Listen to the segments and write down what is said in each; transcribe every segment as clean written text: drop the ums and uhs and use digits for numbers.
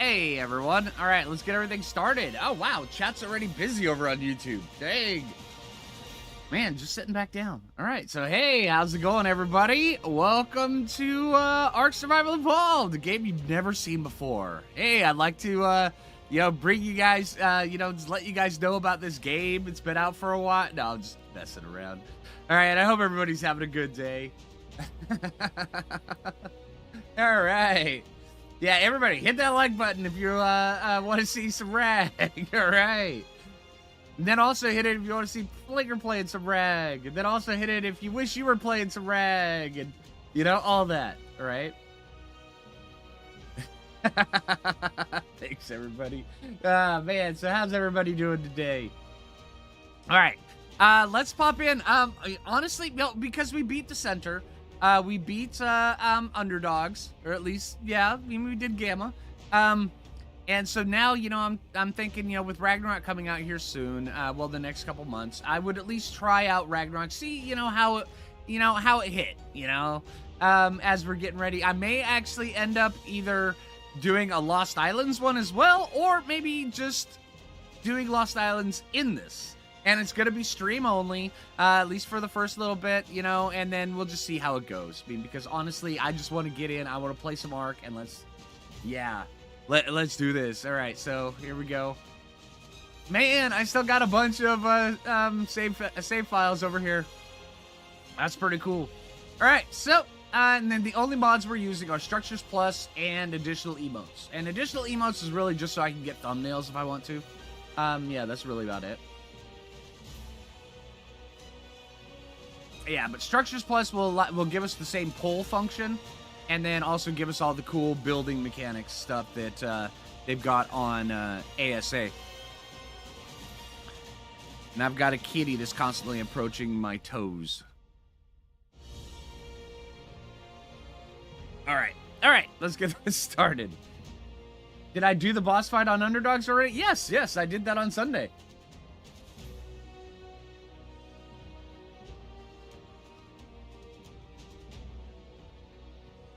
Hey everyone. All right, let's get everything started. Oh wow, chat's already busy over on YouTube. Dang. Man, just sitting back down. All right, so hey, how's it going everybody? Welcome to Ark Survival Evolved, a game you've never seen before. Hey, I'd like to bring you guys just let you guys know about this game. It's been out for a while. No, I'm just messing around. All right, I hope everybody's having a good day. All right. Yeah, everybody, hit that like button if you want to see some rag. All right. And then also hit it if you want to see Phlinger playing some rag. And then also hit it if you wish you were playing some rag. And, all that. All right. Thanks, everybody. Man, so how's everybody doing today? All right. Let's pop in. Honestly, no, because we beat the center. We beat underdogs, or at least, yeah, we did Gamma. And so now, I'm thinking, with Ragnarok coming out here soon, the next couple months, I would at least try out Ragnarok, see, how it hit, as we're getting ready. I may actually end up either doing a Lost Islands one as well, or maybe just doing Lost Islands in this. And it's going to be stream only, at least for the first little bit, and then we'll just see how it goes. I mean, because honestly, I just want to get in. I want to play some Ark, and let's do this. All right, so here we go. Man, I still got a bunch of save files over here. That's pretty cool. All right, so, and then the only mods we're using are Structures Plus and additional emotes. And additional emotes is really just so I can get thumbnails if I want to. Yeah, that's really about it. Yeah, but Structures Plus will give us the same pull function, and then also give us all the cool building mechanics stuff that they've got on ASA. And I've got a kitty that's constantly approaching my toes. All right, let's get this started. Did I do the boss fight on Underdogs already? Yes, I did that on Sunday.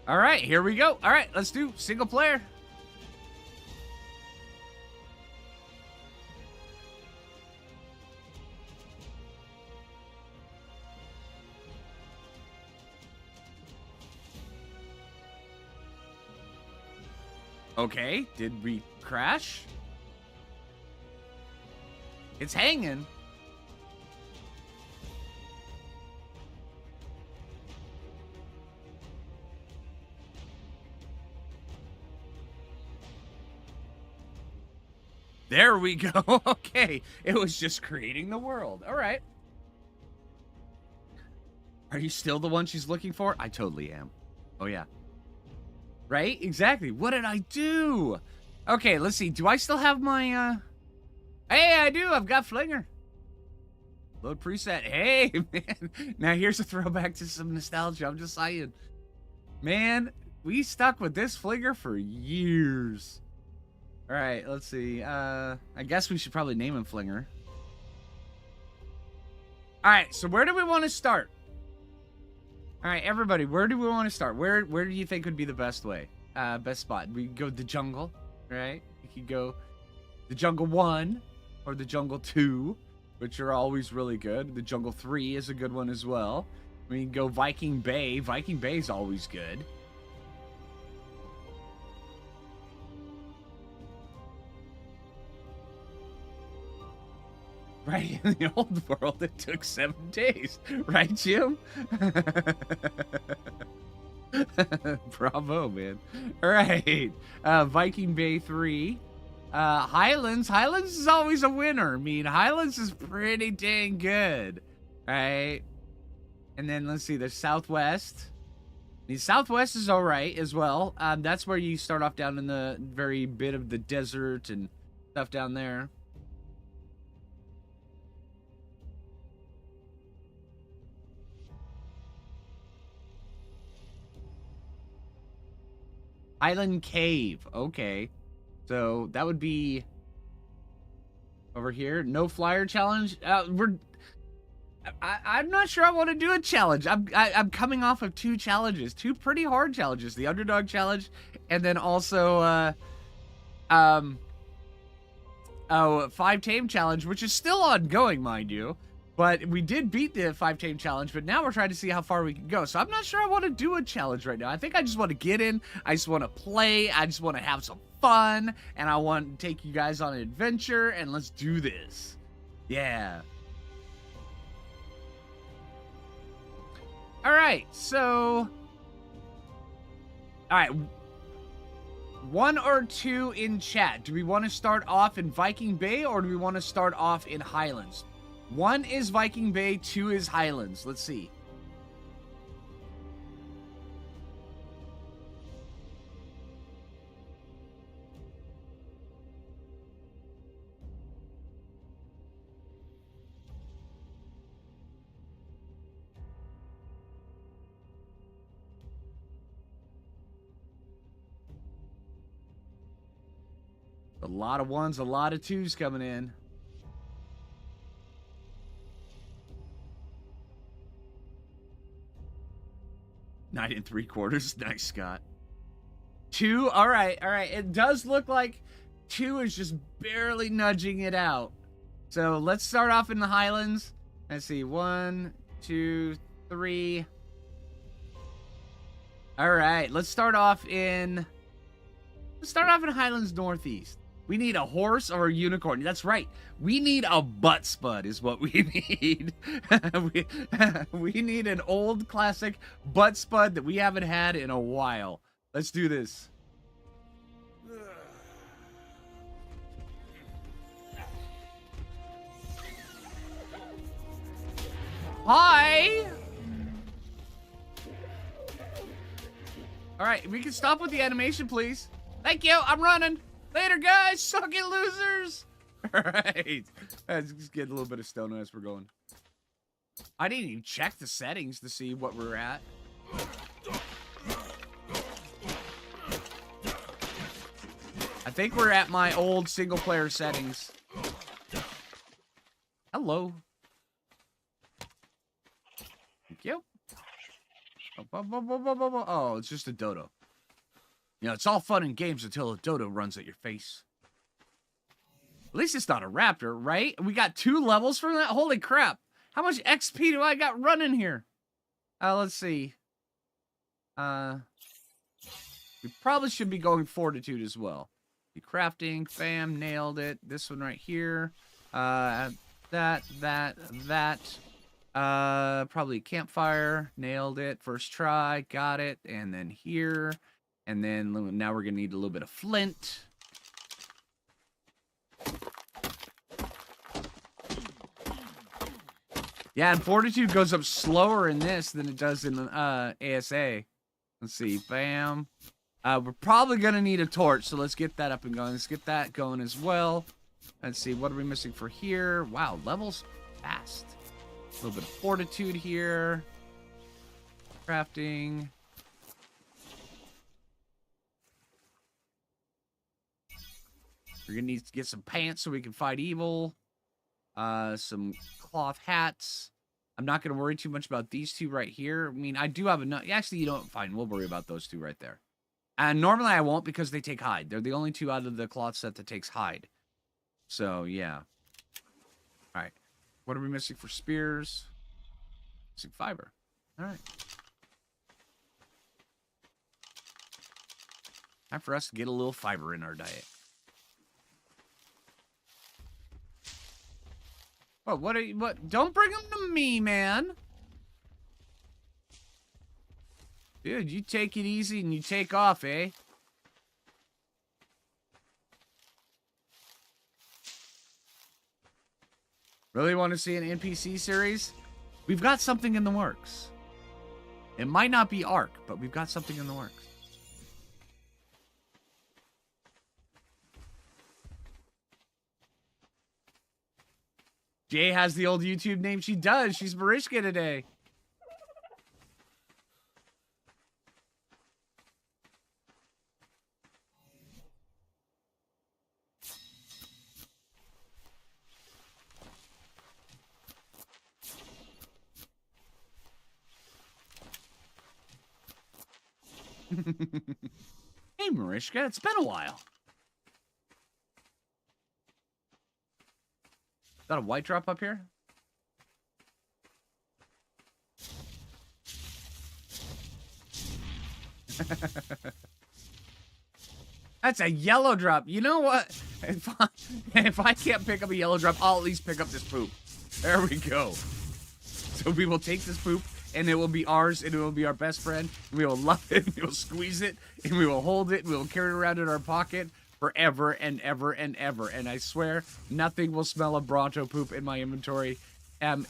All right, here we go. All right, let's do single player. Okay, did we crash? It's hanging. There we go. Okay. It was just creating the world. All right. Are you still the one she's looking for? I totally am. Oh, yeah. Right? Exactly. What did I do? Okay, let's see. Do I still have my, Hey, I do. I've got Phlinger. Load preset. Hey, man. Now, here's a throwback to some nostalgia. I'm just saying. Man, we stuck with this Phlinger for years. All right, let's see. I guess we should probably name him Phlinger. All right, so where do we want to start? All right, everybody, where do we want to start? Where do you think would be the best way? Best spot? We go the jungle, right? You could go the jungle 1 or the jungle 2, which are always really good. The jungle 3 is a good one as well. We can go Viking Bay. Viking Bay is always good. Right, in the old world, it took 7 days. Right, Jim? Bravo, man. All right. Viking Bay 3. Highlands. Highlands is always a winner. I mean, Highlands is pretty dang good. Right? And then, let's see, there's Southwest. The Southwest is all right as well. That's where you start off down in the very bit of the desert and stuff down there. Island Cave. Okay. So that would be over here. No flyer challenge. I'm not sure I want to do a challenge. I'm coming off of 2 challenges, 2 pretty hard challenges. The underdog challenge, and then also Oh, 5 tame challenge, which is still ongoing, mind you. But we did beat the 5 tame challenge, but now we're trying to see how far we can go. So I'm not sure I want to do a challenge right now. I think I just want to get in. I just want to play. I just want to have some fun. And I want to take you guys on an adventure. And let's do this. Yeah. All right. So. All right. 1 or 2 in chat. Do we want to start off in Viking Bay or do we want to start off in Highlands? 1 is Viking Bay, 2 is Highlands. Let's see. A lot of 1s, a lot of 2s coming in. Nine and 3/4. Nice, Scott. 2. All right. All right. It does look like 2 is just barely nudging it out. So let's start off in the Highlands. Let's see. 1, 2, 3. All right. Let's start off in Highlands Northeast. We need a horse or a unicorn. That's right. We need a butt spud is what we need. we need an old classic butt spud that we haven't had in a while. Let's do this. Hi. All right, we can stop with the animation, please. Thank you. I'm running. Later, guys. Suck it, losers. All right. Let's just get a little bit of stone as we're going. I didn't even check the settings to see what we're at. I think we're at my old single-player settings. Hello. Thank you. Oh, it's just a dodo. You know, it's all fun and games until a dodo runs at your face. At least it's not a raptor, right? We got 2 levels for that? Holy crap. How much XP do I got running here? Let's see. We probably should be going fortitude as well. Be crafting, bam, nailed it. This one right here. That. Probably campfire, nailed it. First try, got it. And then here. And then now we're going to need a little bit of flint. Yeah, and fortitude goes up slower in this than it does in ASA. Let's see. Bam. We're probably going to need a torch, so let's get that up and going. Let's get that going as well. Let's see. What are we missing for here? Wow, levels fast. A little bit of fortitude here. Crafting. We're going to need to get some pants so we can fight evil. Some cloth hats. I'm not going to worry too much about these 2 right here. I mean, I do have enough. Actually, you don't. Fine, we'll worry about those 2 right there. And normally I won't because they take hide. They're the only 2 out of the cloth set that takes hide. So, yeah. All right. What are we missing for spears? Missing fiber. All right. Time for us to get a little fiber in our diet. Oh, what are you, what? Don't bring them to me, man. Dude, you take it easy and you take off, eh? Really want to see an NPC series? We've got something in the works. It might not be Ark, but we've got something in the works. Jay has the old YouTube name. She does. She's Marishka today. Hey, Marishka. It's been a while. that a white drop up here? That's a yellow drop. You know what? If I can't pick up a yellow drop, I'll at least pick up this poop. There we go. So we will take this poop, and it will be ours, and it will be our best friend. And we will love it, and we will squeeze it, and we will hold it, and we will carry it around in our pocket forever and ever and ever. And I swear, nothing will smell of Bronto poop in my inventory,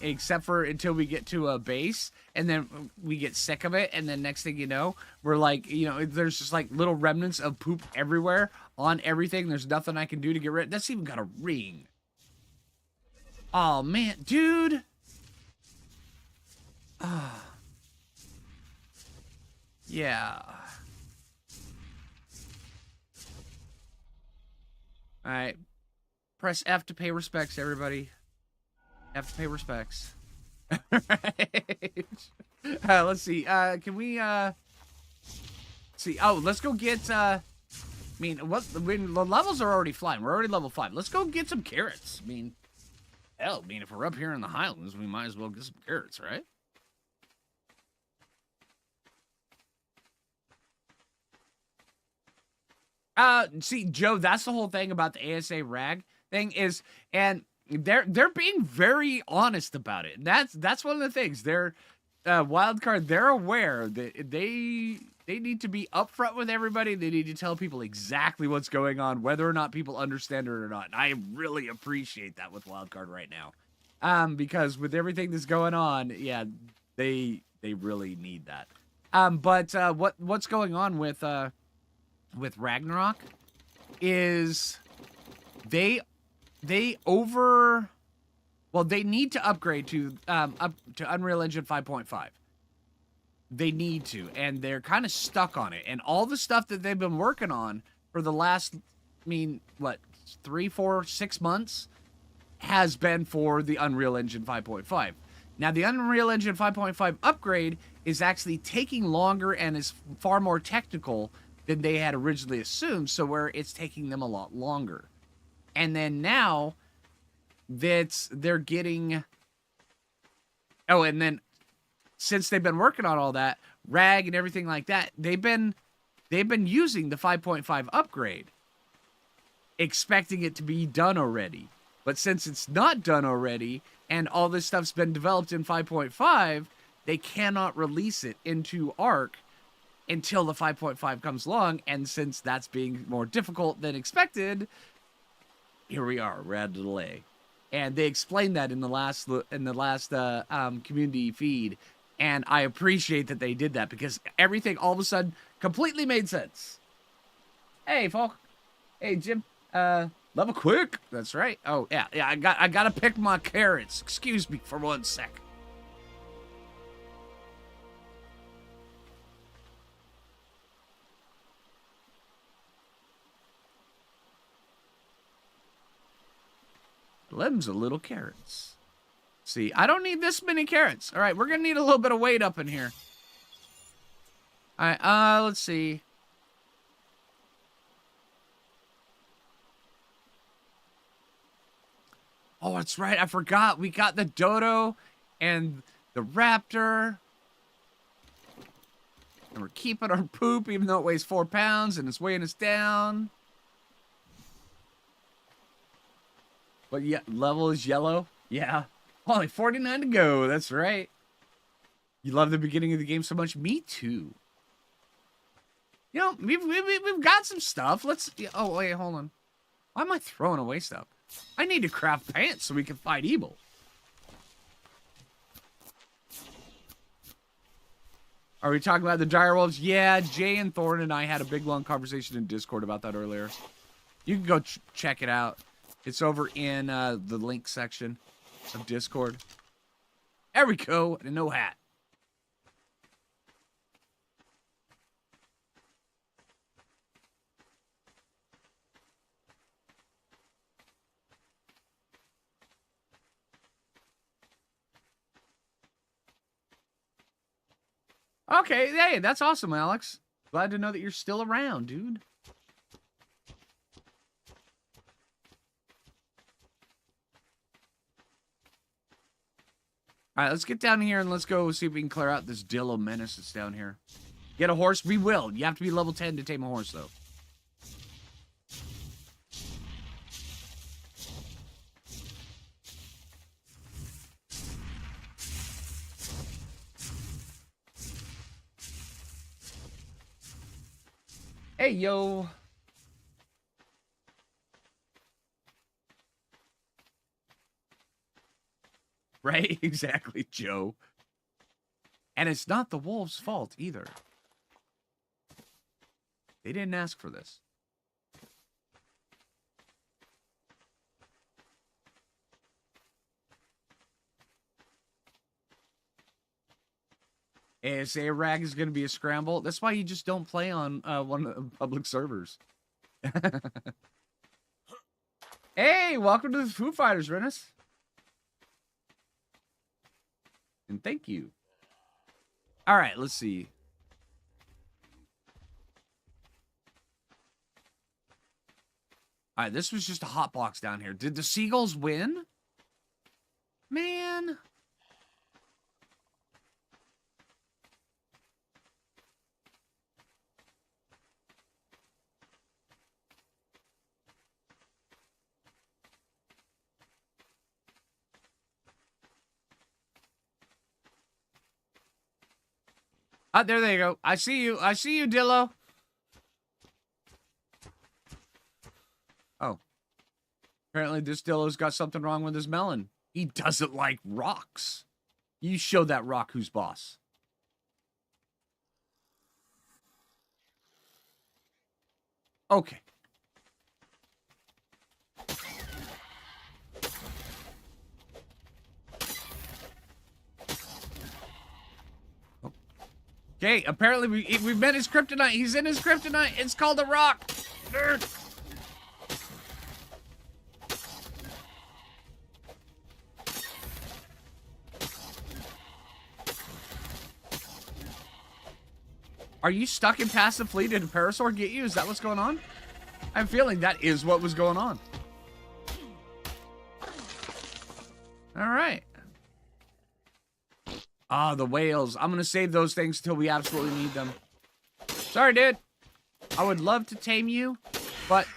except for until we get to a base, and then we get sick of it, and then next thing you know, we're like, you know, there's just like little remnants of poop everywhere on everything. There's nothing I can do to get rid of. That's even got a ring. Oh, man, dude. Yeah. All right. Press F to pay respects, everybody. F to pay respects. All right. Let's see. Can we see? Oh, let's go get I mean, the levels are already flying. We're already level 5. Let's go get some carrots. I mean, hell, I mean, if we're up here in the Highlands, we might as well get some carrots, right? See, Joe, that's the whole thing about the ASA rag thing is, and they're being very honest about it. That's one of the things. They're wildcard. They're aware that they need to be upfront with everybody. They need to tell people exactly what's going on, whether or not people understand it or not. And I really appreciate that with wildcard right now, because with everything that's going on, yeah, they really need that. But what's going on with Ragnarok is they need to upgrade to Unreal Engine 5.5. They need to, and they're kind of stuck on it. And all the stuff that they've been working on for the last, I mean, what, 3, 4, 6 months has been for the Unreal Engine 5.5. Now, the Unreal Engine 5.5 upgrade is actually taking longer and is far more technical than they had originally assumed, so where it's taking them a lot longer. And then now that they're getting... Oh, and then since they've been working on all that, RAG and everything like that, they've been using the 5.5 upgrade, expecting it to be done already. But since it's not done already, and all this stuff's been developed in 5.5, they cannot release it into Arc until the 5.5 comes along, and since that's being more difficult than expected, here we are. We're at a delay, and they explained that in the last community feed, and I appreciate that they did that because everything all of a sudden completely made sense. Hey, folk. Hey, Jim. Level quick. That's right. Oh yeah. I gotta pick my carrots. Excuse me for 1 sec. Lem's a little carrots. See, I don't need this many carrots. All right, we're gonna need a little bit of weight up in here. All right, let's see. Oh, that's right. I forgot. We got the dodo and the raptor. And we're keeping our poop even though it weighs 4 pounds and it's weighing us down. But yeah, level is yellow. Yeah. Only 49 to go. That's right. You love the beginning of the game so much? Me too. You know, we've got some stuff. Let's... Oh, wait, hold on. Why am I throwing away stuff? I need to craft pants so we can fight evil. Are we talking about the dire wolves? Yeah, Jay and Thorn and I had a big long conversation in Discord about that earlier. You can go check it out. It's over in the link section of Discord. There we go. And no hat. Okay, hey, that's awesome, Alex. Glad to know that you're still around, dude. All right, let's get down here and let's go see if we can clear out this Dillo menace that's down here. Get a horse? We will. You have to be level 10 to tame a horse, though. Hey, yo. Right? Exactly, Joe. And it's not the wolves' fault, either. They didn't ask for this. ASA Rag is going to be a scramble. That's why you just don't play on one of the public servers. Hey, welcome to the Foo Fighters, Renus. And thank you. All right, let's see. All right, this was just a hot box down here. Did the seagulls win? Man. Ah, there they go. I see you. I see you, Dillo. Oh. Apparently this Dillo's got something wrong with his melon. He doesn't like rocks. You show that rock who's boss. Okay. Okay, apparently we met his kryptonite. He's in his kryptonite. It's called a rock. Are you stuck in passive fleet? Did a Parasaur get you? Is that what's going on? I'm feeling that is what was going on. All right. Ah, the whales. I'm going to save those things until we absolutely need them. Sorry, dude. I would love to tame you, but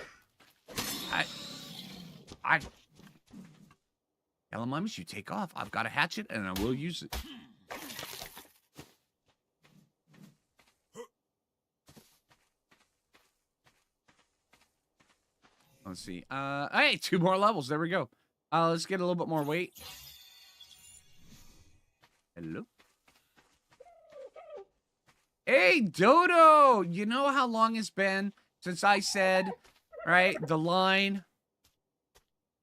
Gallimimus, you take off. I've got a hatchet, and I will use it. Let's see. Hey, 2 more levels. There we go. Let's get a little bit more weight. Hello. Hey, Dodo! You know how long it's been since I said, right, the line?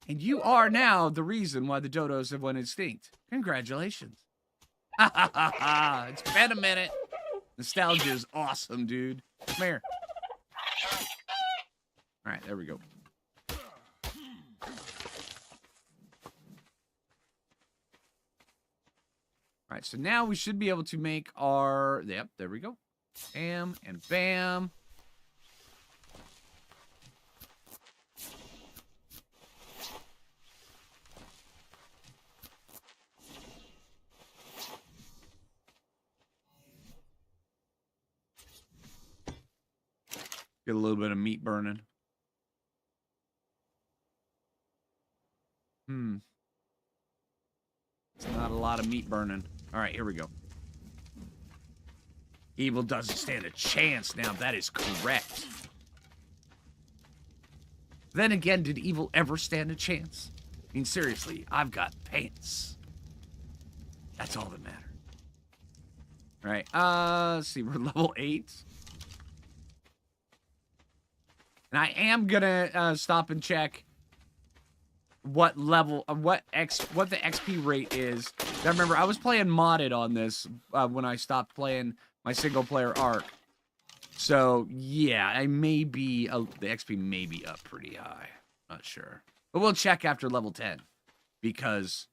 And you are now the reason why the Dodos have went extinct. Congratulations. Ha ha ha ha! It's been a minute. Nostalgia is awesome, dude. Come here. All right, there we go. All right, so now we should be able to make our... Yep, there we go. Bam and bam. Get a little bit of meat burning. It's not a lot of meat burning. All right, here we go. Evil doesn't stand a chance now. That is correct. Then again, did evil ever stand a chance? I mean, seriously, I've got pants. That's all that matters. All right, let's see. We're level 8. And I am gonna stop and check what level, what the XP rate is. Now remember, I was playing modded on this when I stopped playing my single player arc. So yeah, I may be the XP may be up pretty high. Not sure, but we'll check after level 10 because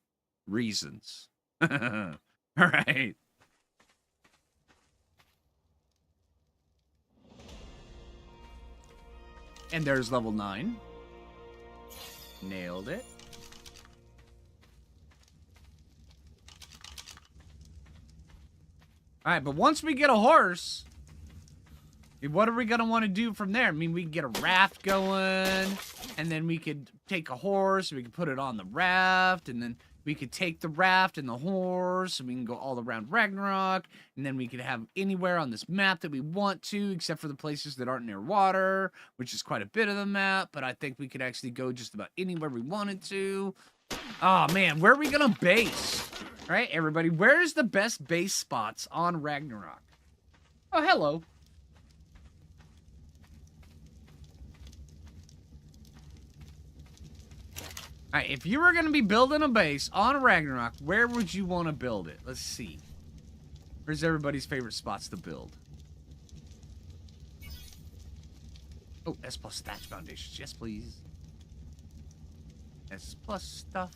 reasons. All right. And there's level 9. Nailed it. All right, but once we get a horse, what are we going to want to do from there? I mean, we can get a raft going, and then we could take a horse, we could put it on the raft, and then we could take the raft and the horse, and we can go all around Ragnarok, and then we could have anywhere on this map that we want to, except for the places that aren't near water, which is quite a bit of the map, but I think we could actually go just about anywhere we wanted to. Oh, man, where are we going to base? All right, everybody, where's the best base spots on Ragnarok? Oh, hello. All right, if you were going to be building a base on Ragnarok, where would you want to build it? Let's see. Where's everybody's favorite spots to build? Oh, S+ thatch foundations. Yes, please. S+ stuff.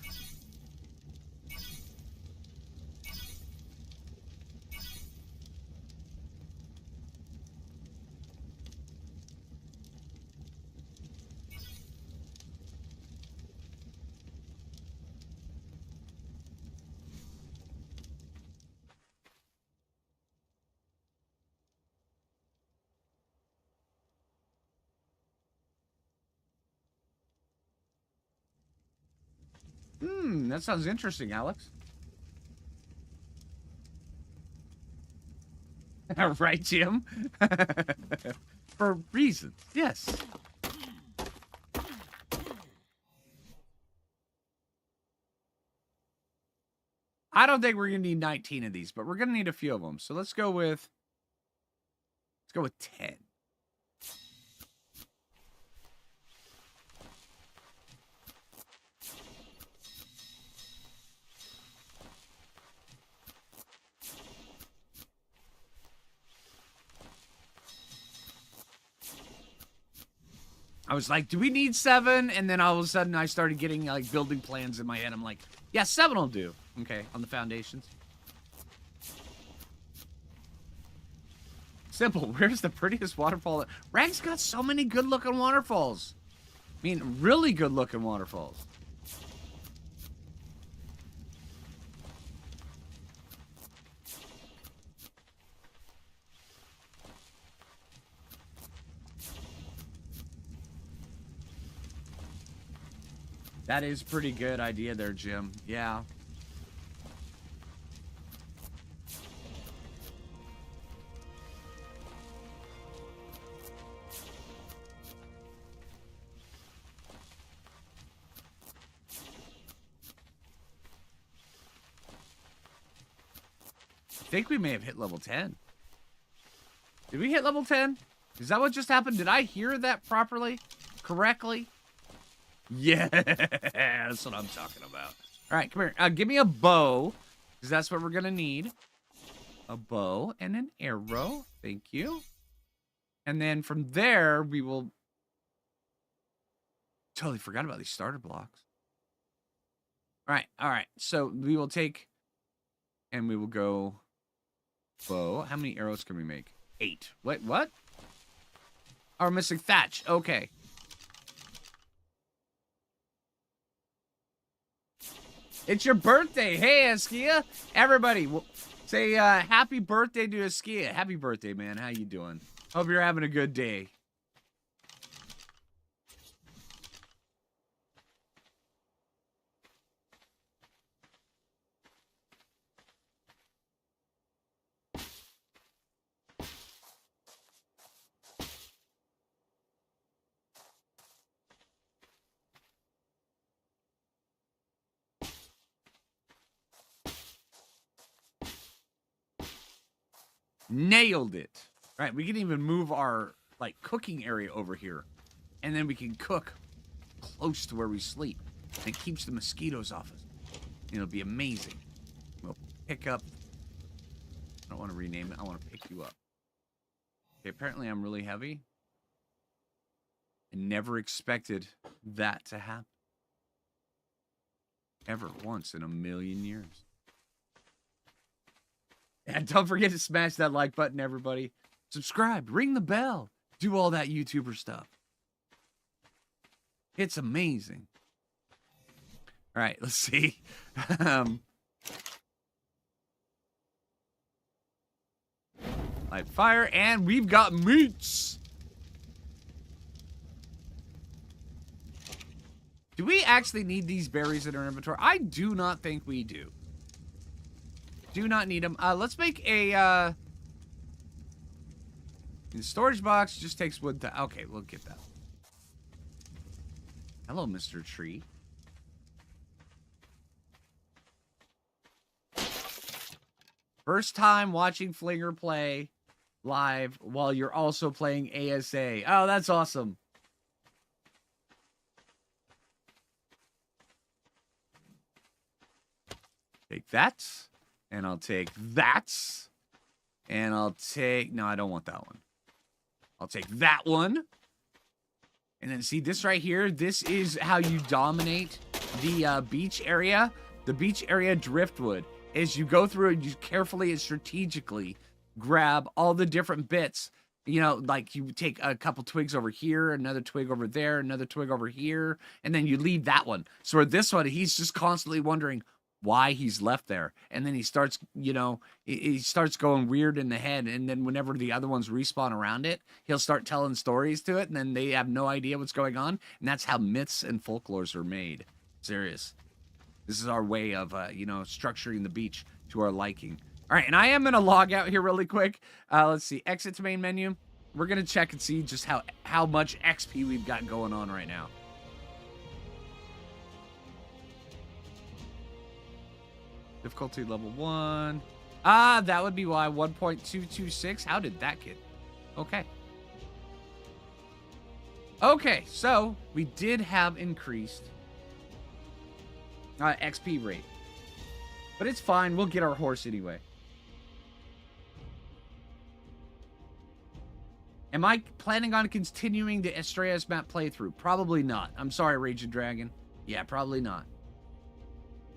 That sounds interesting, Alex. Right, Jim? For reasons, yes. I don't think we're going to need 19 of these, but we're going to need a few of them. So let's go with 10. I was like, do we need 7? And then all of a sudden I started getting like building plans in my head. I'm like, yeah, 7 will do. Okay, on the foundations. Simple. Where's the prettiest waterfall? Rag's got so many good looking waterfalls. I mean, really good looking waterfalls. That is pretty good idea there, Jim. Yeah. I think we may have hit level 10. Did we hit level 10? Is that what just happened? Did I hear that properly? Correctly? Yeah, that's what I'm talking about. All right, come here. Give me a bow, because that's what we're going to need. A bow and an arrow. Thank you. And then from there, we will... Totally forgot about these starter blocks. All right. So we will take... And we will go... Bow. How many arrows can we make? 8. Wait, what? Oh, we're missing thatch. Okay. It's your birthday. Hey, Askia. Everybody, say happy birthday to Askia. Happy birthday, man. How you doing? Hope you're having a good day. Nailed it. All right, we can even move our like cooking area over here. And then we can cook close to where we sleep. And it keeps the mosquitoes off us. It'll be amazing. We'll pick up... I don't want to rename it. I want to pick you up. Okay, apparently I'm really heavy. I never expected that to happen. Ever once in a million years. And don't forget to smash that like button, everybody. Subscribe, ring the bell, do all that YouTuber stuff. It's amazing. All right, let's see. Light fire, and we've got meats. Do we actually need these berries in our inventory? I do not think we do. Do not need them. Let's make a, the storage box just takes wood to, okay, we'll get that. Hello, Mr. Tree. First time watching Phlinger play live while you're also playing ASA. Oh, that's awesome. Take that, and I'll take that, and I'll take, no, I don't want that one. I'll take that one. And then see this right here, this is how you dominate the beach area. The beach area driftwood is you go through and you carefully and strategically grab all the different bits. You know, like you take a couple twigs over here, another twig over there, another twig over here, and then you leave that one. So with this one, he's just constantly wondering why he's left there. And then he starts, you know, he starts going weird in the head. And then whenever the other ones respawn around it, he'll start telling stories to it. And then they have no idea what's going on. And that's how myths and folklores are made. Serious. This is our way of, you know, structuring the beach to our liking. All right, and I am going to log out here really quick. Let's see. Exit to main menu. We're going to check and see just how much XP we've got going on right now. Difficulty level 1. Ah, that would be why. 1.226. How did that get? Okay. Okay, so we did have increased XP rate. But it's fine. We'll get our horse anyway. Am I planning on continuing the Estrellas map playthrough? Probably not. I'm sorry, Raging Dragon. Yeah, probably not.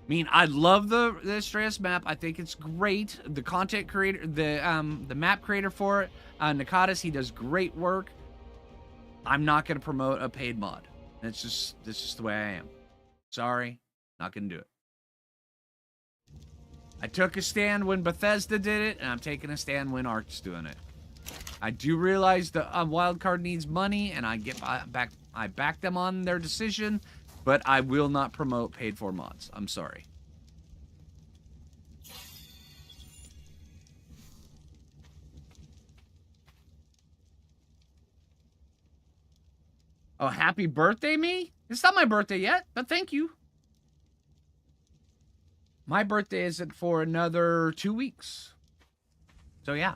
I mean, I love the Estrellas map. I think it's great. The content creator, the map creator for it, Nakatis, he does great work. I'm not going to promote a paid mod. That's just the way I am. Sorry, not going to do it. I took a stand when Bethesda did it, and I'm taking a stand when Ark's doing it. I do realize the wildcard needs money, and I back them on their decision. But I will not promote paid-for mods. I'm sorry. Oh, happy birthday, me? It's not my birthday yet, but thank you. My birthday isn't for another 2 weeks. So, yeah.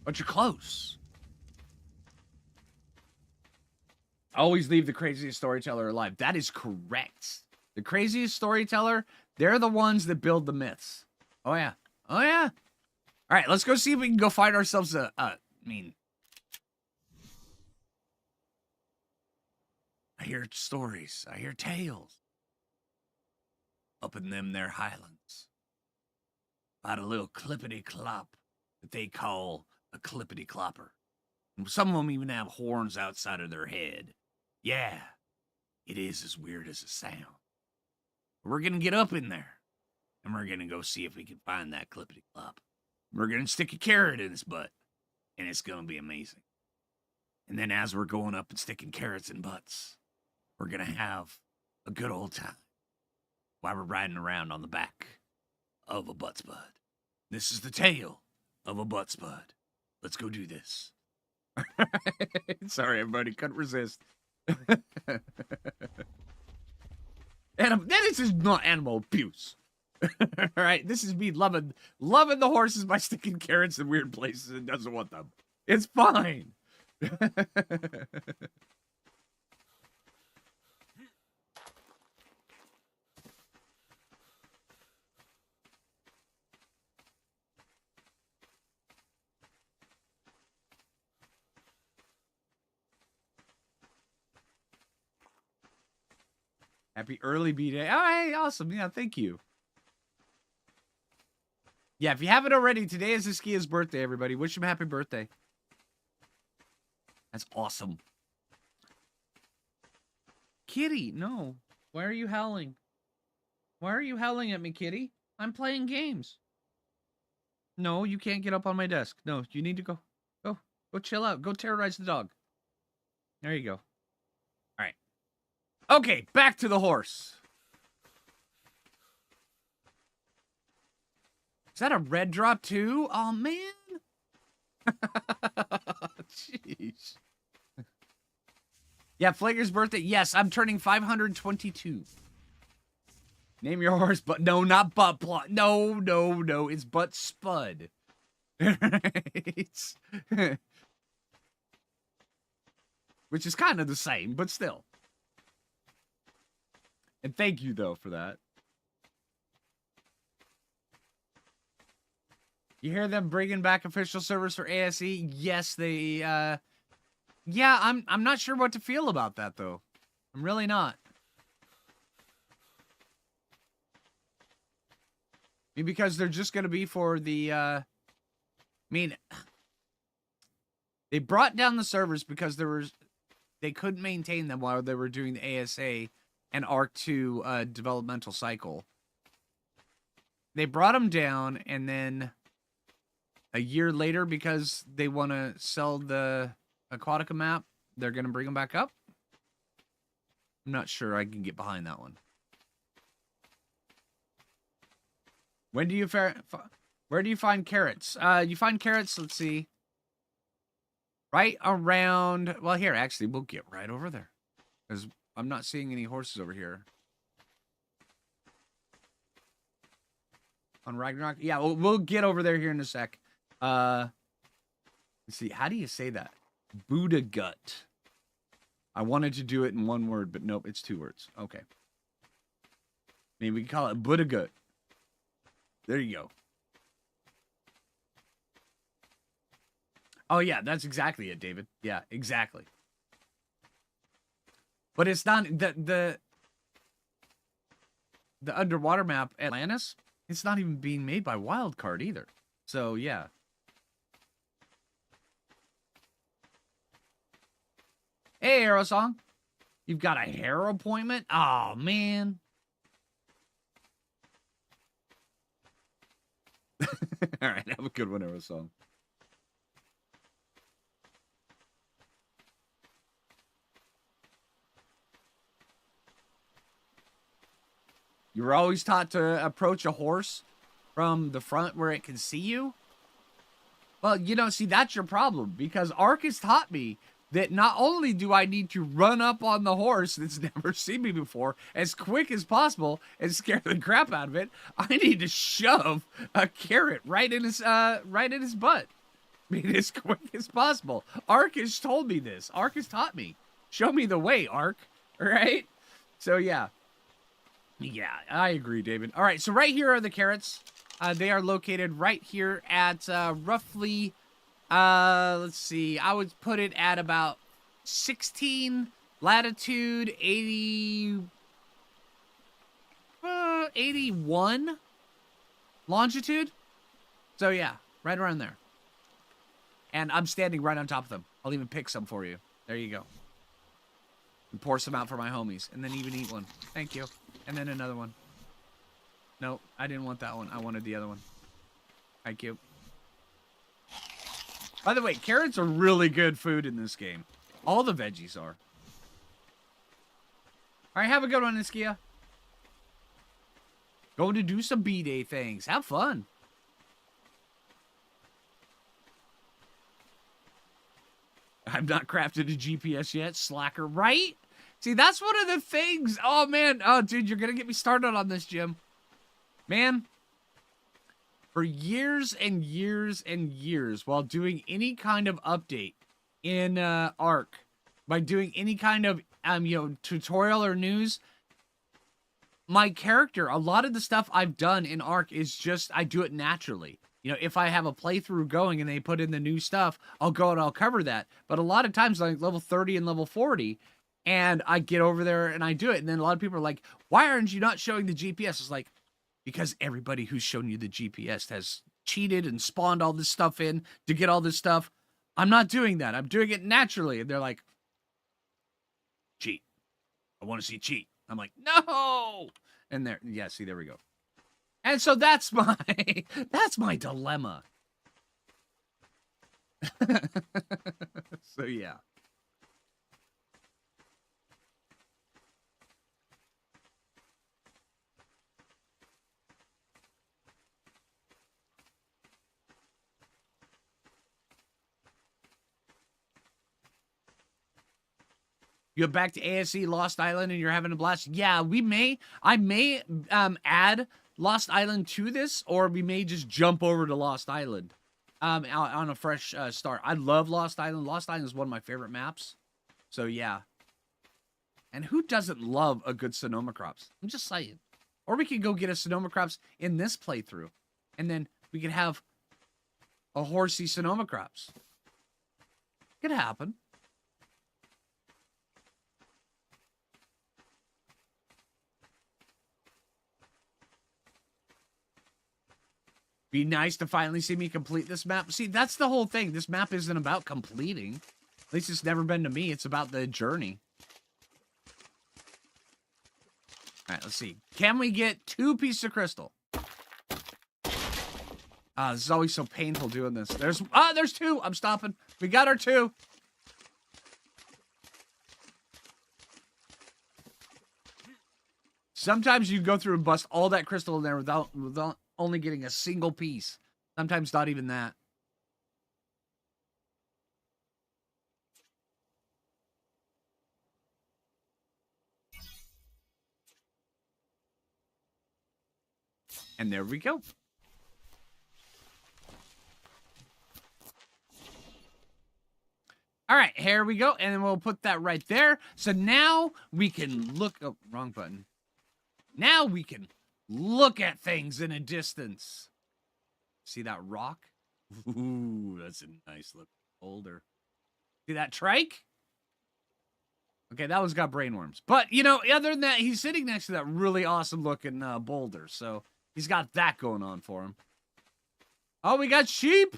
But you're close. Always leave the craziest storyteller alive. That is correct. The craziest storyteller, they're the ones that build the myths. Oh, yeah. Oh, yeah. All right, let's go see if we can go find ourselves I hear stories. I hear tales. Up in them there highlands. About a little clippity-clop that they call a clippity-clopper. And some of them even have horns outside of their head. Yeah, it is as weird as it sounds. We're going to get up in there, and we're going to go see if we can find that clippity-clop. We're going to stick a carrot in his butt, and it's going to be amazing. And then as we're going up and sticking carrots in butts, we're going to have a good old time while we're riding around on the back of a butt spud. This is the tale of a butt spud. Let's go do this. Sorry, everybody. Couldn't resist. And this is not animal abuse. All right, this is me loving the horses by sticking carrots in weird places and doesn't want them. It's fine. Happy early B-Day. All right, awesome. Yeah, thank you. Yeah, if you haven't already, today is Iskia's birthday, everybody. Wish him happy birthday. That's awesome. Kitty, no. Why are you howling? Why are you howling at me, Kitty? I'm playing games. No, you can't get up on my desk. No, you need to go. Go chill out. Go terrorize the dog. There you go. All right. Okay, back to the horse. Is that a red drop too? Oh, man. Jeez. Yeah, Phlinger's birthday. Yes, I'm turning 522. Name your horse, but no, not Butt Plot. No. It's Butt Spud. Which is kind of the same, but still. And thank you, though, for that. You hear them bringing back official servers for ASE? Yes, they, yeah, I'm not sure what to feel about that, though. I'm really not. I mean, because they're just going to be for the, I mean, they brought down the servers because they couldn't maintain them while they were doing the ASA and Arc 2 developmental cycle. They brought them down, and then a year later, because they want to sell the Aquatica map, they're going to bring them back up. I'm not sure I can get behind that one. When do you where do you find carrots? You find carrots, let's see. Right around, well, here, actually, we'll get right over there. Because I'm not seeing any horses over here. On Ragnarok? Yeah, we'll get over there here in a sec. Let's see, how do you say that? Buddha gut. I wanted to do it in one word, but nope, it's 2 words. Okay. Maybe we can call it Buddha gut. There you go. Oh, yeah, that's exactly it, David. Yeah, exactly. But it's not the underwater map Atlantis. It's not even being made by Wildcard either. So, yeah. Hey, Aerosong. You've got a hair appointment? Oh, man. All right, have a good one, Aerosong. You were always taught to approach a horse from the front where it can see you? Well, you know, see, that's your problem, because Ark has taught me that not only do I need to run up on the horse that's never seen me before as quick as possible and scare the crap out of it, I need to shove a carrot right in his butt. I mean, as quick as possible. Ark has told me this. Ark has taught me. Show me the way, Ark. All right? So, yeah. Yeah, I agree, David. All right, so right here are the carrots. They are located right here at roughly, let's see, I would put it at about 16 latitude, 81 longitude. So, yeah, right around there. And I'm standing right on top of them. I'll even pick some for you. There you go. And pour some out for my homies. And then even eat one. Thank you. And then another one. No, I didn't want that one. I wanted the other one. Thank you. By the way, carrots are really good food in this game. All the veggies are. All right, have a good one, Iskia. Go to do some B-Day things. Have fun. I've not crafted a GPS yet. Slacker, right? See, that's one of the things. Oh, man. Oh, dude, you're going to get me started on this, Jim. Man, for years and years and years, while doing any kind of update in Ark, by doing any kind of, tutorial or news, my character, a lot of the stuff I've done in Ark is just, I do it naturally. You know, if I have a playthrough going and they put in the new stuff, I'll go and I'll cover that. But a lot of times, like level 30 and level 40, and I get over there and I do it. And then a lot of people are like, why aren't you not showing the GPS? It's like, because everybody who's shown you the GPS has cheated and spawned all this stuff in to get all this stuff. I'm not doing that. I'm doing it naturally. And they're like, cheat. I want to see cheat. I'm like, no. And there, yeah, see, there we go. And so that's my dilemma. So, yeah. You're back to ASE Lost Island and you're having a blast. Yeah, I may add Lost Island to this, or we may just jump over to Lost Island on a fresh start. I love Lost Island. Lost Island is one of my favorite maps. So yeah. And who doesn't love a good Sonoma Crops? I'm just saying. Or we could go get a Sonoma Crops in this playthrough. And then we could have a horsey Sonoma Crops. Could happen. Be nice to finally see me complete this map. See, that's the whole thing. This map isn't about completing. At least it's never been to me. It's about the journey. All right, let's see. Can we get 2 pieces of crystal? This is always so painful doing this. There's 2. I'm stopping. We got our 2. Sometimes you go through and bust all that crystal in there without only getting a single piece. Sometimes not even that. And there we go. All right, here we go. And then we'll put that right there. So now we can look... Oh, wrong button. Now we can look at things in a distance. See that rock? Ooh, that's a nice looking boulder. See that trike? Okay, that one's got brainworms. But, you know, other than that, he's sitting next to that really awesome looking boulder. So he's got that going on for him. Oh, we got sheep.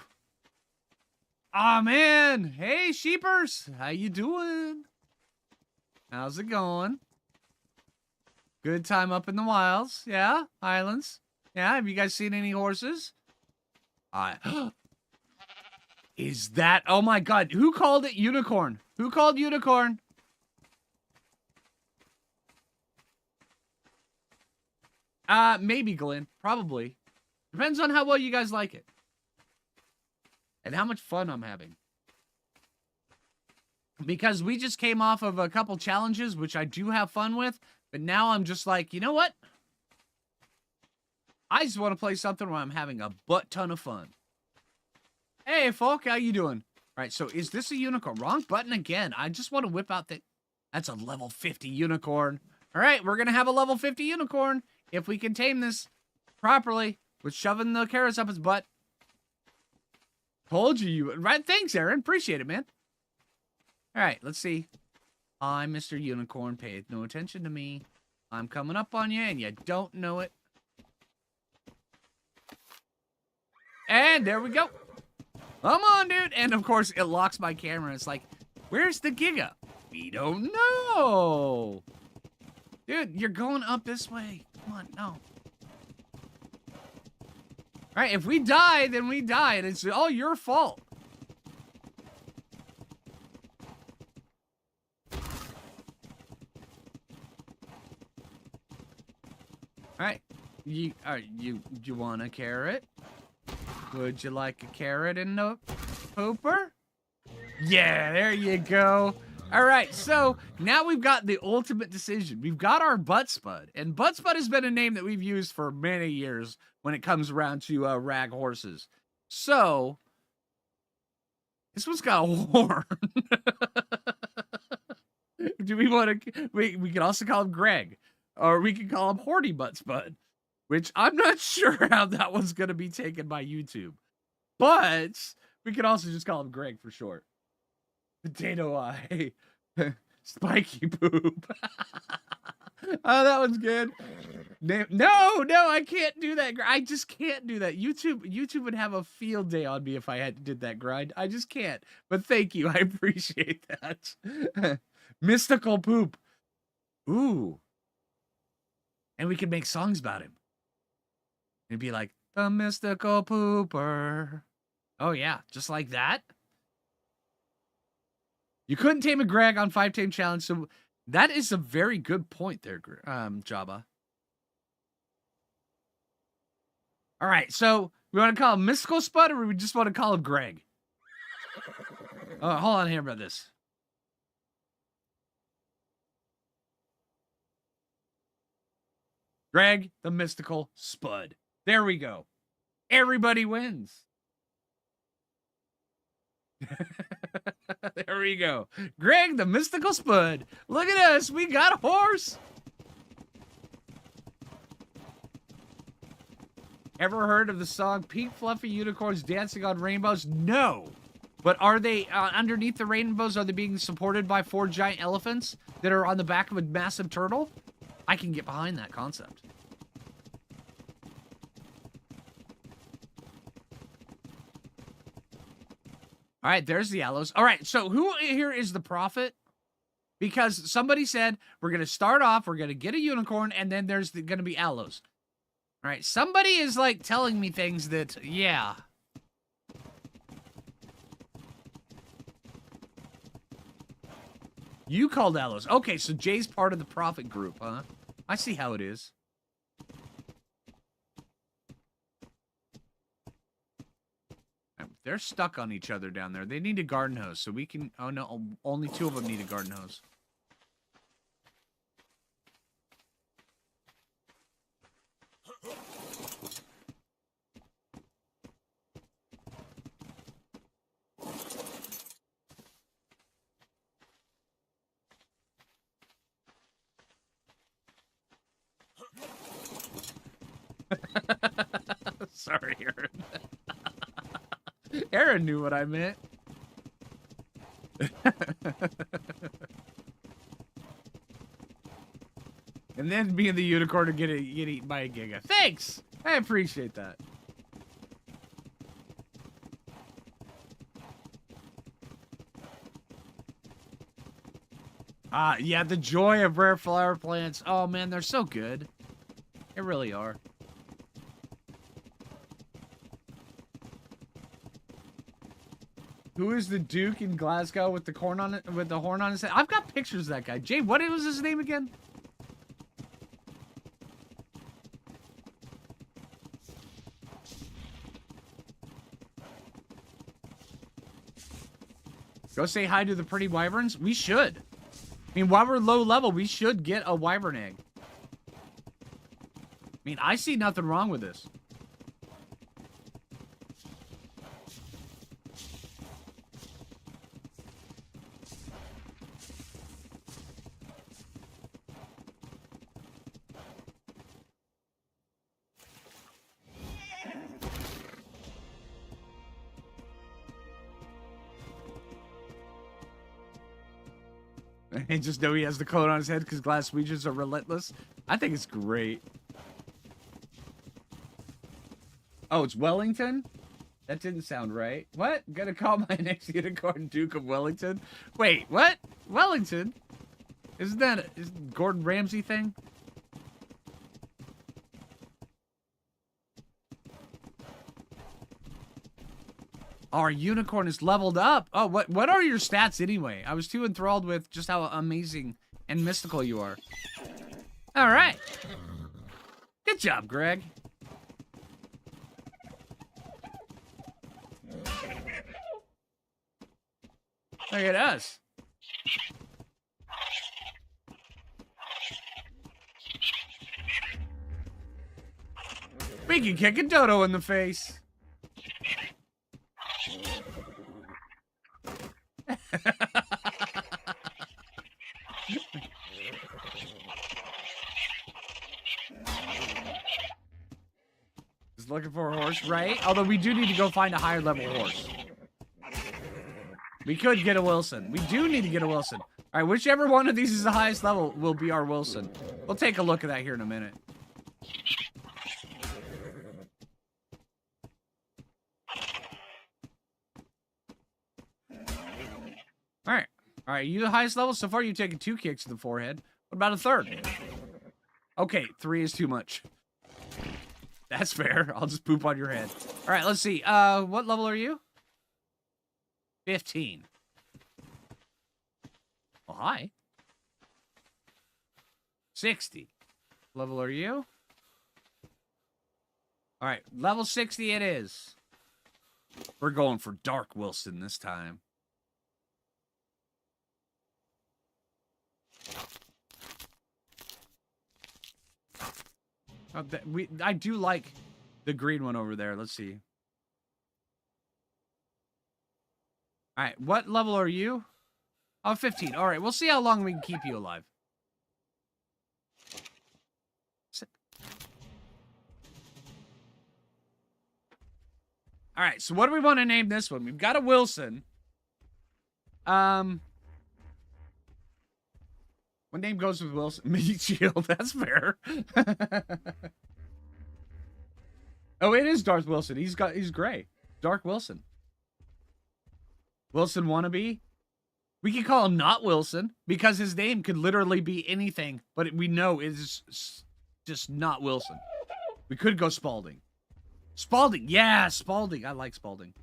Aw, man. Hey, sheepers. How you doing? How's it going? Good time up in the wilds. Yeah, islands. Yeah, have you guys seen any horses? Is that... Oh, my God. Who called it unicorn? Who called unicorn? Maybe, Glenn. Probably. Depends on how well you guys like it. And how much fun I'm having. Because we just came off of a couple challenges, which I do have fun with. But now I'm just like, you know what? I just want to play something where I'm having a butt ton of fun. Hey, folk, how you doing? All right, so is this a unicorn? Wrong button again. I just want to whip out the... That's a level 50 unicorn. All right, we're going to have a level 50 unicorn if we can tame this properly with shoving the carrots up his butt. Told you. Right, thanks, Aaron. Appreciate it, man. All right, let's see. I'm Mr. Unicorn. Pay no attention to me. I'm coming up on you, and you don't know it. And there we go. Come on, dude. And, of course, it locks my camera. It's like, where's the Giga? We don't know. Dude, you're going up this way. Come on, no. All right, if we die, then we die, and it's all your fault. All right, you want a carrot? Would you like a carrot in the pooper? Yeah, there you go. All right, so now we've got the ultimate decision. We've got our Butt Spud, and Butt Spud has been a name that we've used for many years when it comes around to rag horses. So, this one's got a horn. Do we want to... We can also call him Greg, or we can call him Horny Butt Spud, which I'm not sure how that one's going to be taken by YouTube. But we can also just call him Greg for short. Potato eye. Spiky poop. Oh, that one's good. No, I can't do that. I just can't do that. YouTube would have a field day on me if I did that grind. I just can't. But thank you. I appreciate that. Mystical poop. Ooh. And we could make songs about him. It'd be like, the mystical pooper. Oh, yeah. Just like that. You couldn't tame a Greg on 5 tame challenge, so that is a very good point there, Jabba. All right, so we want to call him Mystical Spud, or we just want to call him Greg? Hold on here about this. Greg the Mystical Spud. There we go. Everybody wins. There we go. Greg the Mystical Spud. Look at us. We got a horse. Ever heard of the song Pink Fluffy Unicorns Dancing on Rainbows? No. But are they underneath the rainbows? Are they being supported by 4 giant elephants that are on the back of a massive turtle? I can get behind that concept. All right, there's the aloes. All right, so who here is the prophet? Because somebody said we're going to start off, we're going to get a unicorn, and then there's going to be aloes. All right, somebody is like telling me things that, yeah. You called aloes. Okay, so Jay's part of the prophet group, huh? I see how it is. They're stuck on each other down there. They need a garden hose, so we can... Oh, no. Only 2 of them need a garden hose. Sorry, Aaron. Aaron knew what I meant. And then being the unicorn to get eaten by a Giga. Thanks! I appreciate that. Yeah, the joy of rare flower plants. Oh, man, they're so good. They really are. Who is the Duke in Glasgow with the horn on his head? I've got pictures of that guy. Jay, what was his name again? Go say hi to the pretty wyverns? We should. I mean, while we're low level, we should get a wyvern egg. I mean, I see nothing wrong with this. And just know he has the coat on his head because Glaswegians are relentless. I think it's great. Oh, it's Wellington? That didn't sound right. What? Gonna call my next unicorn Duke of Wellington? Wait, what? Wellington? Isn't that a Gordon Ramsay thing? Our unicorn is leveled up. Oh, what are your stats anyway? I was too enthralled with just how amazing and mystical you are. All right. Good job, Greg. Look at us. We can kick a dodo in the face. Just looking for a horse, right? Although we do need to go find a higher level horse. We could get a Wilson. We do need to get a Wilson. All right, whichever one of these is the highest level will be our Wilson. We'll take a look at that here in a minute. All right. All right, you the highest level? So far, you've taken 2 kicks to the forehead. What about a 3rd? Okay, 3 is too much. That's fair. I'll just poop on your head. All right, let's see. What level are you? 15. Oh, hi. 60. Level are you? All right, level 60 it is. We're going for Dark Wilson this time. I do like the green one over there. Let's see. All right, what level are you? Oh, 15. All right, we'll see how long we can keep you alive. All right, so what do we want to name this one? We've got a Wilson. What name goes with Wilson? Meat Shield. That's fair. Oh, it is Darth Wilson. He's gray. Dark Wilson. Wilson wannabe. We could call him not Wilson because his name could literally be anything, but we know is just not Wilson. We could go Spalding. Spalding. Yeah, Spalding. I like Spalding.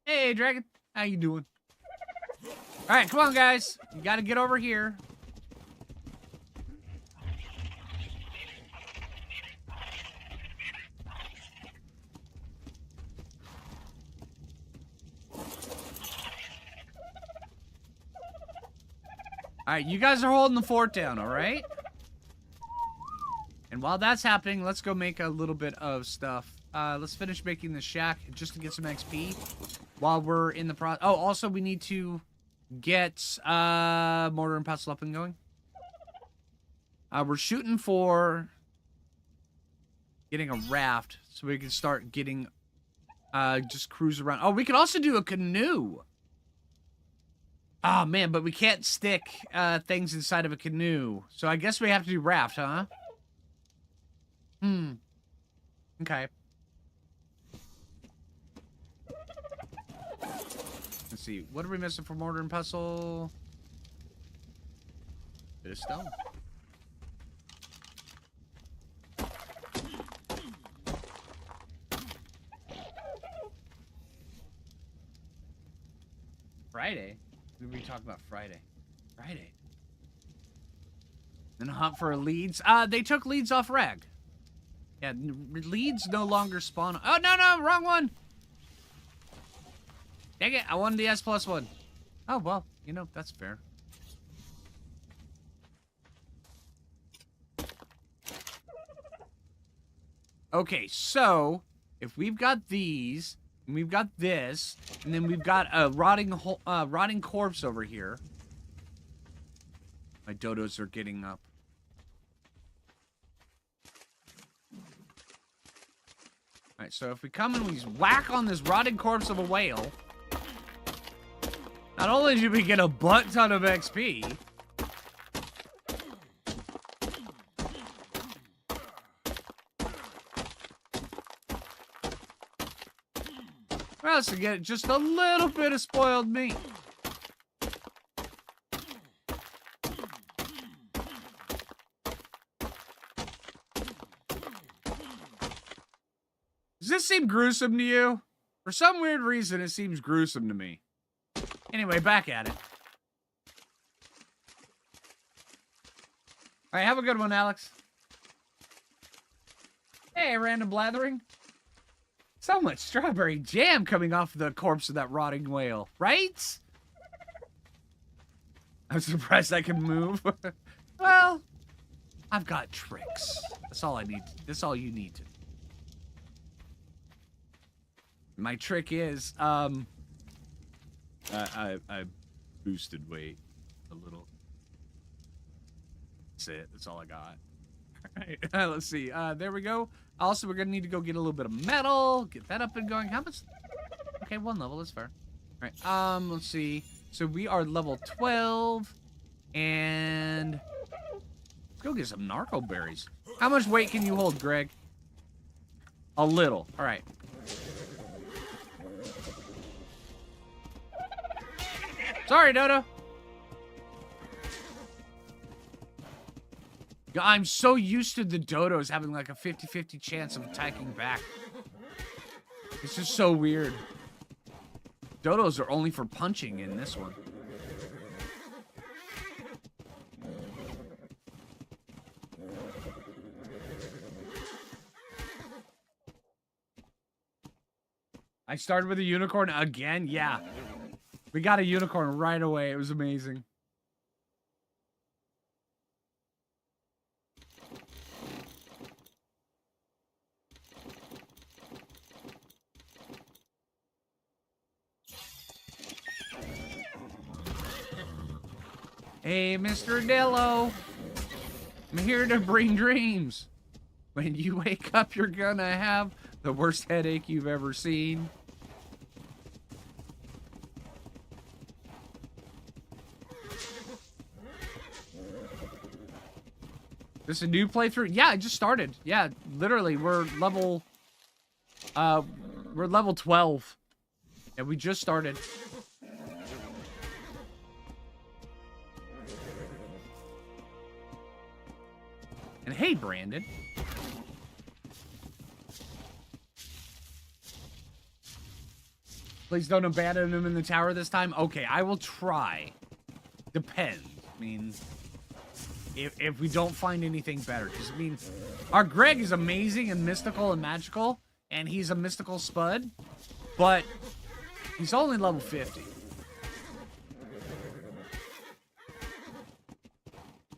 Hey, Dragon. How you doing? All right, come on, guys. You got to get over here. All right, you guys are holding the fort down, all right? And while that's happening, let's go make a little bit of stuff. Let's finish making the shack just to get some XP while we're in the process. Oh, also, we need to get mortar and pestle up and going. We're shooting for getting a raft so we can start getting just cruise around. Oh, we can also do a canoe. Oh, man, but we can't stick things inside of a canoe. So I guess we have to do raft, huh? Okay. Let's see. What are we missing for mortar and pestle? Bit of stone. Friday? What did we talk about Friday? Friday. Then hunt for leads. They took leads off Rag. Yeah, leads no longer spawn. Oh, no, wrong one. Dang it, I wanted the S+1. Oh, well, you know, that's fair. Okay, so if we've got these, and we've got this, and then we've got a rotting corpse over here. My dodos are getting up. Alright, so if we come and we whack on this rotting corpse of a whale, not only do we get a butt ton of XP, we also get just a little bit of spoiled meat. Does this seem gruesome to you? For some weird reason, it seems gruesome to me. Anyway, back at it. All right, have a good one, Alex. Hey, random blathering. So much strawberry jam coming off the corpse of that rotting whale, right? I'm surprised I can move. Well, I've got tricks. That's all I need. That's all you need to. My trick is, I boosted weight a little. That's it. That's all I got. All right, let's see. There we go. Also, we're gonna need to go get a little bit of metal. Get that up and going. How much? Okay, 1 level. That's fair. All right. Let's see. So we are level 12, and let's go get some narco berries. How much weight can you hold, Greg? A little. All right. Sorry, Dodo. I'm so used to the dodos having like a 50-50 chance of attacking back. It's just so weird. Dodos are only for punching in this one. I started with a unicorn again? Yeah. We got a unicorn right away. It was amazing. Hey, Mr. Dillo. I'm here to bring dreams. When you wake up, you're gonna have the worst headache you've ever seen. This a new playthrough? Yeah, I just started. Yeah, literally, we're level 12. And we just started. And hey, Brandon. Please don't abandon him in the tower this time. Okay, I will try. Depends. I mean, if we don't find anything better. Because, I mean, our Greg is amazing and mystical and magical. And he's a mystical spud. But he's only level 50.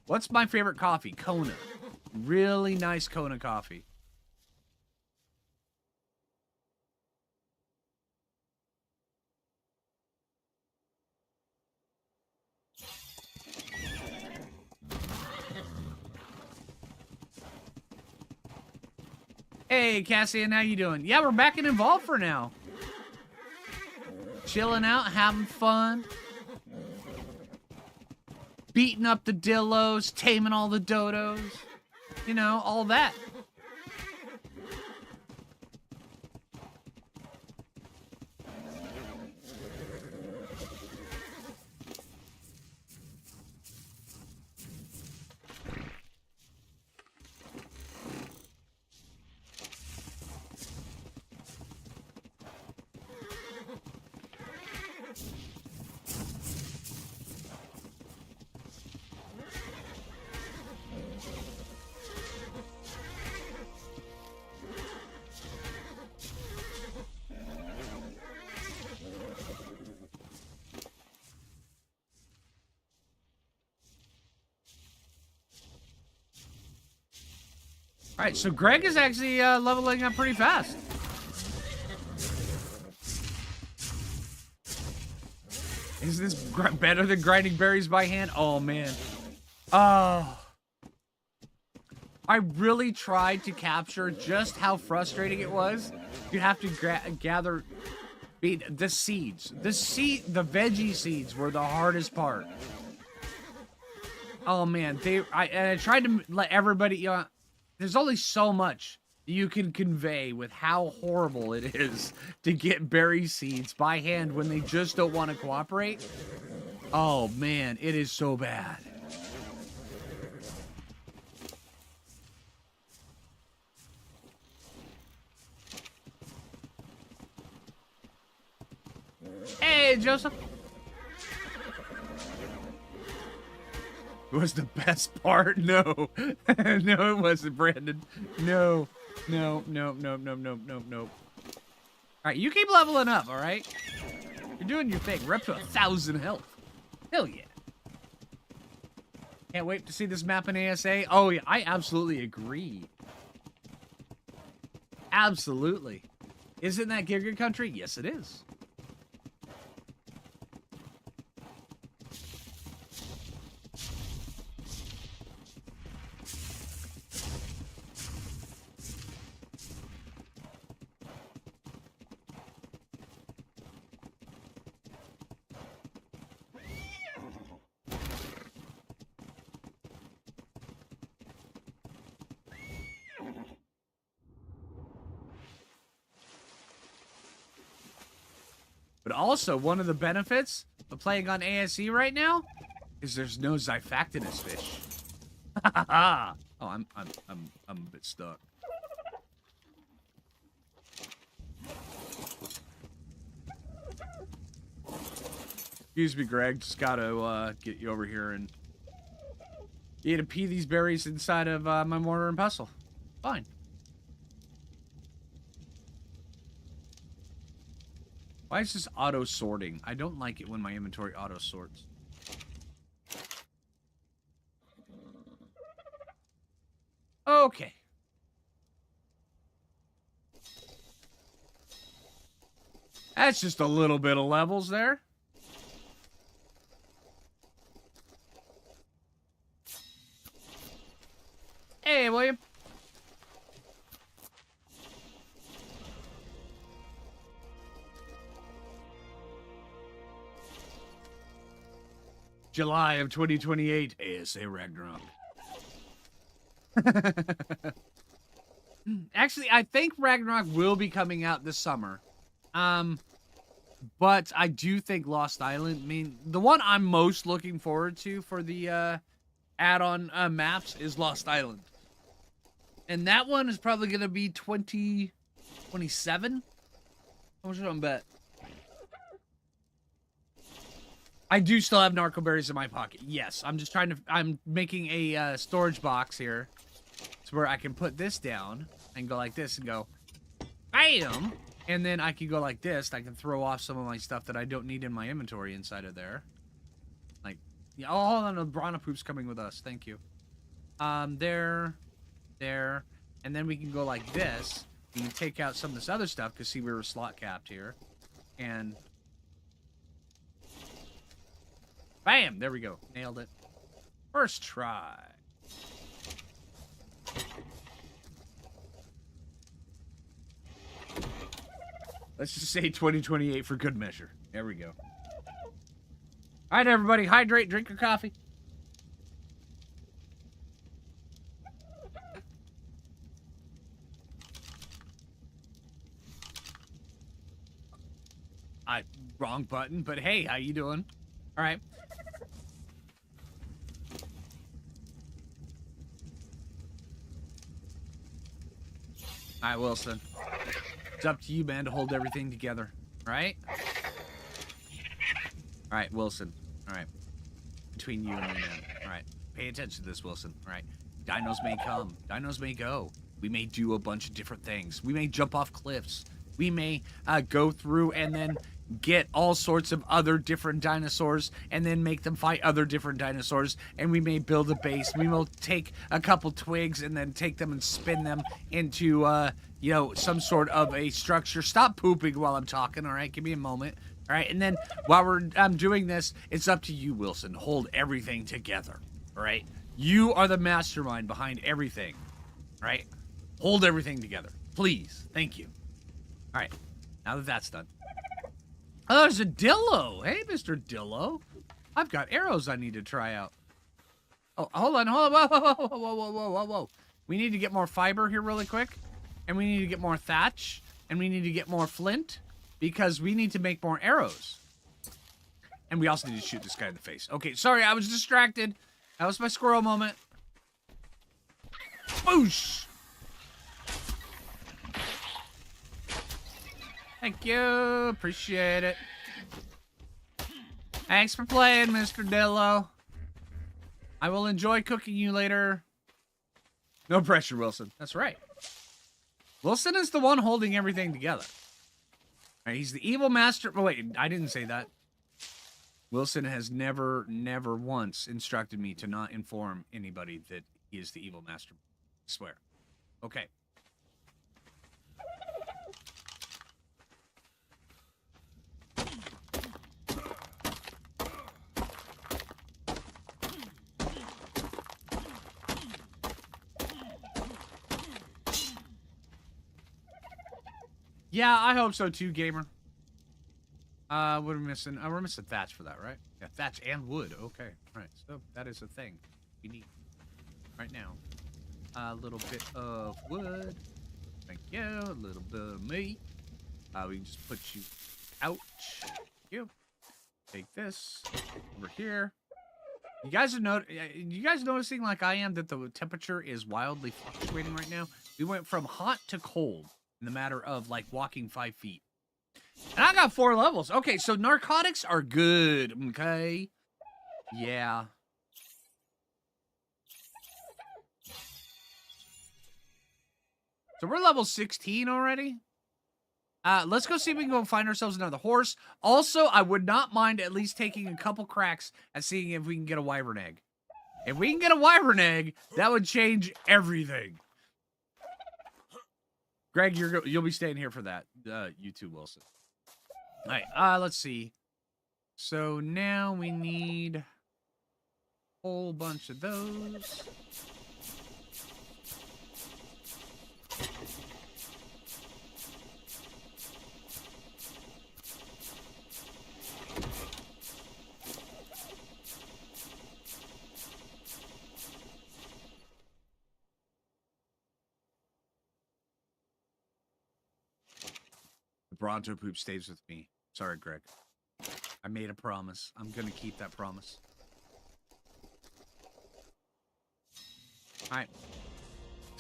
What's my favorite coffee? Kona. Really nice Kona coffee. Hey, Cassian, how you doing? Yeah, we're back and involved for now. Chilling out, having fun. Beating up the dillos, taming all the dodos. You know, all that. All right, so Greg is actually leveling up pretty fast. Is this better than grinding berries by hand? Oh, man. Oh. I really tried to capture just how frustrating it was. You have to gather the seeds. The veggie seeds were the hardest part. Oh, man. I tried to let everybody... there's only so much you can convey with how horrible it is to get berry seeds by hand when they just don't want to cooperate. Oh, man, it is so bad. Hey, Joseph. It was the best part. No. No, it wasn't, Brandon. No. No. All right, you keep leveling up, all right? You're doing your thing. We're up to 1,000 health. Hell yeah. Can't wait to see this map in ASA. Oh, yeah, I absolutely agree. Absolutely. Isn't that Giga Country? Yes, it is. But also, one of the benefits of playing on ASE right now is there's no Xiphactinus fish. Oh, I'm a bit stuck. Excuse me, Greg. Just gotta get you over here and you to pee these berries inside of my mortar and pestle. Fine. Why is this auto sorting? I don't like it when my inventory auto sorts. Okay. That's just a little bit of levels there. Hey, William. July of 2028, ASA Ragnarok. Actually, I think Ragnarok will be coming out this summer. But I do think Lost Island, I mean, the one I'm most looking forward to for the add-on maps is Lost Island. And that one is probably going to be 2027. How much do I bet? I do still have narco berries in my pocket. Yes, I'm just trying to, I'm making a storage box here. So where I can put this down and go like this and go, bam! And then I can go like this. I can throw off some of my stuff that I don't need in my inventory inside of there. Like, yeah, oh, hold on, the Brana Poop's coming with us. Thank you. There. And then we can go like this. We can take out some of this other stuff because see, we were slot capped here. And bam! There we go. Nailed it. First try. Let's just say 2028 for good measure. There we go. All right, everybody. Hydrate. Drink your coffee. Wrong button, but hey, how you doing? All right. All right, Wilson. It's up to you, man, to hold everything together, right? All right, Wilson. All right. Between you and me, man. All right. Pay attention to this, Wilson. All right. Dinos may come. Dinos may go. We may do a bunch of different things. We may jump off cliffs. We may go through and then get all sorts of other different dinosaurs and then make them fight other different dinosaurs. And we may build a base. We will take a couple twigs and then take them and spin them into, you know, some sort of a structure. Stop pooping while I'm talking, all right? Give me a moment. All right, and then while I'm doing this, it's up to you, Wilson. Hold everything together, all right? You are the mastermind behind everything, all right? Hold everything together, please. Thank you. All right, now that that's done. Oh, there's a Dillo. Hey, Mr. Dillo. I've got arrows I need to try out. Oh, hold on. Whoa, whoa, whoa, whoa. We need to get more fiber here really quick. And we need to get more thatch. And we need to get more flint. Because we need to make more arrows. And we also need to shoot this guy in the face. Okay, sorry, I was distracted. That was my squirrel moment. Boosh! Thank you. Appreciate it. Thanks for playing, Mr. Dillo. I will enjoy cooking you later. No pressure, Wilson. That's right. Wilson is the one holding everything together. Right, he's the evil master. Oh, wait, I didn't say that. Wilson has never once instructed me to not inform anybody that he is the evil master. I swear. Okay. Yeah, I hope so too, gamer. What are we missing? Oh, we're missing thatch for that, right? Yeah, thatch and wood. Okay, all right. So that is a thing we need right now. A little bit of wood. Thank you. A little bit of meat. We can just put you out. Thank you. Take this over here. You guys are noticing like I am that the temperature is wildly fluctuating right now? We went from hot to cold in the matter of like walking 5 feet. And I got 4 levels. Okay, so narcotics are good, okay? Yeah. So we're level 16 already. Let's go see if we can go find ourselves another horse. Also, I would not mind at least taking a couple cracks at seeing if we can get a wyvern egg. If we can get a wyvern egg, that would change everything. Greg, you'll be staying here for that. You too, Wilson. All right, let's see. So now we need a whole bunch of those. The Bronto poop stays with me. Sorry, Greg. I made a promise. I'm going to keep that promise. All right.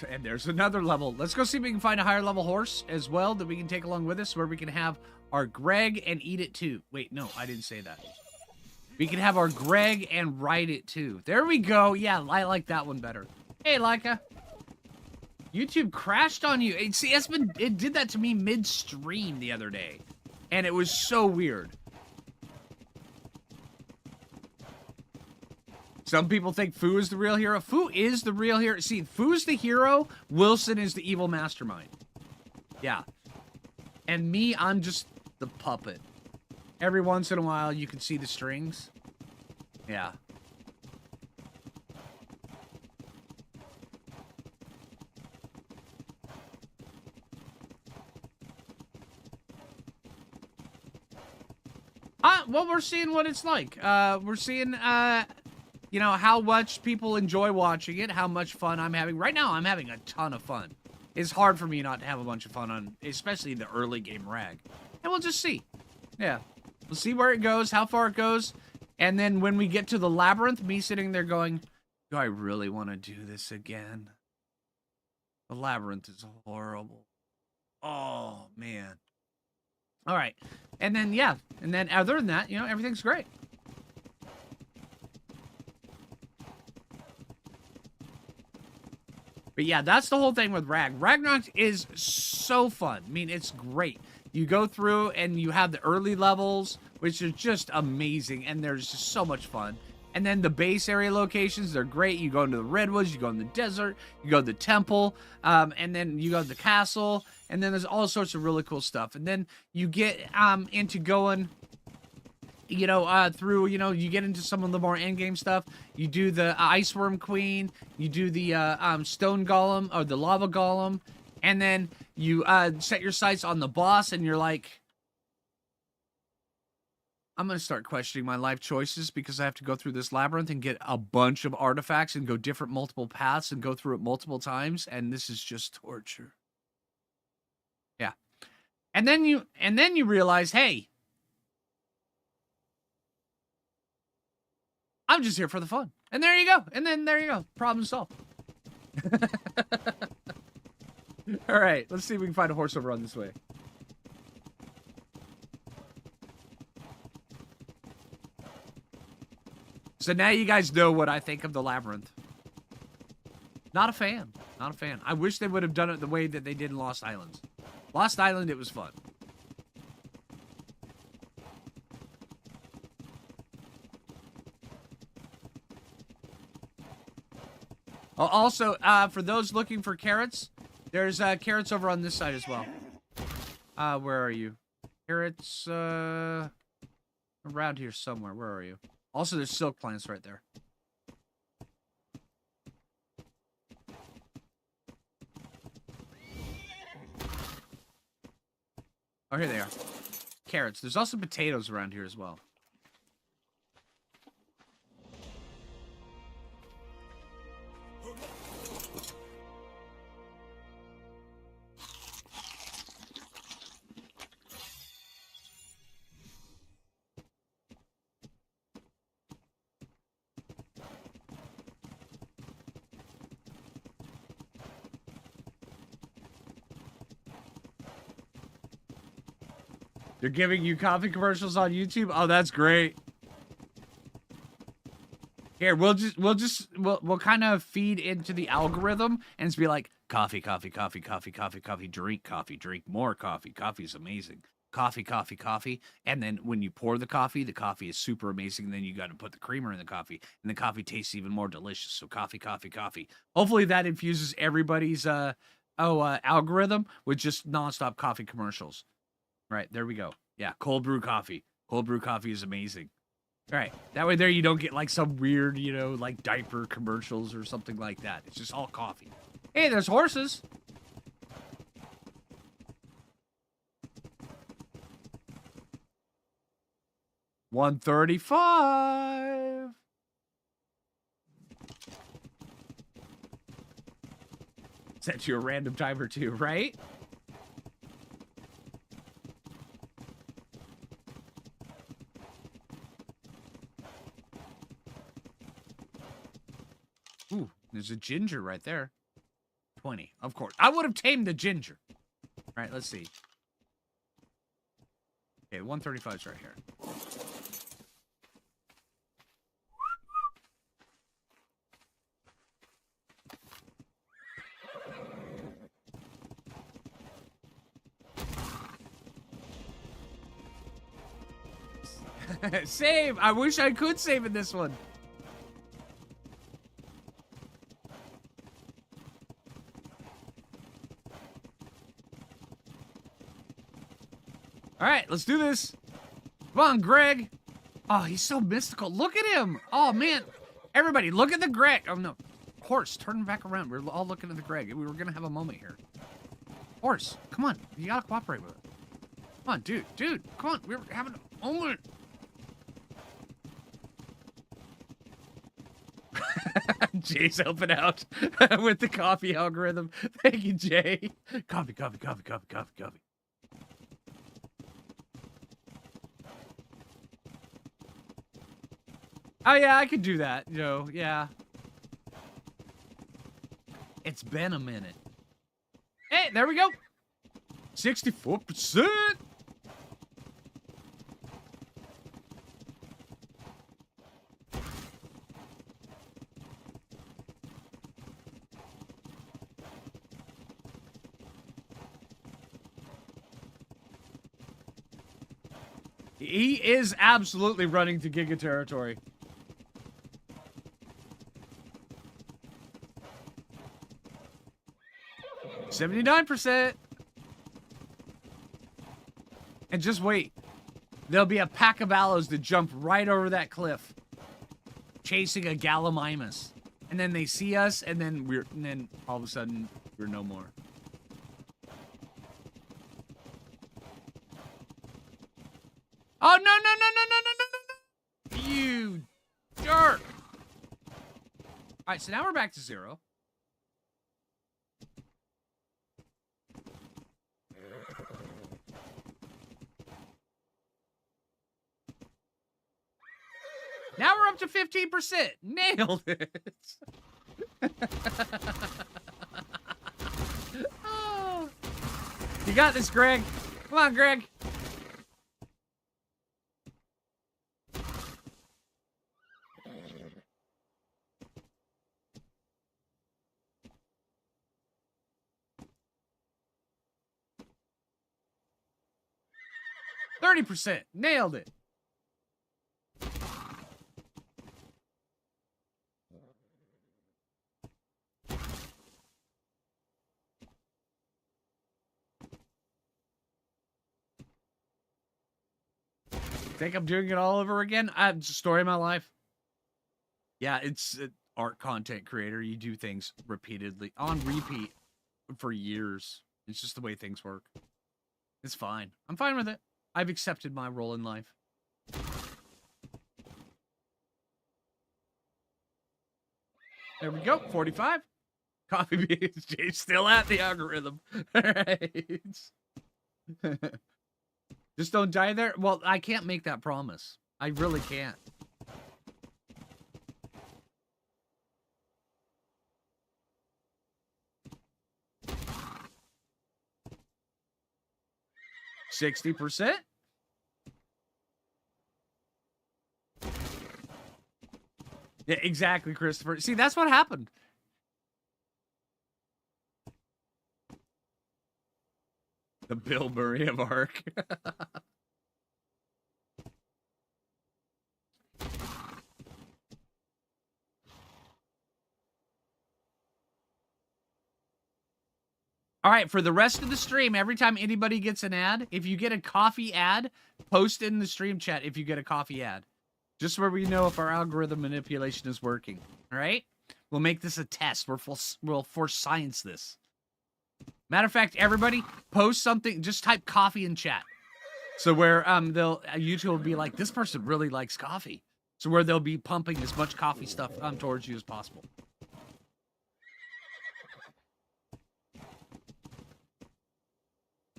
And there's another level. Let's go see if we can find a higher level horse as well that we can take along with us, where we can have our Greg and eat it too. Wait, no, I didn't say that. We can have our Greg and ride it too. There we go. Yeah, I like that one better. Hey, Laika. YouTube crashed on you. See, it did that to me mid-stream the other day. And it was so weird. Some people think Phoo is the real hero. Phoo is the real hero. See, Phoo's the hero. Wilson is the evil mastermind. Yeah. And me, I'm just the puppet. Every once in a while, you can see the strings. Yeah. Well, we're seeing what it's like. We're seeing, you know, how much people enjoy watching it, how much fun I'm having. Right now, I'm having a ton of fun. It's hard for me not to have a bunch of fun on, especially the early game rag. And we'll just see. Yeah. We'll see where it goes, how far it goes. And then when we get to the labyrinth, me sitting there going, do I really want to do this again? The labyrinth is horrible. Oh, man. All right. And then, yeah. And then other than that, you know, everything's great. But yeah, that's the whole thing with Ragnarok is so fun. I mean, it's great. You go through and you have the early levels, which are just amazing. And there's just so much fun. And then the base area locations, they're great. You go into the redwoods, you go in the desert, you go to the temple, and then you go to the castle. And then there's all sorts of really cool stuff. And then you get into going, you know, through, you know, you get into some of the more endgame stuff. You do the Ice Worm Queen. You do the Stone Golem, or the Lava Golem. And then you set your sights on the boss, and you're like, I'm going to start questioning my life choices because I have to go through this labyrinth and get a bunch of artifacts and go different multiple paths and go through it multiple times. And this is just torture. Yeah. And then you realize, hey, I'm just here for the fun. And there you go. And then there you go. Problem solved. All right. Let's see if we can find a horse over on this way. So now you guys know what I think of the labyrinth. Not a fan. Not a fan. I wish they would have done it the way that they did in Lost Islands. Lost Island, it was fun. Also, for those looking for carrots, there's carrots over on this side as well. Where are you? Carrots, around here somewhere. Where are you? Also, there's silk plants right there. Oh, here they are. Carrots. There's also potatoes around here as well. They're giving you coffee commercials on YouTube. Oh, that's great. Here, we'll kind of feed into the algorithm and it's be like coffee, coffee, coffee, coffee, coffee, coffee, drink more coffee. Coffee is amazing. Coffee, coffee, coffee. And then when you pour the coffee is super amazing. And then you got to put the creamer in the coffee, and the coffee tastes even more delicious. So coffee, coffee, coffee. Hopefully that infuses everybody's algorithm with just nonstop coffee commercials. Right, there we go. Yeah, cold brew coffee. Cold brew coffee is amazing. All right, that way there you don't get like some weird, like diaper commercials or something like that. It's just all coffee. Hey, there's horses. $135. Set you a random timer too, right? Ooh, there's a ginger right there. 20, of course. I would have tamed the ginger. All right, let's see. Okay, 135 is right here. Save! I wish I could save in this one. All right, let's do this. Come on, Greg. Oh, he's so mystical. Look at him. Oh, man. Everybody, look at the Greg. Oh, no. Horse, turn back around. We're all looking at the Greg. We were going to have a moment here. Horse, come on. You got to cooperate with it. Come on, dude. Dude, come on. We're having a moment. Jay's helping out with the coffee algorithm. Thank you, Jay. Coffee, coffee, coffee, coffee, coffee, coffee. Oh, yeah, I could do that. Yeah. It's been a minute. Hey, there we go. 64%. He is absolutely running to Giga territory. $79%. And just wait. There'll be a pack of aloes that jump right over that cliff, chasing a Gallimimus. And then they see us, and then all of a sudden we're no more. Oh, no, no, no, no, no, no, no, no. You jerk. All right, so now we're back to 0. Now we're up to 15%. Nailed it. Oh. You got this, Greg. Come on, Greg. %. Nailed it. Think I'm doing it all over again? It's a story of my life. Yeah, it's an art content creator. You do things repeatedly, on repeat, for years. It's just the way things work. It's fine. I'm fine with it. I've accepted my role in life. There we go. 45. Coffee beans. Jay's still at the algorithm. All right. Just don't die there? Well, I can't make that promise. I really can't. $60%? Yeah, exactly, Christopher. See, that's what happened. The Bill Murray of Ark. All right, for the rest of the stream, every time anybody gets an ad, if you get a coffee ad, post in the stream chat if you get a coffee ad. Just where we know if our algorithm manipulation is working. All right? We'll make this a test. We'll force science this. Matter of fact, everybody post something. Just type coffee in chat. So where YouTube will be like, this person really likes coffee. So where they'll be pumping as much coffee stuff towards you as possible.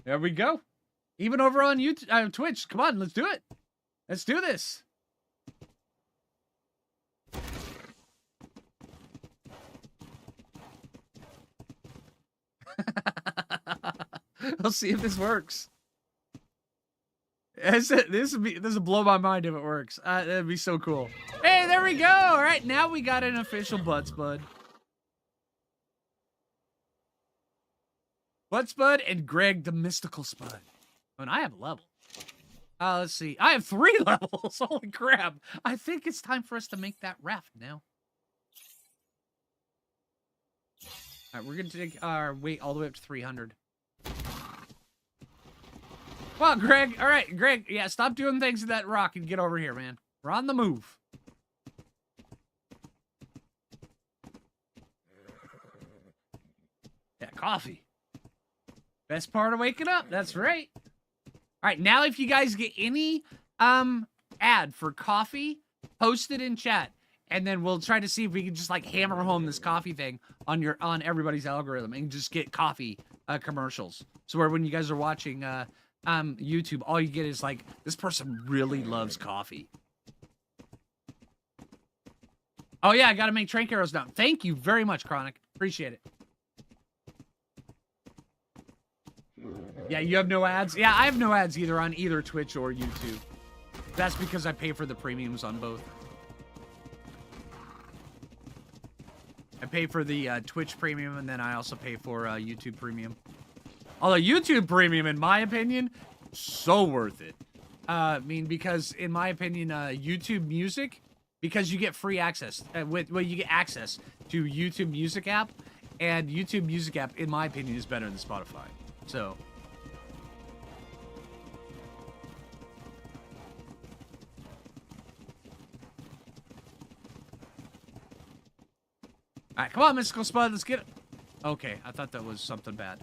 There we go. Even over on YouTube, Twitch. Come on, let's do it. Let's do this. Let's see if this works. This will blow my mind if it works. That'd be so cool. Hey, there we go. All right, now we got an official Buttsbud. Buttsbud and Greg the Mystical Spud. And I have a level. Let's see. I have 3 levels. Holy crap. I think it's time for us to make that raft now. All right, we're going to take our weight all the way up to 300. Well, Greg. All right, Greg. Yeah, stop doing things to that rock and get over here, man. We're on the move. Yeah, coffee. Best part of waking up. That's right. All right, now if you guys get any ad for coffee, post it in chat, and then we'll try to see if we can just like hammer home this coffee thing on everybody's algorithm and just get coffee commercials. So where when you guys are watching YouTube, all you get is like, this person really loves coffee. Oh yeah, I got to make trank arrows now. Thank you very much, Chronic. Appreciate it. Yeah, you have no ads? Yeah, I have no ads either on either Twitch or YouTube. That's because I pay for the premiums on both. I pay for the Twitch premium, and then I also pay for YouTube premium. Although YouTube premium, in my opinion, so worth it. I mean, because in my opinion, YouTube Music, because you get free access. You get access to YouTube Music app, and YouTube Music app, in my opinion, is better than Spotify. So... Alright, come on, Mystical Spud, let's get it. Okay, I thought that was something bad.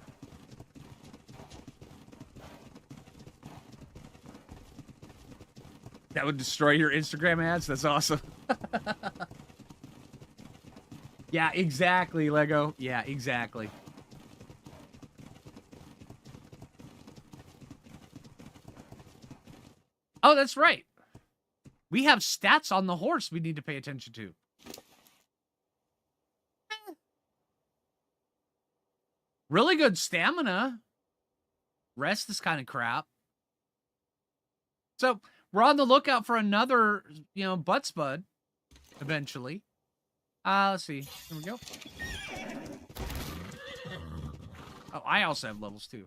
That would destroy your Instagram ads? That's awesome. Yeah, exactly, Lego. Yeah, exactly. Oh, that's right. We have stats on the horse we need to pay attention to. Really good stamina. Rest is kind of crap. So, we're on the lookout for another, Buttsbud, eventually. Let's see. Here we go. Oh, I also have levels, too.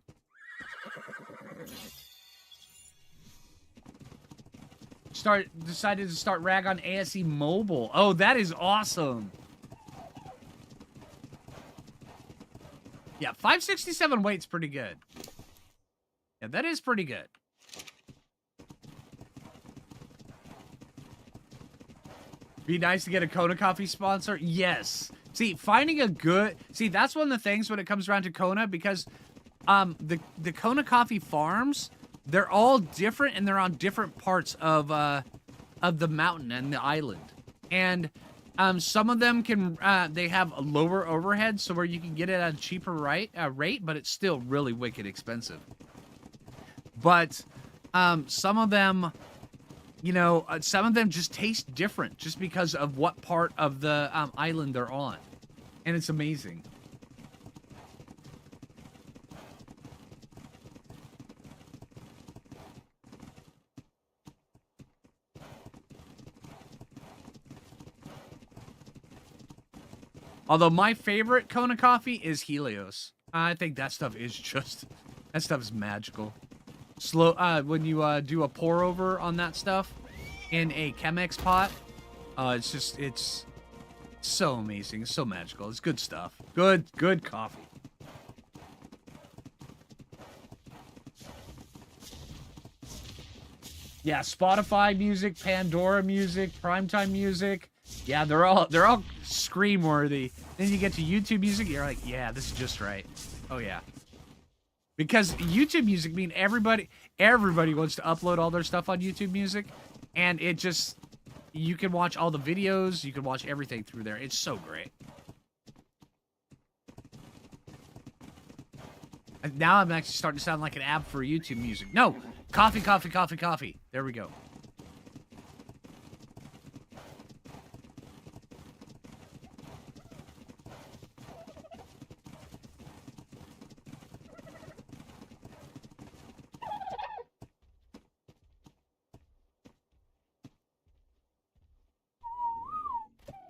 Decided to start Rag on ASE Mobile. Oh, that is awesome. Yeah, 567 weight's pretty good. Yeah, that is pretty good. Be nice to get a Kona Coffee sponsor? Yes. See, finding a good... See, that's one of the things when it comes around to Kona, because the Kona Coffee farms, they're all different, and they're on different parts of the mountain and the island. And some of them can... they have a lower overhead, so where you can get it at a cheaper rate, but it's still really wicked expensive. But some of them... some of them just taste different just because of what part of the island they're on. And it's amazing. Although my favorite Kona coffee is Helios. I think that stuff is magical. Slow, when you do a pour over on that stuff in a Chemex pot, it's so amazing. It's so magical. It's good stuff. Good coffee. Yeah, Spotify music, Pandora music, primetime music. Yeah, they're all scream worthy. Then you get to YouTube music, you're like, yeah, this is just right. Oh yeah. Because YouTube music mean everybody wants to upload all their stuff on YouTube music, and it just, you can watch all the videos, you can watch everything through there. It's so great. And now I'm actually starting to sound like an app for YouTube music. No, coffee, coffee, coffee, coffee. There we go.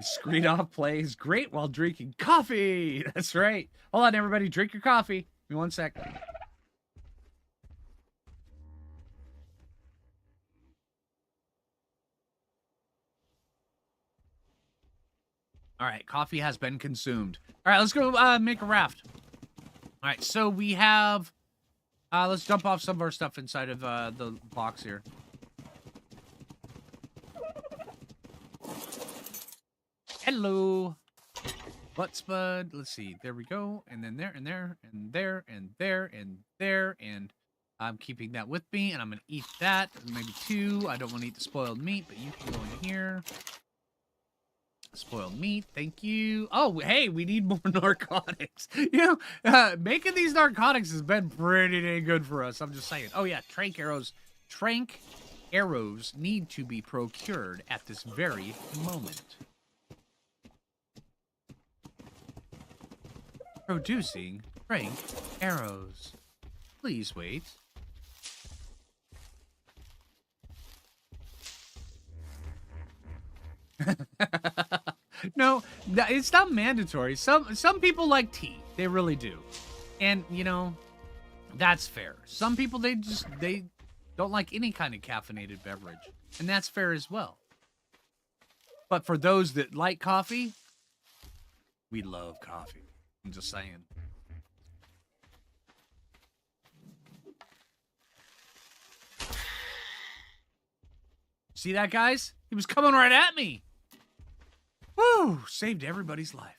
Screen off plays great while drinking coffee. That's right. Hold on, everybody. Drink your coffee. Give me 1 sec. All right, coffee has been consumed. All right, let's go make a raft. All right, so we have... let's dump off some of our stuff inside of the box here. Hello. Butt spud. Let's see. There we go. And then there, and there, and there, and there, and there. And I'm keeping that with me, and I'm going to eat that. Maybe 2. I don't want to eat the spoiled meat, but you can go in here. Spoiled meat. Thank you. Oh, hey, we need more narcotics. You know, making these narcotics has been pretty dang good for us. I'm just saying. Oh, yeah. Trank arrows. Trank arrows need to be procured at this very moment. Producing trank arrows. Please wait. No, it's not mandatory. Some people like tea. They really do. And, you know, that's fair. Some people, they don't like any kind of caffeinated beverage. And that's fair as well. But for those that like coffee, we love coffee. I'm just saying. See that, guys? He was coming right at me. Woo! Saved everybody's life.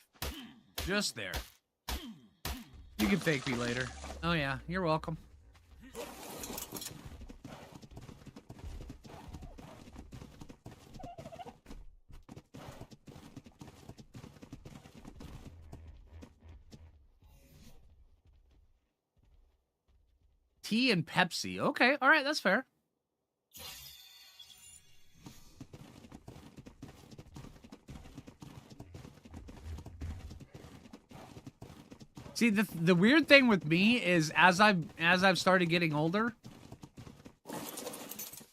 Just there. You can thank me later. Oh, yeah. You're welcome. Tea and Pepsi. Okay, all right, that's fair. See, the weird thing with me is as I've started getting older,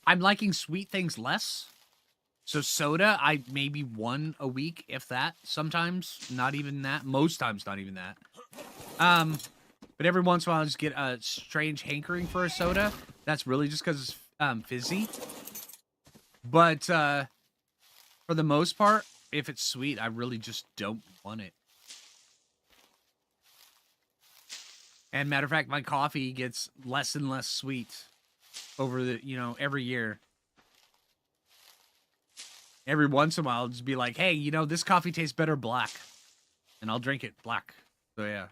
I'm liking sweet things less. So soda, I maybe 1 a week, if that. Sometimes not even that. Most times not even that. But every once in a while, I just get a strange hankering for a soda. That's really just because it's fizzy. But for the most part, if it's sweet, I really just don't want it. And matter of fact, my coffee gets less and less sweet over the, you know, every year. Every once in a while, I'll just be like, hey, you know, this coffee tastes better black. And I'll drink it black. So, yeah.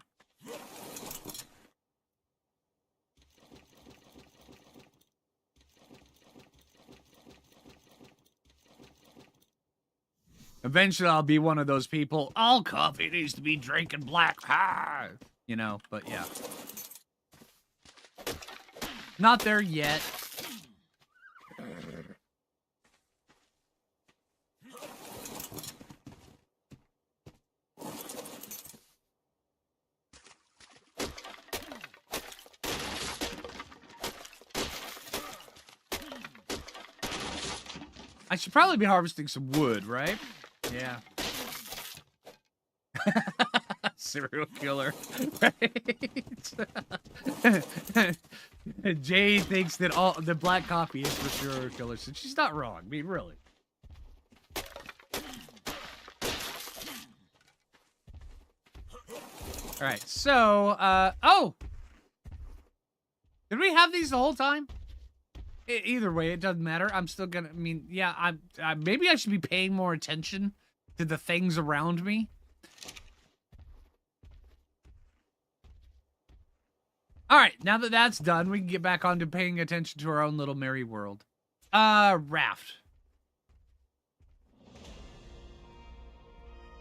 Eventually, I'll be one of those people. All coffee needs to be drinking black. Ha! You know, but yeah. Not there yet. I should probably be harvesting some wood, right? Yeah. Serial killer. Right? Jay thinks that all the black coffee is for serial killers, and she's not wrong. I mean, really. All right, so, oh! Did we have these the whole time? Either way, it doesn't matter. I'm still gonna, I mean, yeah, maybe I should be paying more attention to the things around me. All right, now that that's done, we can get back on to paying attention to our own little merry world. Raft.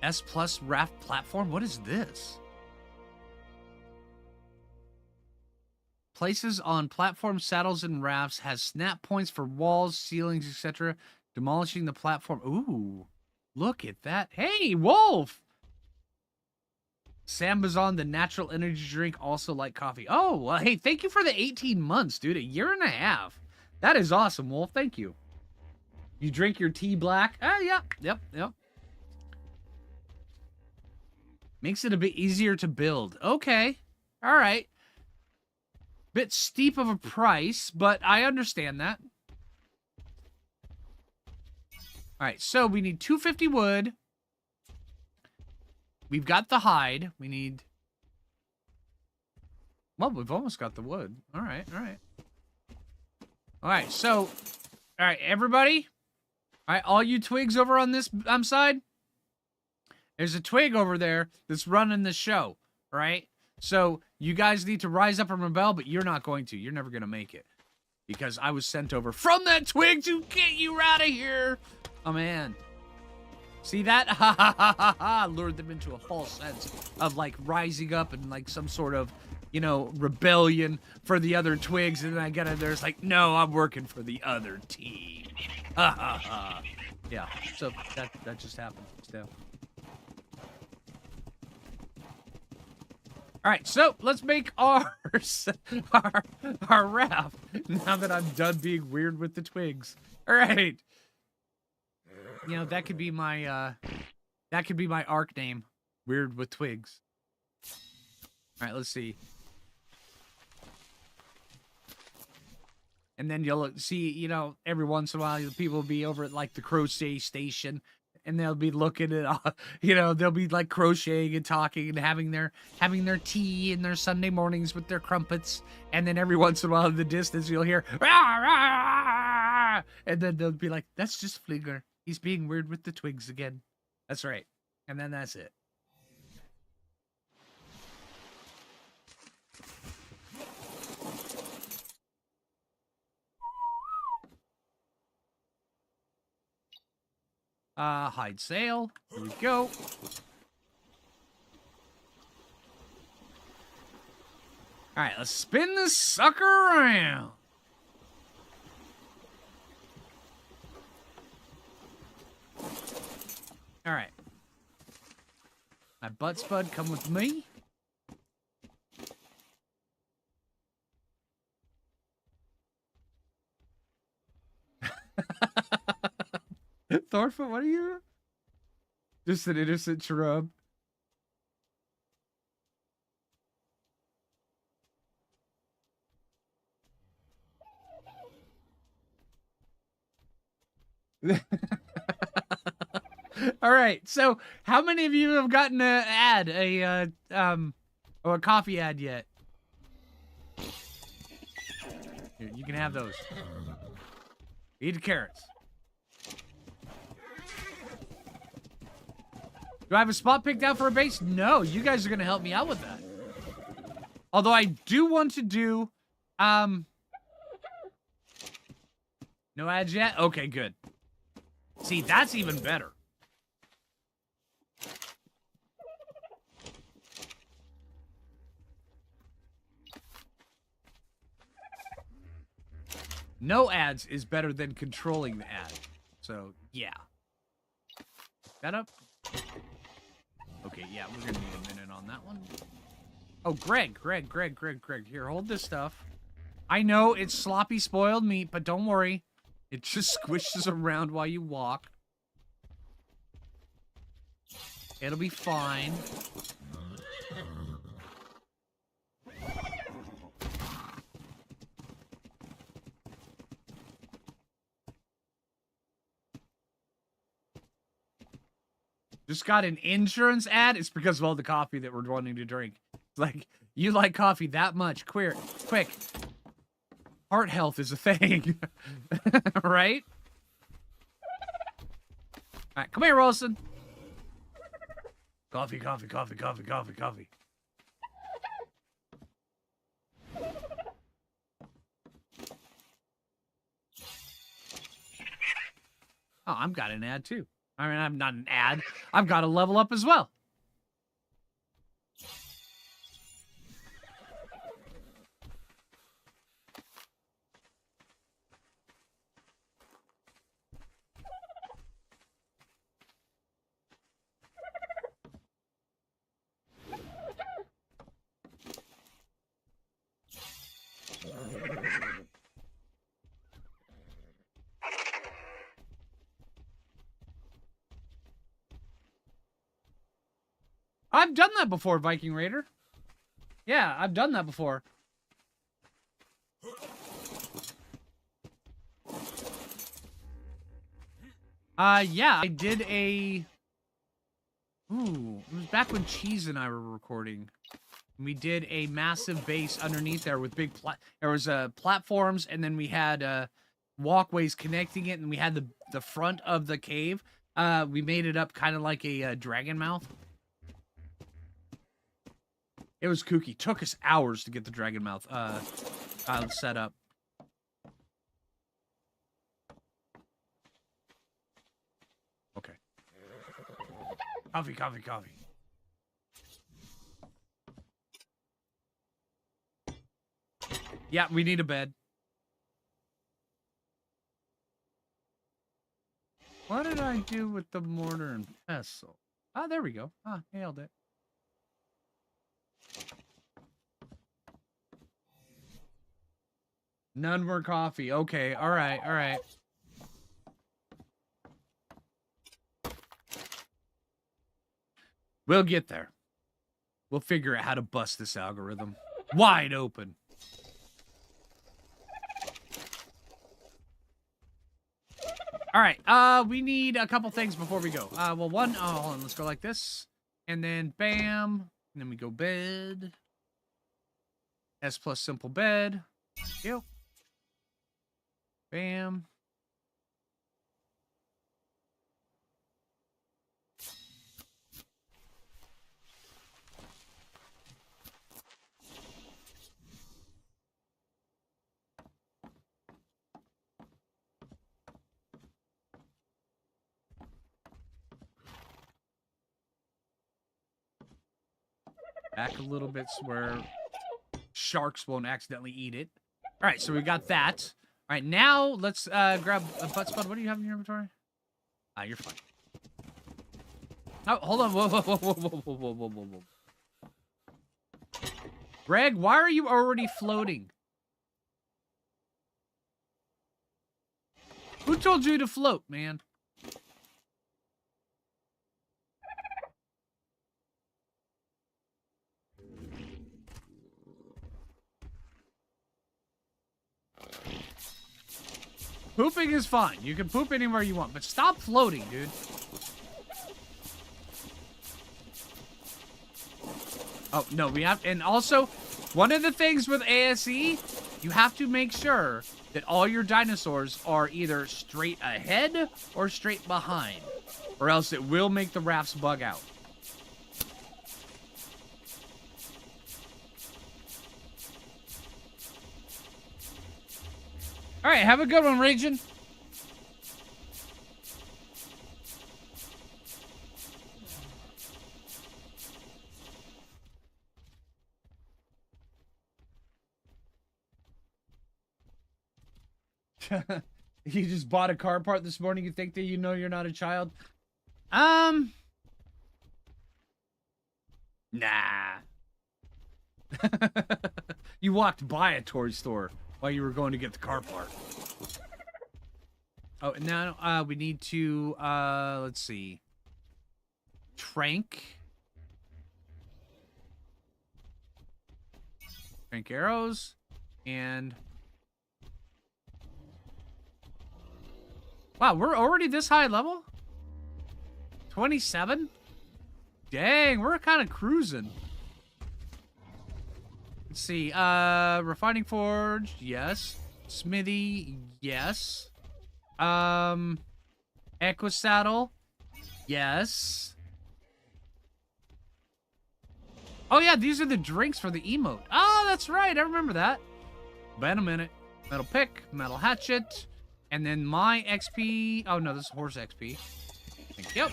S Plus Raft platform? What is this? Places on platforms, saddles, and rafts, has snap points for walls, ceilings, etc. Demolishing the platform. Ooh, look at that. Hey, Wolf! Sambazon, the natural energy drink, also like coffee. Oh, well, hey, thank you for the 18 months, dude. A year and a half. That is awesome, Wolf. Thank you. You drink your tea black? Yep. Makes it a bit easier to build. Okay. All right. Bit steep of a price, but I understand that. All right, so we need 250 wood. We've got the hide. We need... Well, we've almost got the wood. All right. All right, so... All right, everybody. All right, all you twigs over on this side. There's a twig over there that's running the show, right? So you guys need to rise up and rebel, but you're not going to. You're never going to make it. Because I was sent over from that twig to get you out of here. Oh, man. See that? Ha ha ha ha ha. Lured them into a false sense of, like, rising up and, like, some sort of, you know, rebellion for the other twigs. And then I got in there. It's like, no, I'm working for the other team. Ha ha ha. Yeah. So that just happened. So. All right, so let's make our raft now that I'm done being weird with the twigs. All right. You know, that could be my arc name, Weird with Twigs. All right, let's see. And then you'll see, you know, every once in a while, people will be over at, like, the crochet station. And they'll be looking at, you know, they'll be like crocheting and talking and having their tea in their Sunday mornings with their crumpets. And then every once in a while in the distance, you'll hear, rah, rah, and then they'll be like, that's just Phlinger. He's being weird with the twigs again. That's right. And then that's it. Hide sail. Here we go. Alright, let's spin this sucker around. Alright. My butt spud, come with me. Thorfoot, what are you? Just an innocent shrub. All right. So, how many of you have gotten an ad, or a coffee ad yet? Here, you can have those. Eat the carrots. Do I have a spot picked out for a base? No, you guys are going to help me out with that. Although I do want to do, no ads yet? Okay, good. See, that's even better. No ads is better than controlling the ad. So, yeah. That up? Okay, yeah, we're gonna need a minute on that one. Oh, Greg. Here, hold this stuff. I know it's sloppy spoiled meat, but don't worry. It just squishes around while you walk. It'll be fine. Just got an insurance ad. It's because of all the coffee that we're wanting to drink. It's like, you like coffee that much. Quick. Heart health is a thing. Right? All right, come here, Wilson. Coffee. Oh, I've got an ad too. I mean, I'm not an ad. I've got to level up as well. I've done that before, Viking Raider. Yeah, I've done that before. Yeah, I did a... Ooh, it was back when Cheese and I were recording. We did a massive base underneath there with big... There was platforms, and then we had walkways connecting it, and we had the front of the cave. We made it up kind of like a dragon mouth. It was kooky. Took us hours to get the dragon mouth set up. Okay. Coffee. Yeah, we need a bed. What did I do with the mortar and pestle? Ah, there we go. Ah, nailed it. None more coffee. Okay, all right. We'll get there. We'll figure out how to bust this algorithm. Wide open. All right, we need a couple things before we go. Well, one, hold on, let's go like this. And then bam. And then we go bed. S plus simple bed. Yep. Bam. Back a little bit so where sharks won't accidentally eat it. All right, so we got that. All right, now let's grab a butt spud. What do you have in your inventory? You're fine. Oh, hold on. Whoa. Greg, why are you already floating? Who told you to float, man? Pooping is fine. You can poop anywhere you want, but stop floating, dude. Oh, no, we have... And also, one of the things with ASE, you have to make sure that all your dinosaurs are either straight ahead or straight behind, or else it will make the rafts bug out. All right, have a good one, Region. You just bought a car part this morning. You think that you know you're not a child? Nah. You walked by a toy store while you were going to get the car part. Oh, and now we need to, let's see. Trank arrows. And... wow, we're already this high level? 27? Dang, we're kind of cruising. Let's see. Refining forge, yes. Smithy, yes. Equisaddle, yes. Oh yeah, these are the drinks for the emote. Oh, that's right. I remember that. Been a minute. Metal pick, metal hatchet, and then my XP. Oh no, this is horse XP. Thank you. All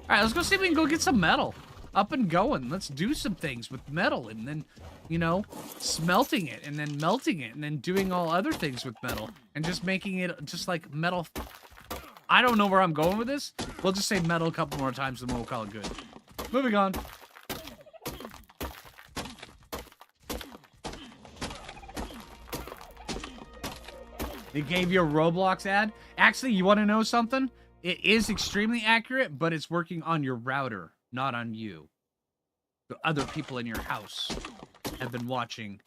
right, let's go see if we can go get some metal. Up and going. Let's do some things with metal, and then, you know, smelting it, and then melting it, and then doing all other things with metal, and just making it just like metal. I don't know where I'm going with this. We'll just say metal a couple more times, and we'll call it good. Moving on. They gave you a Roblox ad. Actually, you want to know something? It is extremely accurate, but it's working on your router, not on you. The other people in your house have been watching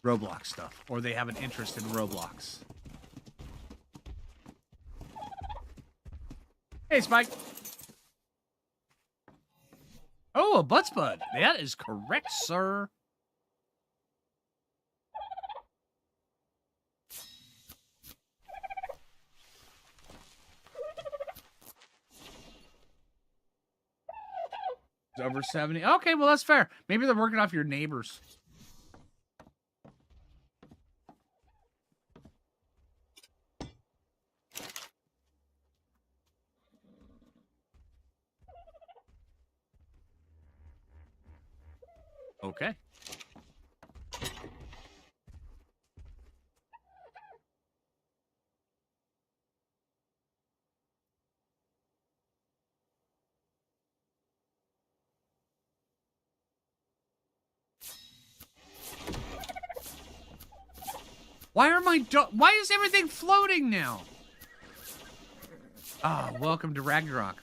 Roblox stuff, or they have an interest in Roblox. Hey, Spike. Oh, a butt spud. That is correct, sir. It's over 70. Okay, well, that's fair. Maybe they're working off your neighbors. Okay. Why is everything floating now? Ah, welcome to Ragnarok.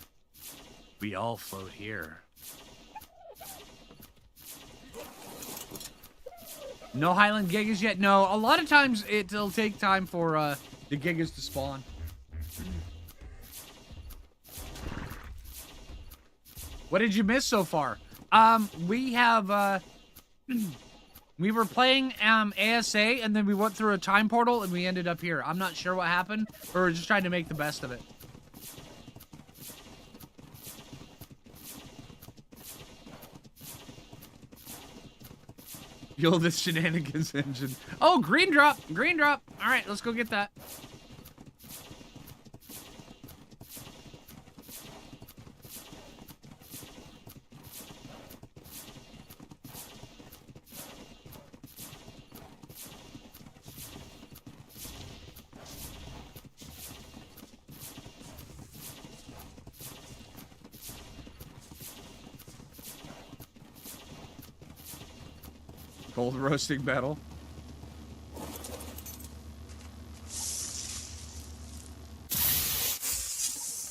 We all float here. No Highland Gigas yet? No, a lot of times it'll take time for the Gigas to spawn. What did you miss so far? We have we were playing ASA, and then we went through a time portal, and we ended up here. I'm not sure what happened, but we're just trying to make the best of it. You'll this shenanigans engine. Oh, green drop! Green drop! Alright, let's go get that. Cold roasting metal.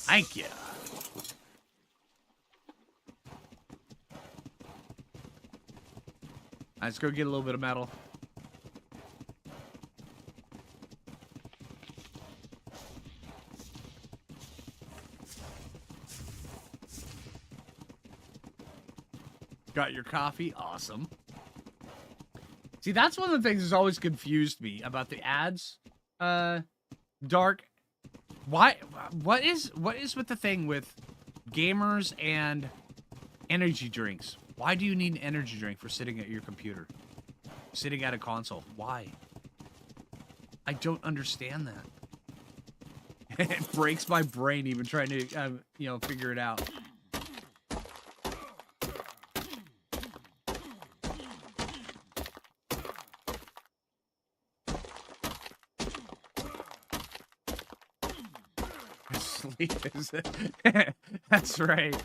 Thank you. Let's go get a little bit of metal. Got your coffee? Awesome. See, that's one of the things that's always confused me about the ads. Dark. Why? What is with the thing with gamers and energy drinks? Why do you need an energy drink for sitting at your computer? Sitting at a console? Why? I don't understand that. It breaks my brain even trying to, you know, figure it out. That's right.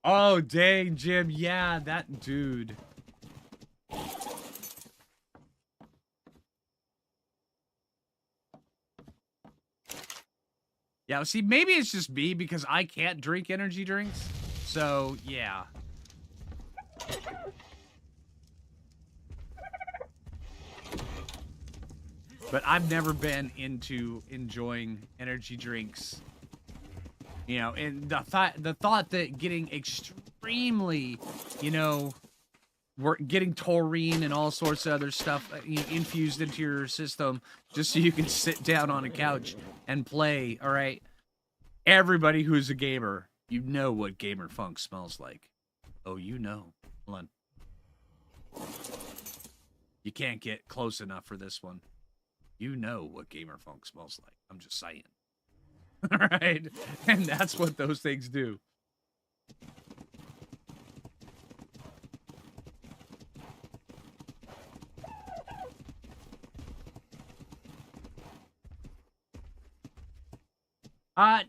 Oh, dang, Jim. Yeah, that dude. Yeah, see, maybe it's just me because I can't drink energy drinks. So, yeah. But I've never been into enjoying energy drinks. You know, and the thought that getting extremely, you know, we're getting taurine and all sorts of other stuff infused into your system just so you can sit down on a couch and play. All right, everybody who's a gamer, you know what gamer funk smells like. Oh, you know. Hold on. You can't get close enough for this one. You know what gamer funk smells like. I'm just saying. All right, and that's what those things do.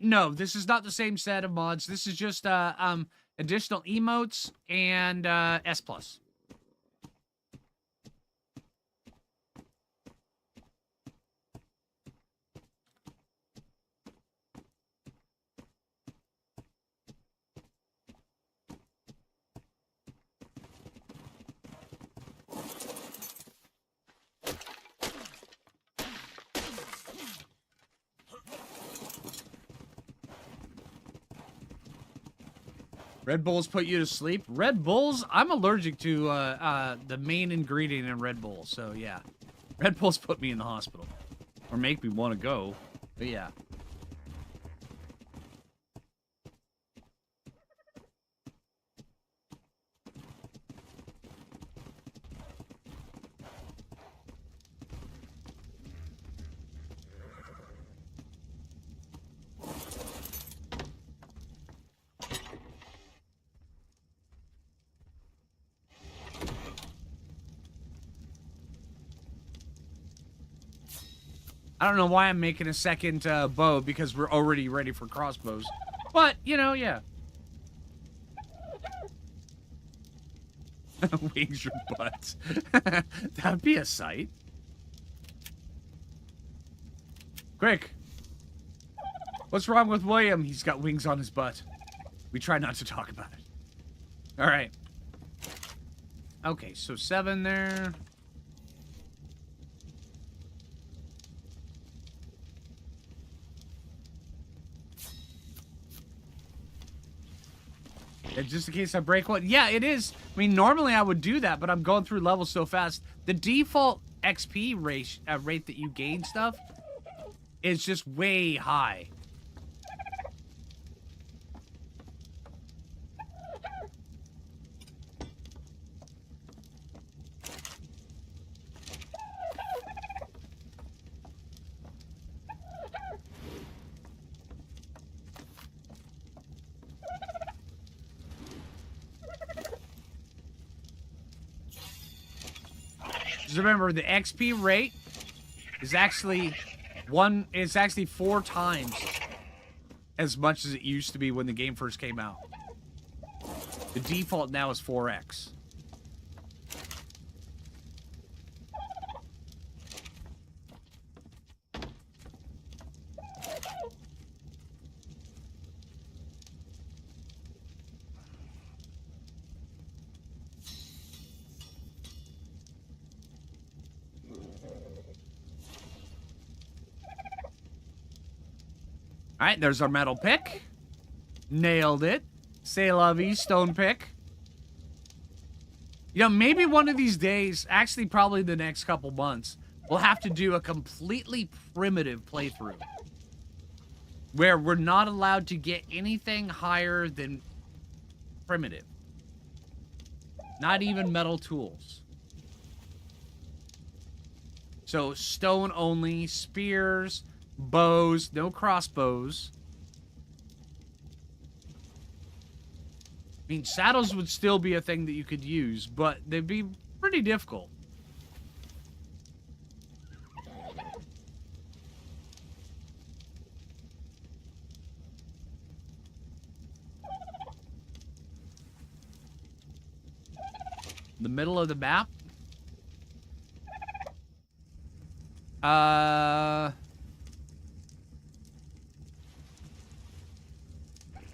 No, this is not the same set of mods. This is just additional emotes and S+. Red Bulls put you to sleep? Red Bulls? I'm allergic to the main ingredient in Red Bull, so yeah. Red Bulls put me in the hospital. Or make me want to go. But yeah. I don't know why I'm making a second bow, because we're already ready for crossbows. But, you know, yeah. Wings your butts. That'd be a sight. Quick. What's wrong with William? He's got wings on his butt. We try not to talk about it. All right. Okay, so 7 there. Just in case I break one. Yeah, it is. I mean, normally I would do that, but I'm going through levels so fast. The default XP rate that you gain stuff is just way high. Just remember, the XP rate is actually 4 times as much as it used to be when the game first came out. The default now is 4x. All right, there's our metal pick. Nailed it. C'est la vie, stone pick. You know, maybe one of these days, actually probably the next couple months, we'll have to do a completely primitive playthrough. Where we're not allowed to get anything higher than primitive. Not even metal tools. So, stone only, spears, bows, no crossbows. I mean, saddles would still be a thing that you could use, but they'd be pretty difficult. The middle of the map? I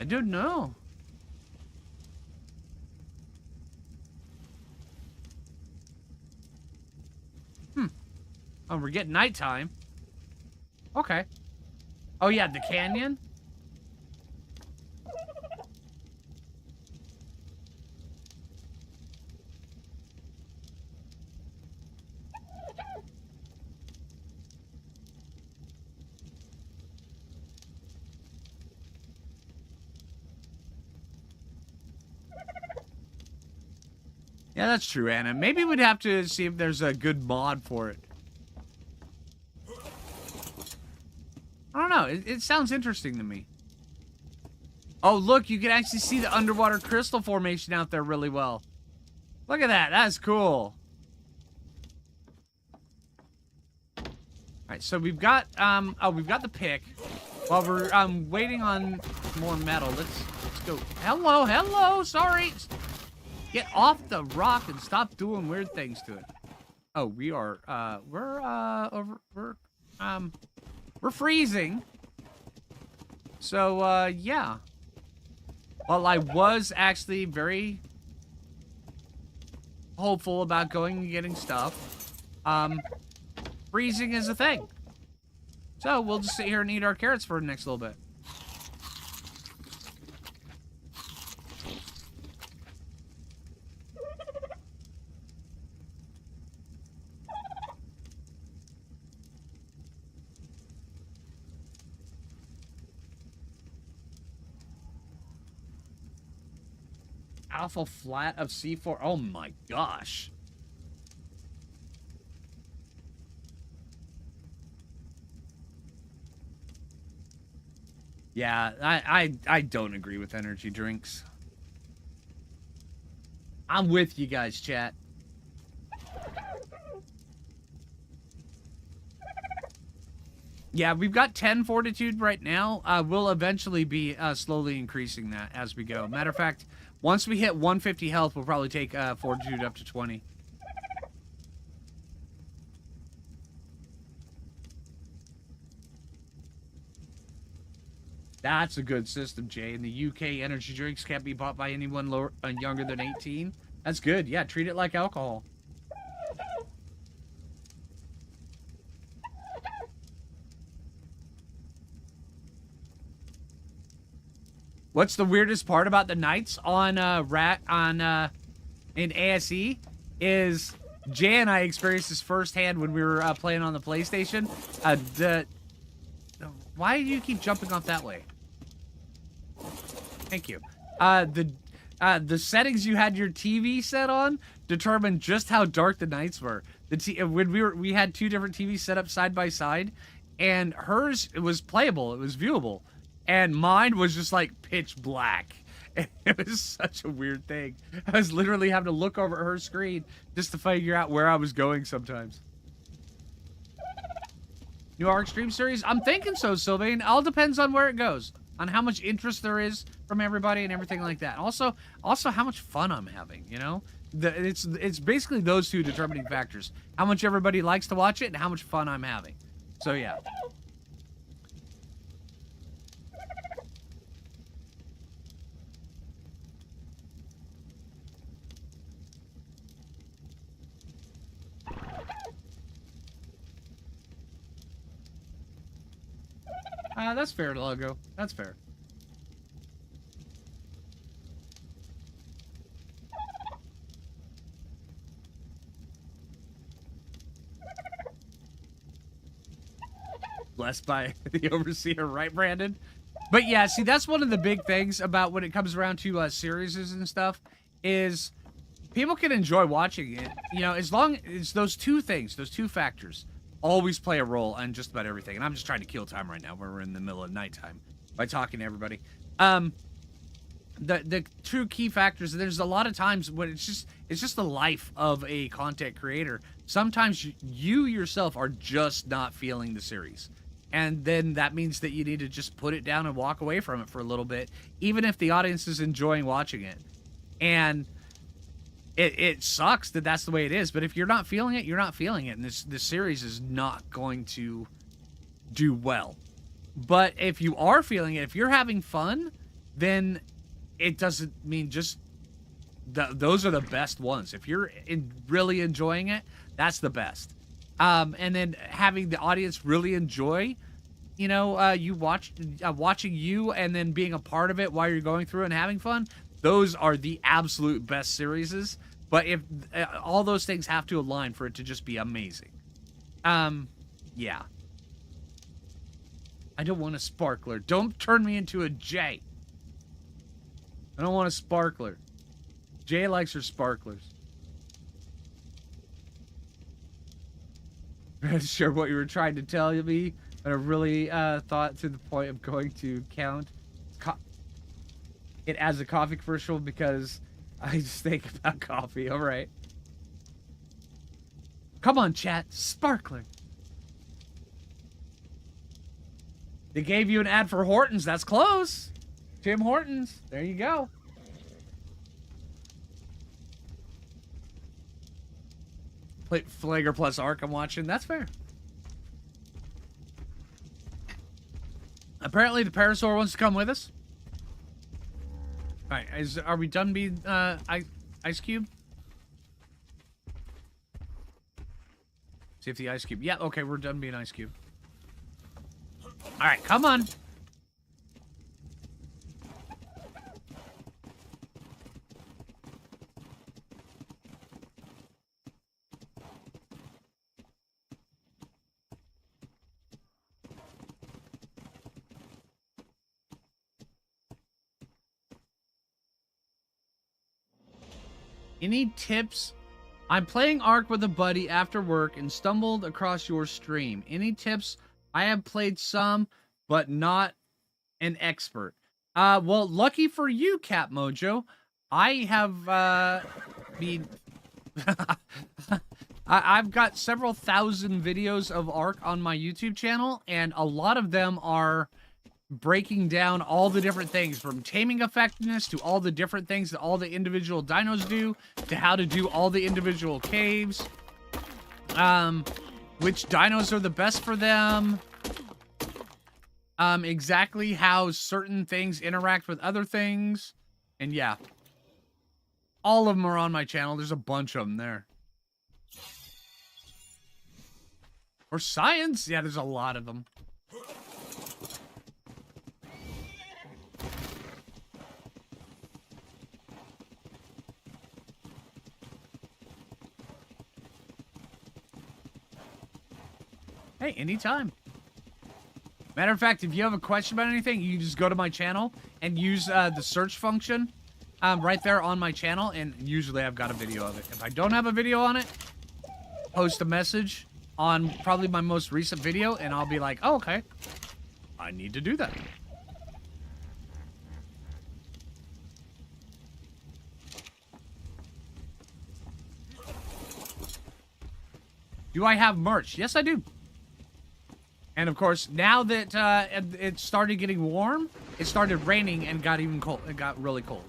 don't know. Oh, we're getting nighttime. Okay. Oh, yeah, the canyon? Yeah, that's true, Anna. Maybe we'd have to see if there's a good mod for it. I don't know. It sounds interesting to me. Oh, look, you can actually see the underwater crystal formation out there really well. Look at that. That's cool. All right, so we've got we've got the pick. While we're waiting on more metal, let's go. Hello, hello. Sorry. Get off the rock and stop doing weird things to it. Oh, we're freezing. So, yeah. While I was actually very hopeful about going and getting stuff, freezing is a thing. So, we'll just sit here and eat our carrots for the next little bit. Alpha flat of C4. Oh my gosh. Yeah, I don't agree with energy drinks. I'm with you guys, chat. Yeah, we've got 10 fortitude right now. We'll eventually be slowly increasing that as we go. Matter of fact, once we hit 150 health, we'll probably take fortitude up to 20. That's a good system, Jay. In the UK, energy drinks can't be bought by anyone lower, younger than 18. That's good. Yeah, treat it like alcohol. What's the weirdest part about the nights on in ASE is Jay and I experienced this firsthand when we were playing on the PlayStation. Why do you keep jumping off that way? Thank you. The settings you had your TV set on determined just how dark the nights were. When we had two different TVs set up side by side, and hers, it was playable, it was viewable. And mine was just like pitch black. It was such a weird thing. I was literally having to look over her screen just to figure out where I was going sometimes. New Arc Stream series? I'm thinking so, Sylvain. All depends on where it goes. On how much interest there is from everybody and everything like that. Also how much fun I'm having, you know? It's basically those two determining factors. How much everybody likes to watch it and how much fun I'm having. So, yeah. That's fair, Logo. That's fair. Blessed by the Overseer, right, Brandon? But yeah, see, that's one of the big things about when it comes around to series and stuff, is people can enjoy watching it, you know, as long as those two things, those two factors, always play a role on just about everything. And I'm just trying to kill time right now where we're in the middle of nighttime by talking to everybody. The true key factors, there's a lot of times when it's just the life of a content creator. Sometimes you yourself are just not feeling the series. And then that means that you need to just put it down and walk away from it for a little bit, even if the audience is enjoying watching it. And it sucks that that's the way it is. But if you're not feeling it, you're not feeling it. And this series is not going to do well. But if you are feeling it, if you're having fun, then it doesn't mean just... those are the best ones. If you're really enjoying it, that's the best. And then having the audience really enjoy, you know, watching you and then being a part of it while you're going through and having fun, those are the absolute best series. But if all those things have to align for it to just be amazing. Yeah. I don't want a sparkler. Don't turn me into a J. I don't want a sparkler. Jay likes her sparklers. I'm not sure what you were trying to tell me, but I really thought to the point of going to count it as a coffee commercial because I just think about coffee. All right. Come on, chat. Sparkler. They gave you an ad for Hortons. That's close. Tim Hortons. There you go. Phlinger plus Arc I'm watching. That's fair. Apparently the Parasaur wants to come with us. Alright, are we done being Ice Cube? See if the Ice Cube... Yeah, okay, we're done being Ice Cube. Alright, come on. Any tips? I'm playing Ark with a buddy after work and stumbled across your stream. Any tips? I have played some, but not an expert. Well, lucky for you, Cat Mojo. I have I've got several thousand videos of Ark on my YouTube channel, and a lot of them are breaking down all the different things, from taming effectiveness to all the different things that all the individual dinos do, to how to do all the individual caves, which dinos are the best for them, exactly how certain things interact with other things, and yeah. All of them are on my channel. There's a bunch of them there. For science? Yeah, there's a lot of them. Hey, anytime. Matter of fact, if you have a question about anything, you can just go to my channel and use the search function right there on my channel, and usually I've got a video of it. If I don't have a video on it, post a message on probably my most recent video, and I'll be like, oh, okay, I need to do that. Do I have merch? Yes, I do. And of course, now that it started getting warm, it started raining and got even cold. It got really cold.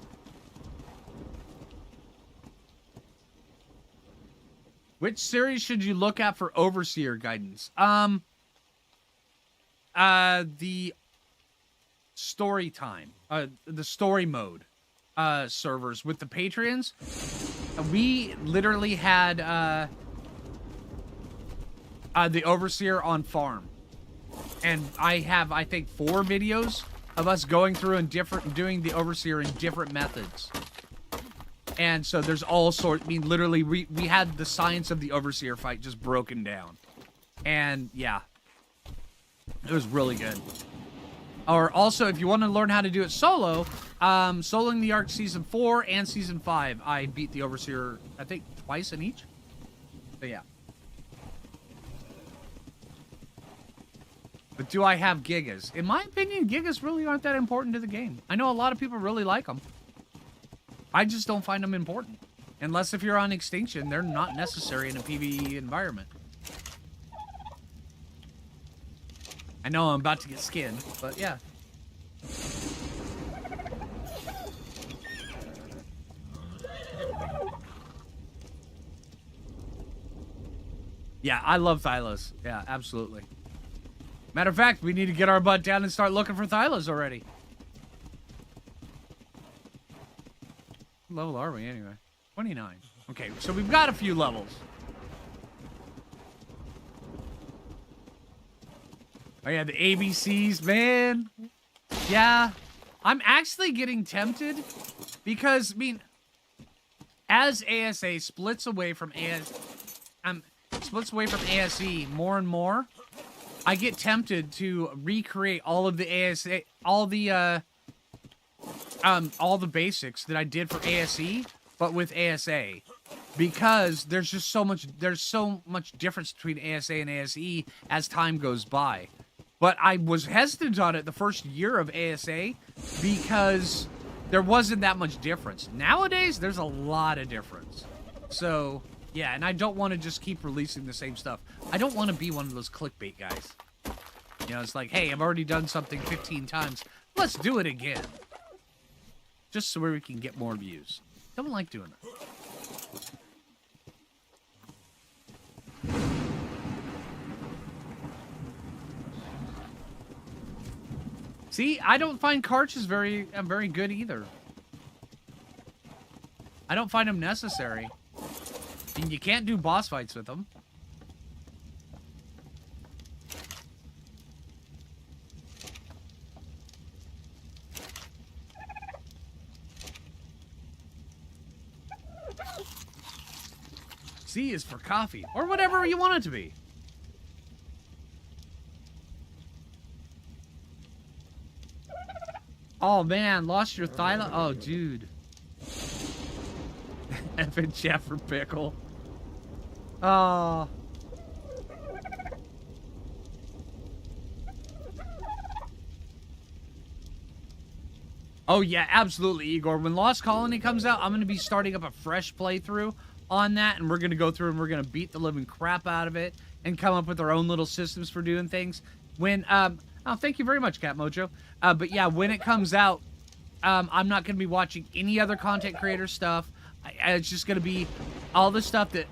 Which series should you look at for overseer guidance? The story time, the story mode servers with the Patreons. We literally had the overseer on farm. And I have, I think, 4 videos of us going through and doing the overseer in different methods. And so there's all sorts. I mean, literally, we had the science of the overseer fight just broken down. And yeah, it was really good. Or also, if you want to learn how to do it solo, soloing the Ark Season 4 and Season 5, I beat the overseer, I think, twice in each. So yeah. But do I have Gigas? In my opinion, Gigas really aren't that important to the game. I know a lot of people really like them. I just don't find them important. Unless if you're on Extinction, they're not necessary in a PvE environment. I know I'm about to get skinned, but yeah. Yeah, I love Thylos. Yeah, absolutely. Matter of fact, we need to get our butt down and start looking for Thylos already. What level are we anyway? 29. Okay, so we've got a few levels. Oh yeah, the ABCs, man. Yeah, I'm actually getting tempted because, I mean, as ASA splits away from ASE more and more, I get tempted to recreate all of the ASA, all the basics that I did for ASE, but with ASA, because there's so much difference between ASA and ASE as time goes by. But I was hesitant on it the first year of ASA because there wasn't that much difference. Nowadays, there's a lot of difference. So, yeah, and I don't want to just keep releasing the same stuff. I don't want to be one of those clickbait guys. You know, it's like, hey, I've already done something 15 times. Let's do it again. Just so we can get more views. Don't like doing that. See, I don't find Karches very good either. I don't find them necessary. And you can't do boss fights with them. C is for coffee, or whatever you want it to be. Oh man, lost your Thyla? Oh dude. Effing Jaffer Pickle. Oh. Oh yeah, absolutely, Igor. When Lost Colony comes out, I'm going to be starting up a fresh playthrough on that, and we're going to go through and we're going to beat the living crap out of it and come up with our own little systems for doing things. When, oh, thank you very much, Cat Mojo. But yeah, when it comes out, I'm not going to be watching any other content creator stuff. It's just going to be all the stuff that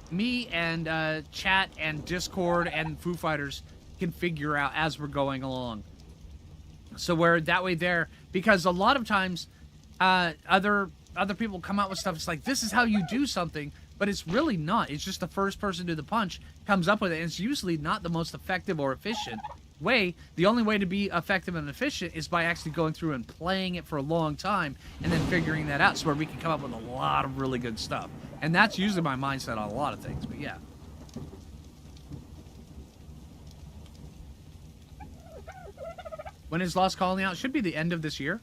me and chat and Discord and Foo Fighters can figure out as we're going along. So we're that way there, because a lot of times other people come out with stuff. It's like, this is how you do something, but it's really not. It's just the first person to the punch comes up with it, and it's usually not the most effective or efficient way. The only way to be effective and efficient is by actually going through and playing it for a long time and then figuring that out, so where we can come up with a lot of really good stuff. And that's usually my mindset on a lot of things, but yeah. When is Lost Colony out? It should be the end of this year.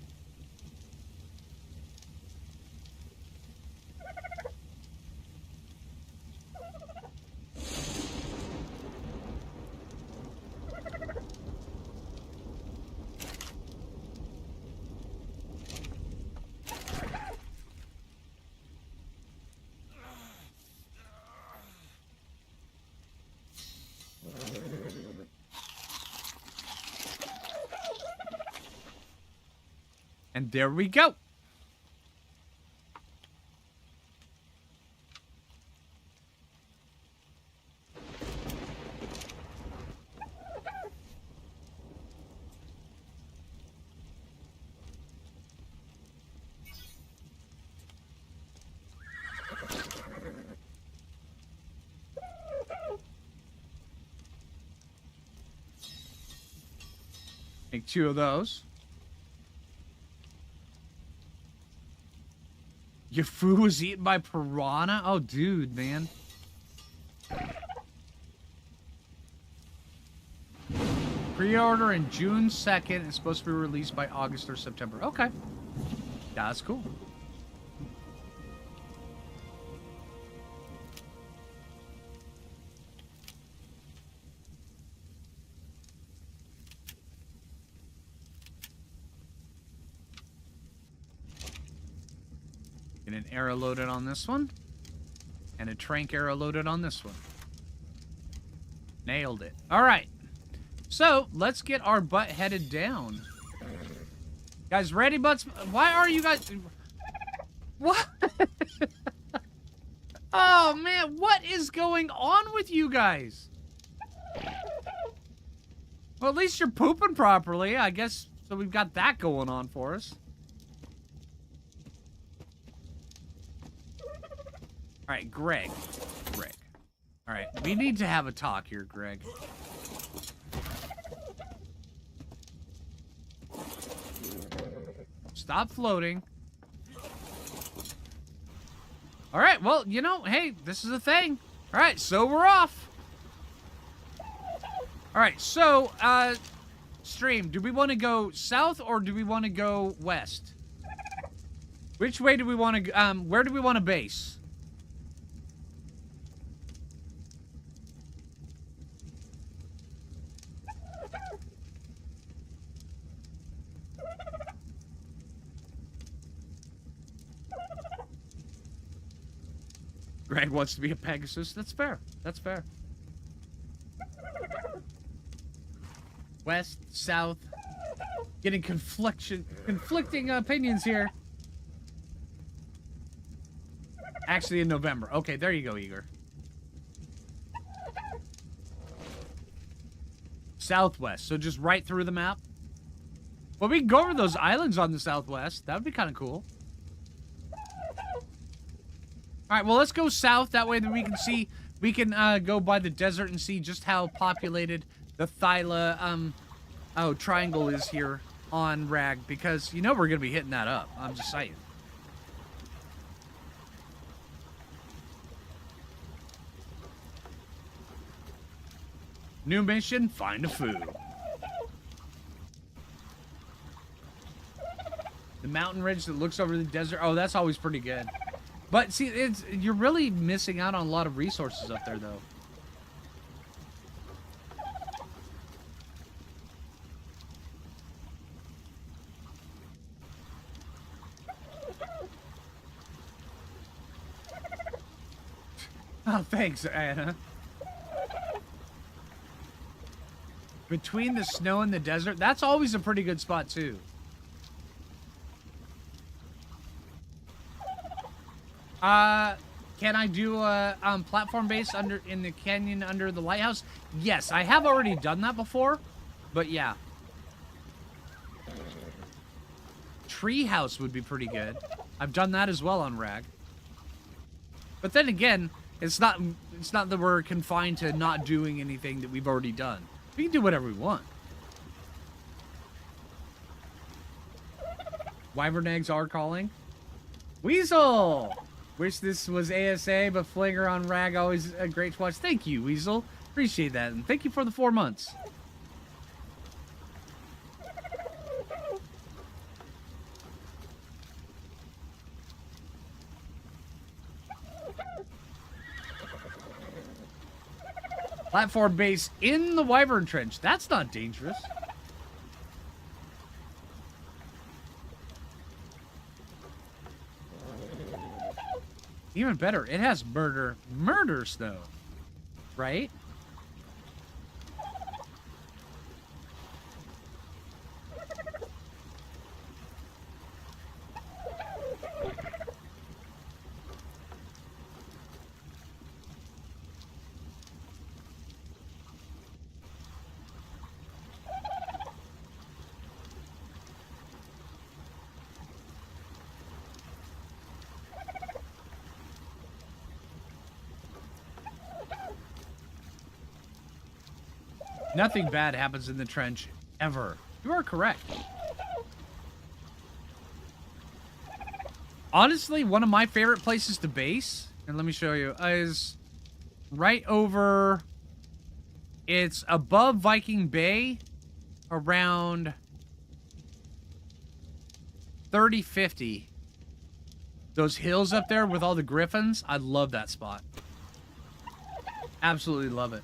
And there we go. Make 2 of those. Your food was eaten by piranha? Oh, dude, man. Pre-order in June 2nd. It's supposed to be released by August or September. Okay. Yeah, that's cool. Get an arrow loaded on this one. And a trank arrow loaded on this one. Nailed it. All right. So, let's get our butt headed down. Guys, ready, butts? Why are you guys... What? Oh, man, what is going on with you guys? Well, at least you're pooping properly, I guess. So we've got that going on for us. All right, Greg. All right, we need to have a talk here, Greg. Stop floating. All right, well, you know, hey, this is a thing. All right, so we're off. All right, so, stream, do we want to go south or do we want to go west? Which way do we want to, where do we want to base? Greg wants to be a Pegasus. That's fair. That's fair. West, south. Getting conflicting opinions here. Actually, in November. Okay, there you go, Igor. Southwest. So just right through the map. Well, we can go over those islands on the southwest. That would be kind of cool. All right, well, let's go south. That way that we can see, we can go by the desert and see just how populated the triangle is here on Rag. Because, you know, we're going to be hitting that up. I'm just saying. New mission, find a Phoo. The mountain ridge that looks over the desert. Oh, that's always pretty good. But see, you're really missing out on a lot of resources up there, though. Oh, thanks, Anna. Between the snow and the desert, that's always a pretty good spot, too. Can I do a platform base in the canyon under the lighthouse? Yes, I have already done that before, but yeah. Treehouse would be pretty good. I've done that as well on Rag. But then again, it's not that we're confined to not doing anything that we've already done. We can do whatever we want. Wyvern eggs are calling. Weasel! Wish this was ASA, but Phlinger on Rag, always a great to watch. Thank you, Weasel. Appreciate that. And thank you for the 4 months. Platform base in the Wyvern Trench. That's not dangerous. Even better, it has murder snow, right? Nothing bad happens in the trench, ever. You are correct. Honestly, one of my favorite places to base, and let me show you, is right over... It's above Viking Bay, around 3050. Those hills up there with all the griffins, I love that spot. Absolutely love it.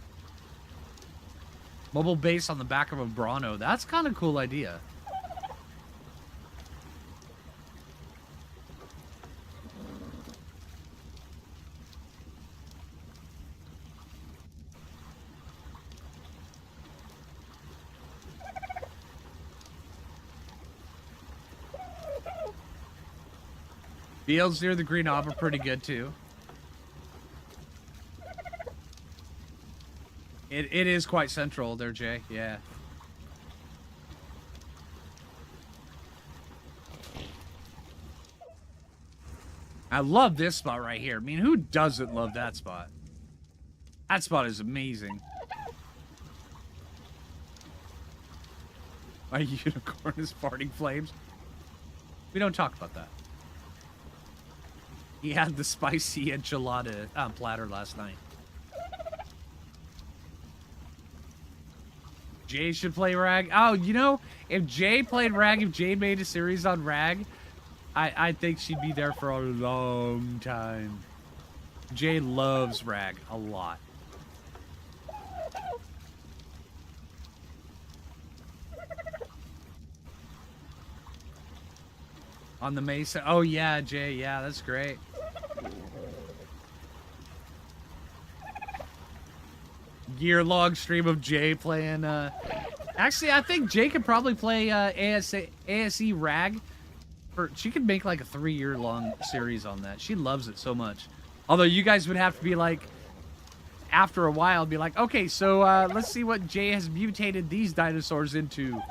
Mobile base on the back of a Brano. That's kind of a cool idea. Fields near the Green Knob are pretty good too. It is quite central there, Jay. Yeah. I love this spot right here. I mean, who doesn't love that spot? That spot is amazing. My unicorn is farting flames. We don't talk about that. He had the spicy enchilada platter last night. Jay should play Rag. Oh, you know, if Jay played Rag, if Jay made a series on Rag, I think she'd be there for a long time. Jay loves Rag a lot. On the Mesa. Oh, yeah, Jay. Yeah, that's great. Year-long stream of Jay playing, Actually, I think Jay could probably play, ASE Rag. She could make, like, a 3-year-long series on that. She loves it so much. Although, you guys would have to be, like, after a while, be like, okay, so, let's see what Jay has mutated these dinosaurs into.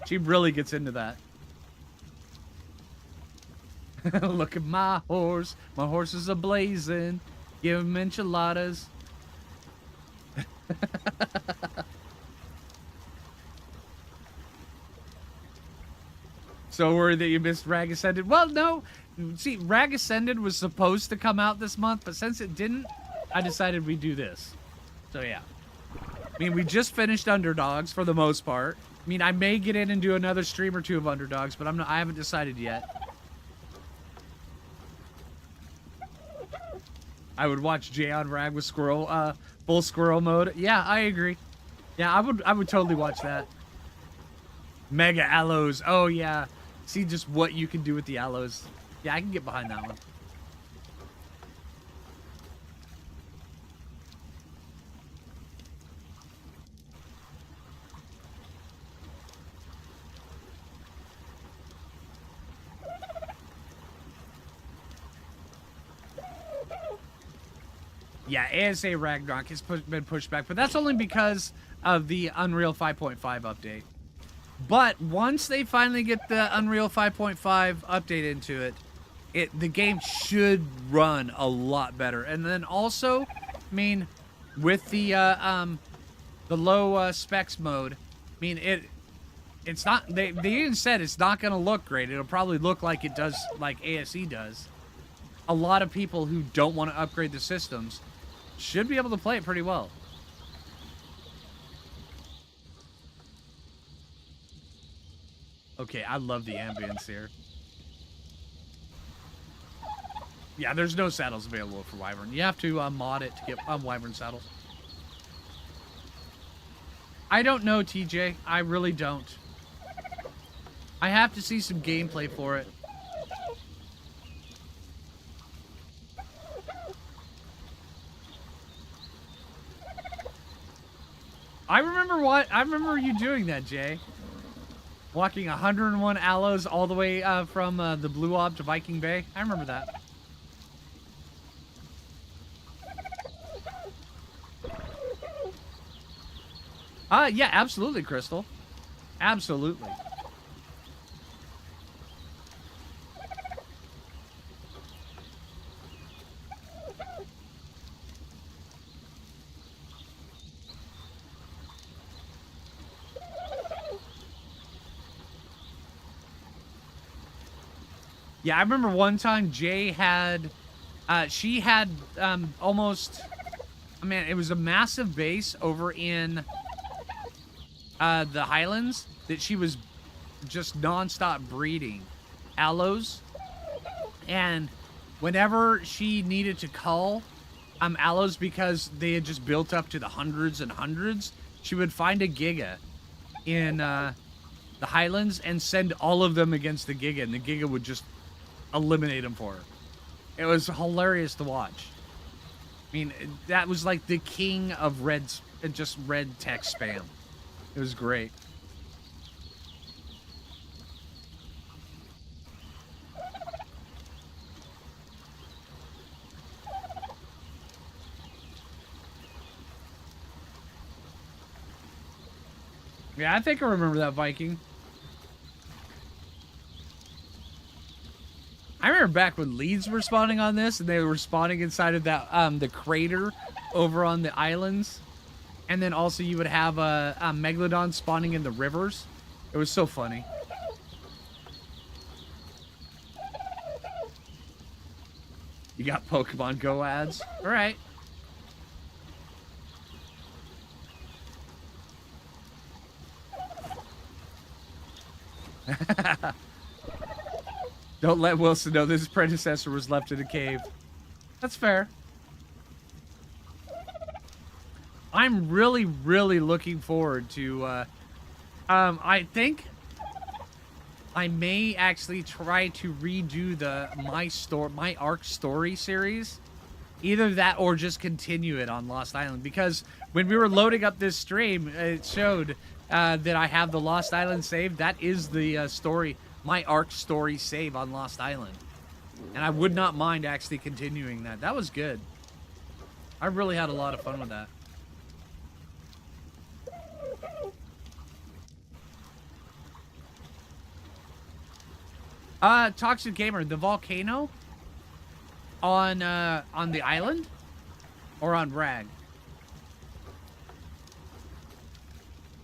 She really gets into that. Look at my horse. My horse is a-blazing. Give him enchiladas. So worried that you missed Rag Ascended. Well, no. See, Rag Ascended was supposed to come out this month, but since it didn't, I decided we'd do this. So, yeah. I mean, we just finished Underdogs for the most part. I mean, I may get in and do another stream or two of Underdogs, but I haven't decided yet. I would watch Jay on Rag with Squirrel, full Squirrel mode. Yeah, I agree. Yeah, I would totally watch that. Mega Aloes. Oh, yeah. See just what you can do with the Aloes. Yeah, I can get behind that one. Yeah, ASA Ragnarok has been pushed back, but that's only because of the Unreal 5.5 update. But once they finally get the Unreal 5.5 update into it, the game should run a lot better. And then also, I mean, with the low specs mode, I mean it's not they even said it's not going to look great. It'll probably look like it does, like ASE does. A lot of people who don't want to upgrade the systems should be able to play it pretty well. Okay, I love the ambience here. Yeah, there's no saddles available for Wyvern. You have to mod it to get Wyvern saddles. I don't know, TJ. I really don't. I have to see some gameplay for it. I remember you doing that, Jay. Walking 101 aloes all the way from the Blue Ob to Viking Bay. I remember that. Yeah, absolutely, Crystal. Absolutely. Yeah, I remember one time Jay had, she had almost, I mean, it was a massive base over in the Highlands that she was just nonstop breeding aloes. And whenever she needed to cull aloes because they had just built up to the hundreds and hundreds, she would find a Giga in the Highlands and send all of them against the Giga, and the Giga would just eliminate them for her. It was hilarious to watch. I mean, that was like the king of just red text spam. It was great. Yeah, I think I remember that Viking. I remember back when leads were spawning on this, and they were spawning inside of that the crater over on the islands, and then also you would have a megalodon spawning in the rivers. It was so funny. You got Pokemon Go ads. All right. Don't let Wilson know this predecessor was left in a cave. That's fair. I'm really, really looking forward to, I think I may actually try to redo my Ark story series. Either that or just continue it on Lost Island. Because when we were loading up this stream, it showed that I have the Lost Island save. That is the story, my Ark story save on Lost Island. And I would not mind actually continuing that. That was good. I really had a lot of fun with that. Toxic Gamer, the volcano on the island or on Rag?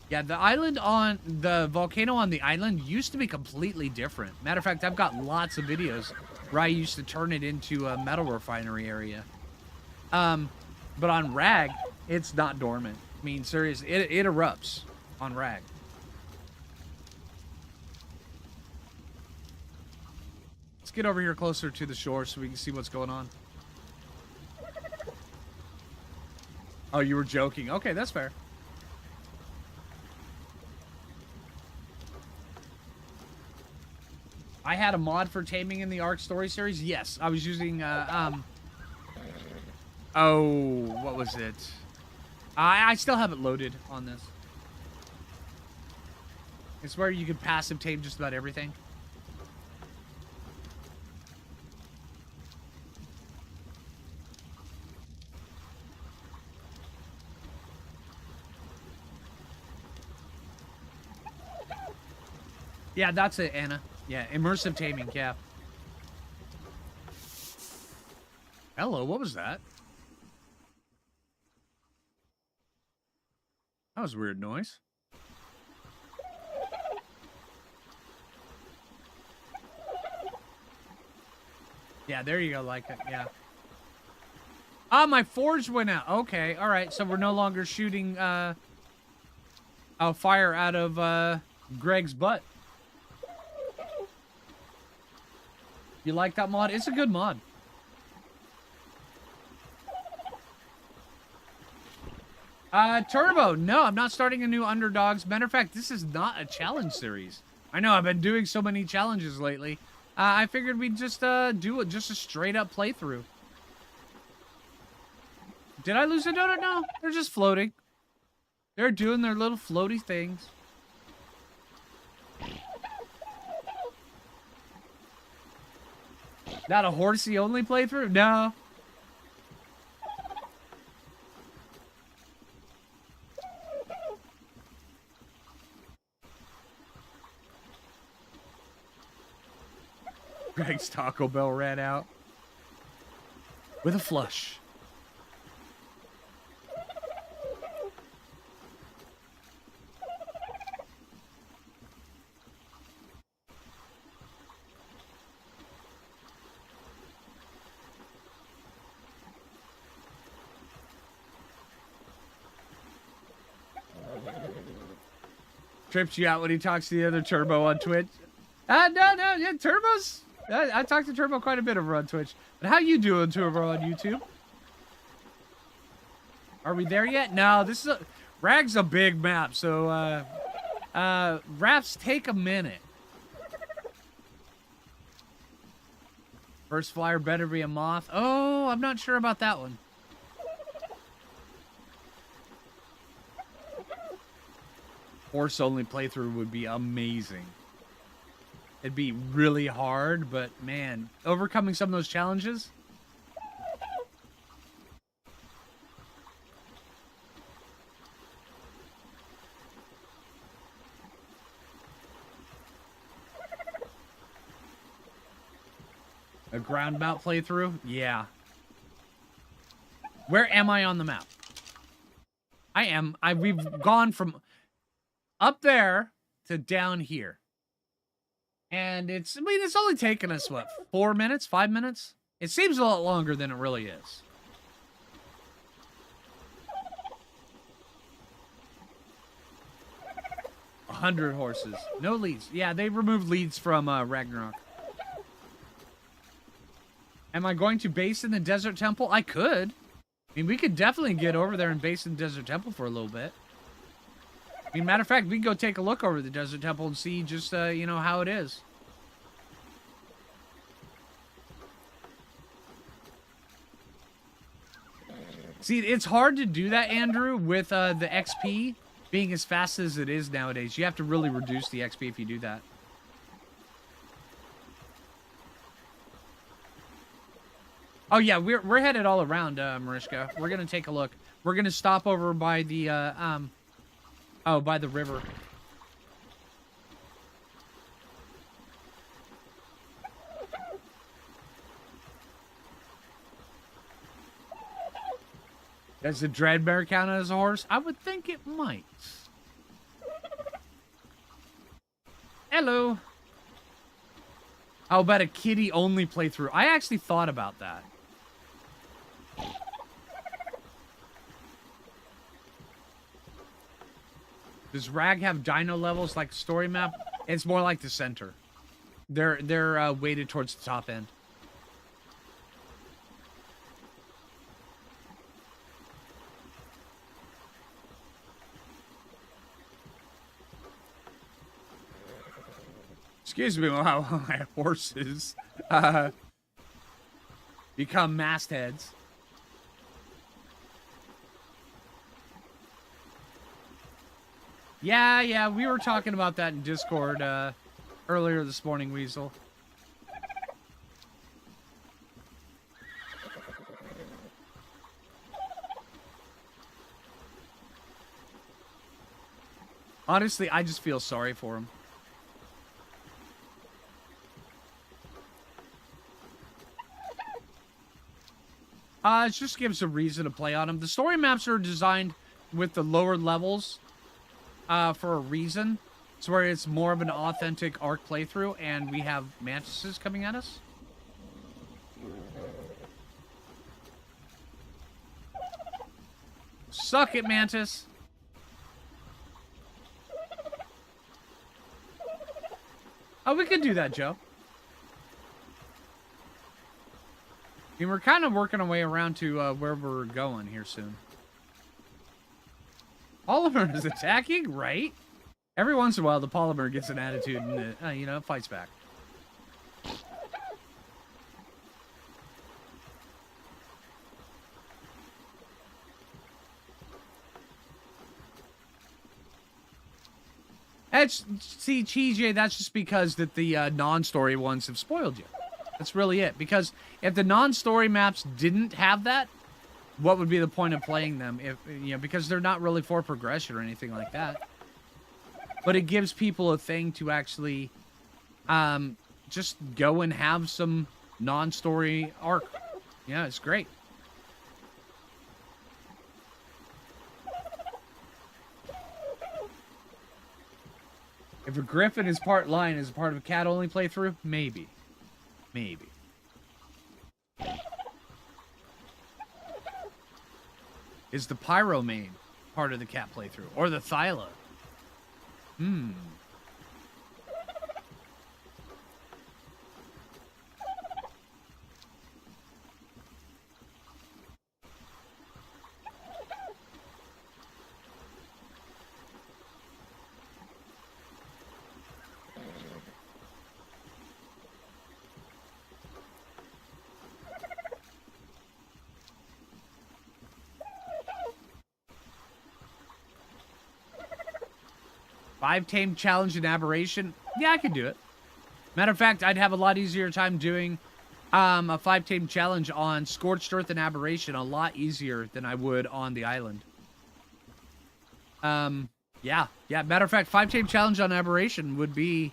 Yeah, the volcano on the island used to be completely different. Matter of fact, I've got lots of videos where I used to turn it into a metal refinery area. But on Rag, it's not dormant. I mean, seriously, it erupts on Rag. Let's get over here closer to the shore so we can see what's going on. Oh, you were joking. Okay, that's fair. I had a mod for Taming in the Ark story series. Yes, I was using, oh, what was it? I still have it loaded on this. It's where you could passive tame just about everything. Yeah, that's it, Anna. Yeah, immersive taming, yeah. Hello, what was that? That was a weird noise. Yeah, there you go, like it, yeah. Ah, my forge went out. Okay, alright, so we're no longer shooting, a fire out of, Greg's butt. You like that mod? It's a good mod. Turbo. No, I'm not starting a new Underdogs. Matter of fact, this is not a challenge series. I know, I've been doing so many challenges lately. I figured we'd just, do it, just a straight up playthrough. Did I lose a donut? No, they're just floating. They're doing their little floaty things. Not a horsey only playthrough? No. Greg's Taco Bell ran out. With a flush. Trips you out when he talks to the other Turbo on Twitch. No, yeah, Turbo's... I talked to Turbo quite a bit over on Twitch. But how you doing, Turbo, on YouTube? Are we there yet? No, this is a... Rag's a big map, so, rafts take a minute. First flyer better be a moth. Oh, I'm not sure about that one. Horse-only playthrough would be amazing. It'd be really hard, but man, overcoming some of those challenges. A ground mount playthrough? Yeah. Where am I on the map? I am. We've gone from up there to down here. And it's only taken us, what, 4 minutes, 5 minutes? It seems a lot longer than it really is. $100 horses. No leads. Yeah, they removed leads from Ragnarok. Am I going to base in the Desert Temple? I could. I mean, we could definitely get over there and base in the Desert Temple for a little bit. I mean, matter of fact, we can go take a look over the Desert Temple and see just, you know, how it is. See, it's hard to do that, Andrew, with the XP being as fast as it is nowadays. You have to really reduce the XP if you do that. Oh, yeah, we're headed all around, Mariska. We're going to take a look. We're going to stop over by the, by the river. Does the Dreadbear count as a horse? I would think it might. Hello. How about a kitty-only playthrough? I actually thought about that. Does Rag have dino levels like the story map? It's more like the center. They're weighted towards the top end. Excuse me while my horses become mastheads. Yeah, we were talking about that in Discord earlier this morning, Weasel. Honestly, I just feel sorry for him. It just gives a reason to play on them. The story maps are designed with the lower levels for a reason. It's where it's more of an authentic Ark playthrough, and we have mantises coming at us. Suck it, Mantis. Oh, we can do that, Joe. I mean, we're kind of working our way around to where we're going here soon. Polymer is attacking, right? Every once in a while, the Polymer gets an attitude and, you know, fights back. See, TJ, that's just because that the non-story ones have spoiled you. That's really it. Because if the non-story maps didn't have that, what would be the point of playing them? If you know, because they're not really for progression or anything like that. But it gives people a thing to actually just go and have some non-story arc. Yeah, it's great. If a griffin is part lion, is part of a cat-only playthrough? Maybe. Maybe. Is the Pyromane part of the cat playthrough? Or the Thyla? Hmm. Five tame challenge and aberration? Yeah, I could do it. Matter of fact, I'd have a lot easier time doing a 5 tame challenge on Scorched Earth and Aberration a lot easier than I would on the island. Yeah. Matter of fact, 5 tame challenge on Aberration would be...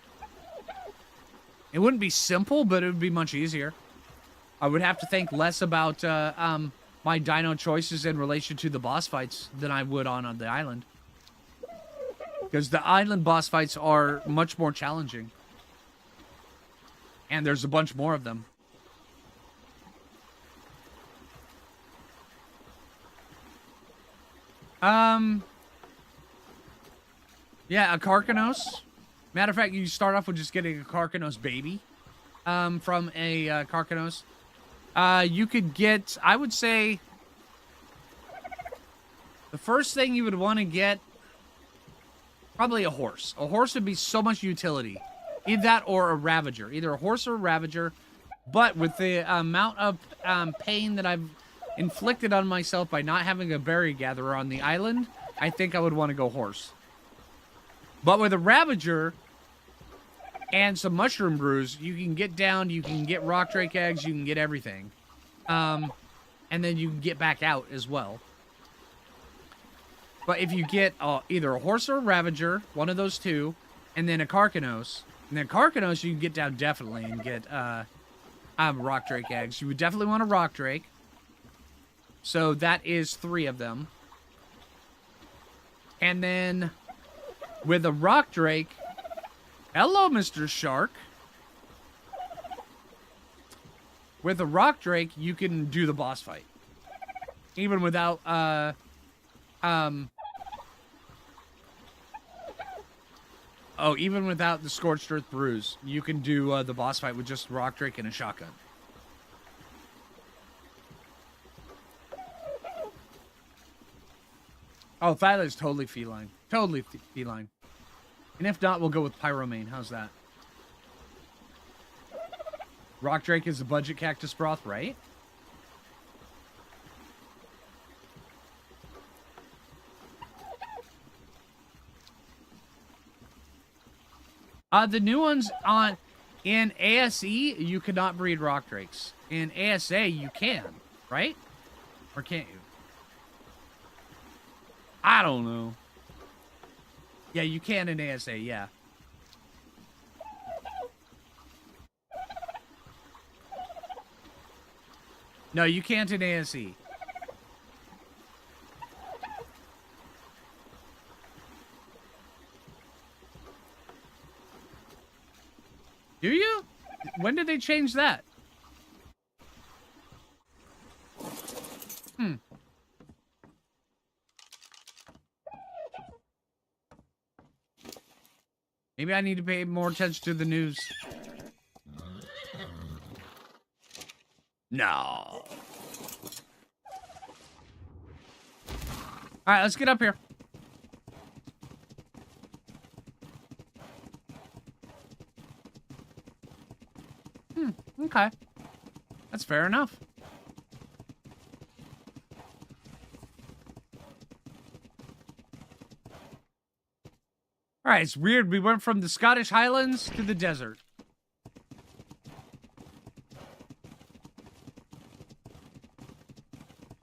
It wouldn't be simple, but it would be much easier. I would have to think less about my dino choices in relation to the boss fights than I would on the island. Because the island boss fights are much more challenging. And there's a bunch more of them. Yeah, a Carcanos. Matter of fact, you start off with just getting a Carcanos baby from a Carcanos. You could get, I would say, the first thing you would want to get, probably a horse. A horse would be so much utility. Either that or a Ravager. Either a horse or a Ravager. But with the amount of pain that I've inflicted on myself by not having a berry gatherer on the island, I think I would want to go horse. But with a Ravager and some mushroom brews, you can get down, you can get rock drake eggs, you can get everything. And then you can get back out as well. But if you get either a horse or a Ravager, one of those two, and then a Carcanos, and then Carcanos you can get down definitely and get rock drake eggs. You would definitely want a rock drake. So that is 3 of them. And then with a rock drake, hello, Mr. Shark. With a rock drake, you can do the boss fight. Even without, even without the Scorched Earth Bruise, you can do the boss fight with just rock drake and a shotgun. Oh, Thyla is totally feline. Totally feline. And if not, we'll go with Pyromane. How's that? Rock Drake is a budget cactus broth, right? The new ones in ASE, you cannot breed rock drakes. In ASA, you can, right? Or can't you? I don't know. Yeah, you can in ASA, yeah. No, you can't in ASE. Do you? When did they change that? Maybe I need to pay more attention to the news. No. Alright, let's get up here. Okay. That's fair enough. Alright, it's weird. We went from the Scottish Highlands to the desert.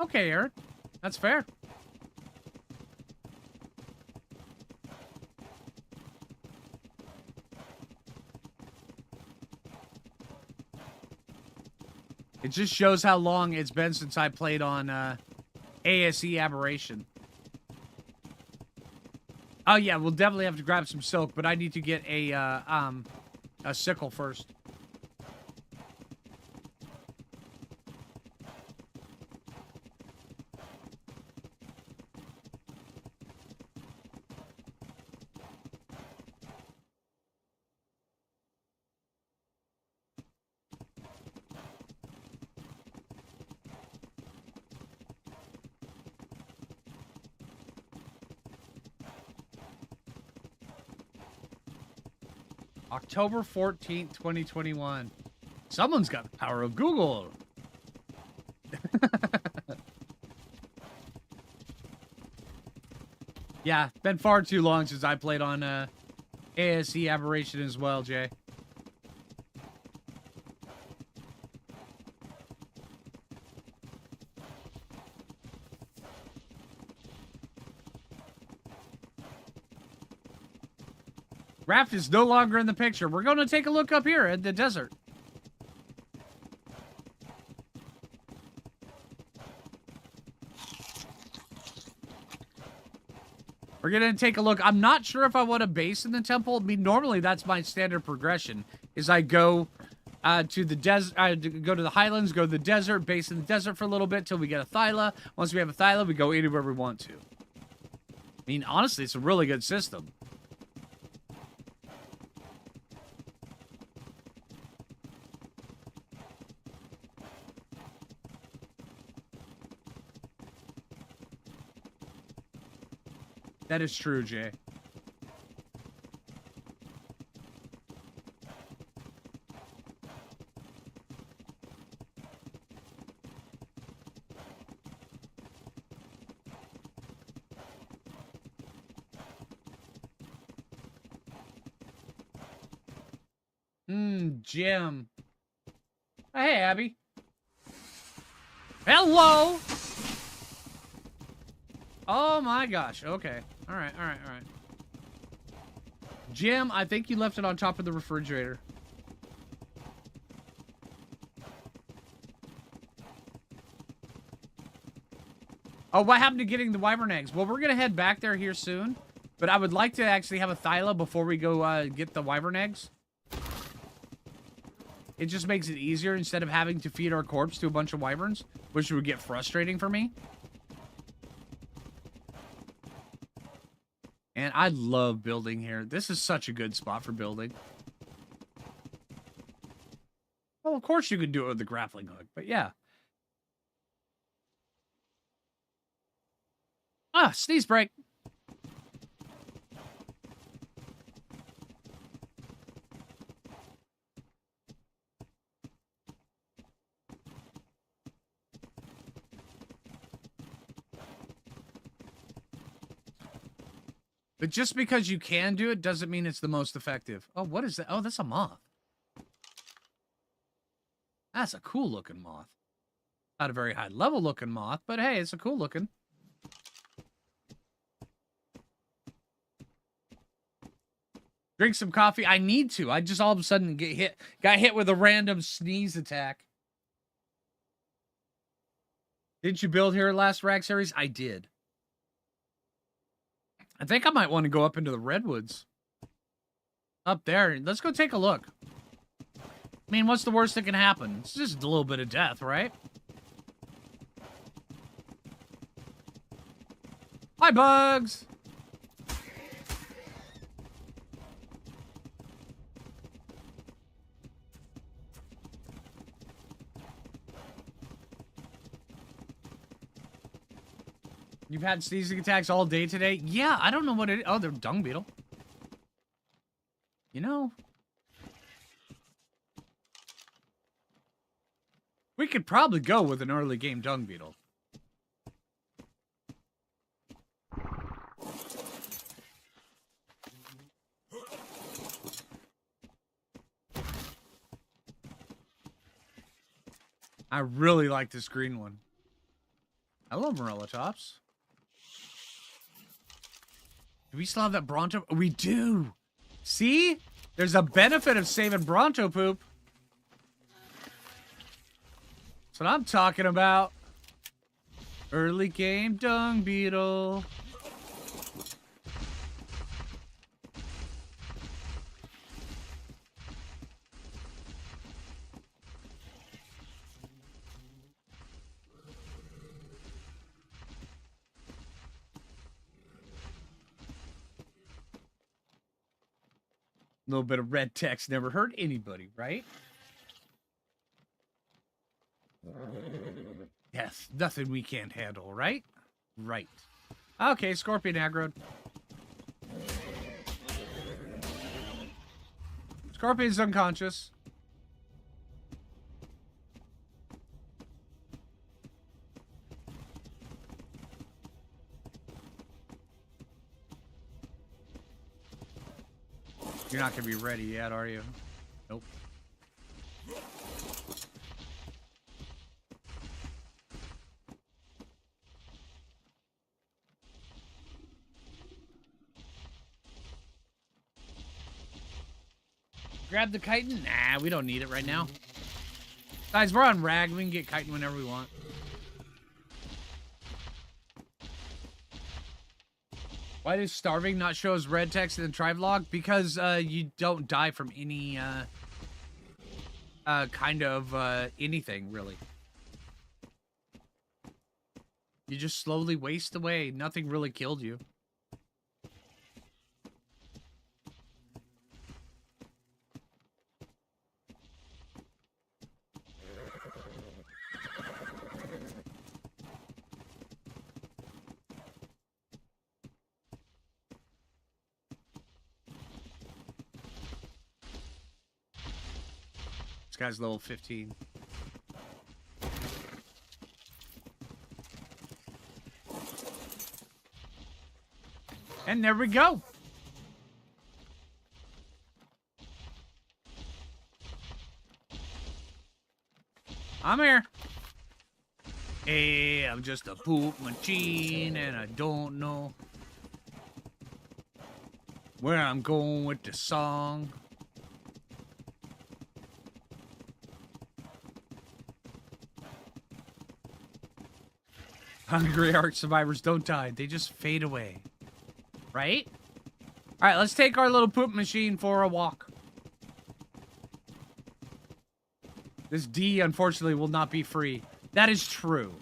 Okay, Aaron. That's fair. It just shows how long it's been since I played on ASE Aberration. Oh yeah, we'll definitely have to grab some silk, but I need to get a sickle first. October 14th, 2021. Someone's got the power of Google. Yeah, been far too long since I played on ASE Aberration as well, Jay. Raft is no longer in the picture. We're going to take a look up here at the desert. We're going to take a look. I'm not sure if I want a base in the temple. I mean, normally that's my standard progression, is I go to the desert, go to the highlands, go to the desert, base in the desert for a little bit till we get a Thyla. Once we have a Thyla, we go anywhere we want to. I mean, honestly, it's a really good system. That is true, Jay. Jim. Hey, Abby. Hello! Oh my gosh. Okay. All right. Jim, I think you left it on top of the refrigerator. Oh, what happened to getting the wyvern eggs? Well, we're going to head back there here soon. But I would like to actually have a Thyla before we go get the wyvern eggs. It just makes it easier instead of having to feed our corpse to a bunch of wyverns, which would get frustrating for me. And I love building here. This is such a good spot for building. Well, of course you could do it with the grappling hook, but yeah. Ah, sneeze break. But just because you can do it doesn't mean it's the most effective. Oh, what is that? Oh, that's a moth. That's a cool looking moth. Not a very high level looking moth, but hey, it's a cool looking. Drink some coffee. I need to. I just all of a sudden got hit with a random sneeze attack. Didn't you build here last Rag series? I did. I think I might want to go up into the redwoods. Up there. Let's go take a look. I mean, what's the worst that can happen? It's just a little bit of death, right? Hi, bugs! You've had sneezing attacks all day today? Yeah, I don't know what it is. Oh, they're dung beetle. You know. We could probably go with an early game dung beetle. I really like this green one. Hello, Morella Tops. Do we still have that Bronto? We do. See? There's a benefit of saving Bronto poop. That's what I'm talking about. Early game dung beetle. A little bit of red text never hurt anybody, right? Yes, nothing we can't handle, right? Right. Okay, Scorpion aggroed. Scorpion's unconscious. You're not going to be ready yet, are you? Nope. Grab the chitin? Nah, we don't need it right now. Guys, we're on Rag. We can get chitin whenever we want. Why does starving not show as red text in the Trivlog? Because you don't die from any kind of anything, really. You just slowly waste away. Nothing really killed you. This guy's level 15. And there we go. I'm here. Hey, I'm just a poop machine, and I don't know where I'm going with the song. Hungry Ark survivors don't die. They just fade away. Right? All right, let's take our little poop machine for a walk. This D, unfortunately, will not be free. That is true.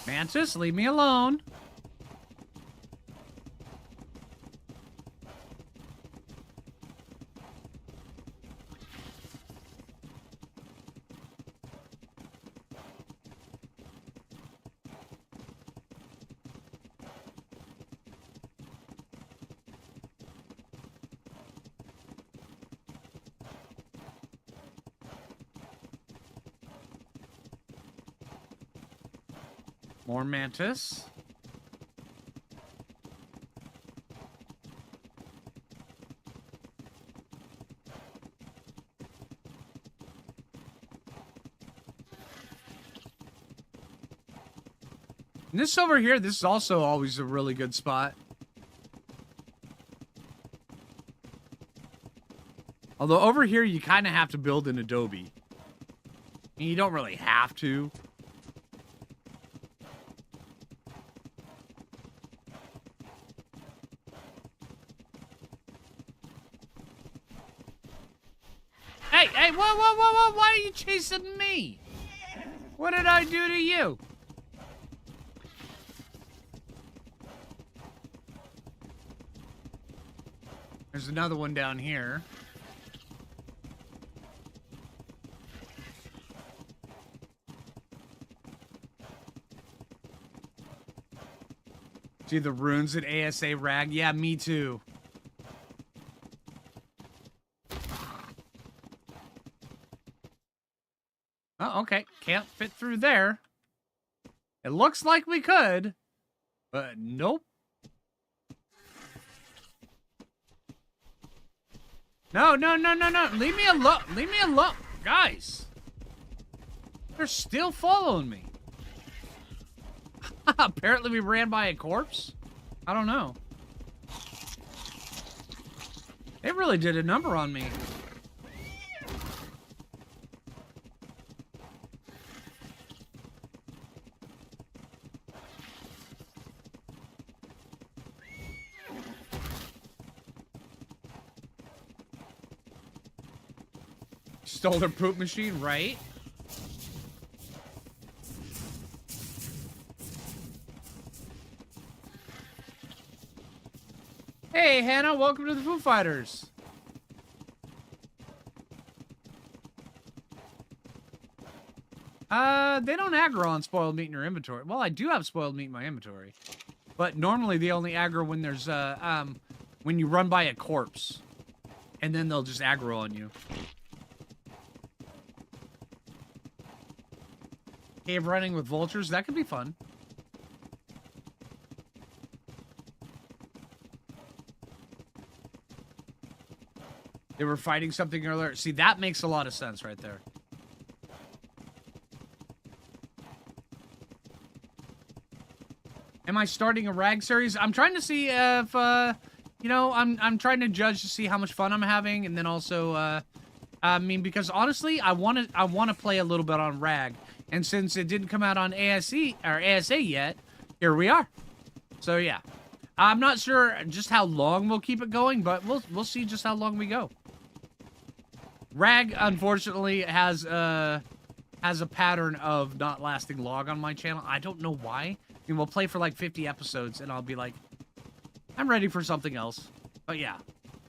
Mantis, leave me alone. More mantis. And this over here, this is also always a really good spot. Although over here, you kind of have to build an adobe. And you don't really have to. Hey, whoa, why are you chasing me? What did I do to you? There's another one down here. See the runes at ASA Rag? Yeah, me too. Oh, okay. Can't fit through there. It looks like we could, but nope. No. Leave me alone. Leave me alone. Guys. They're still following me. Apparently we ran by a corpse. I don't know. They really did a number on me. Stole their poop machine, right? Hey, Hannah, welcome to the Foo Fighters. They don't aggro on spoiled meat in your inventory. Well, I do have spoiled meat in my inventory. But normally they only aggro when there's, when you run by a corpse. And then they'll just aggro on you. Cave running with vultures, that could be fun. They were fighting something earlier. See, that makes a lot of sense right there. Am I starting a rag series? I'm trying to see if, you know, I'm trying to judge to see how much fun I'm having, and then also, I mean, because honestly, I want to play a little bit on rag. And since it didn't come out on ASE or ASA yet, here we are. So yeah, I'm not sure just how long we'll keep it going, but we'll see just how long we go. Rag, unfortunately, has a pattern of not lasting long on my channel. I don't know why. I mean, we'll play for like 50 episodes, and I'll be like, I'm ready for something else. But yeah,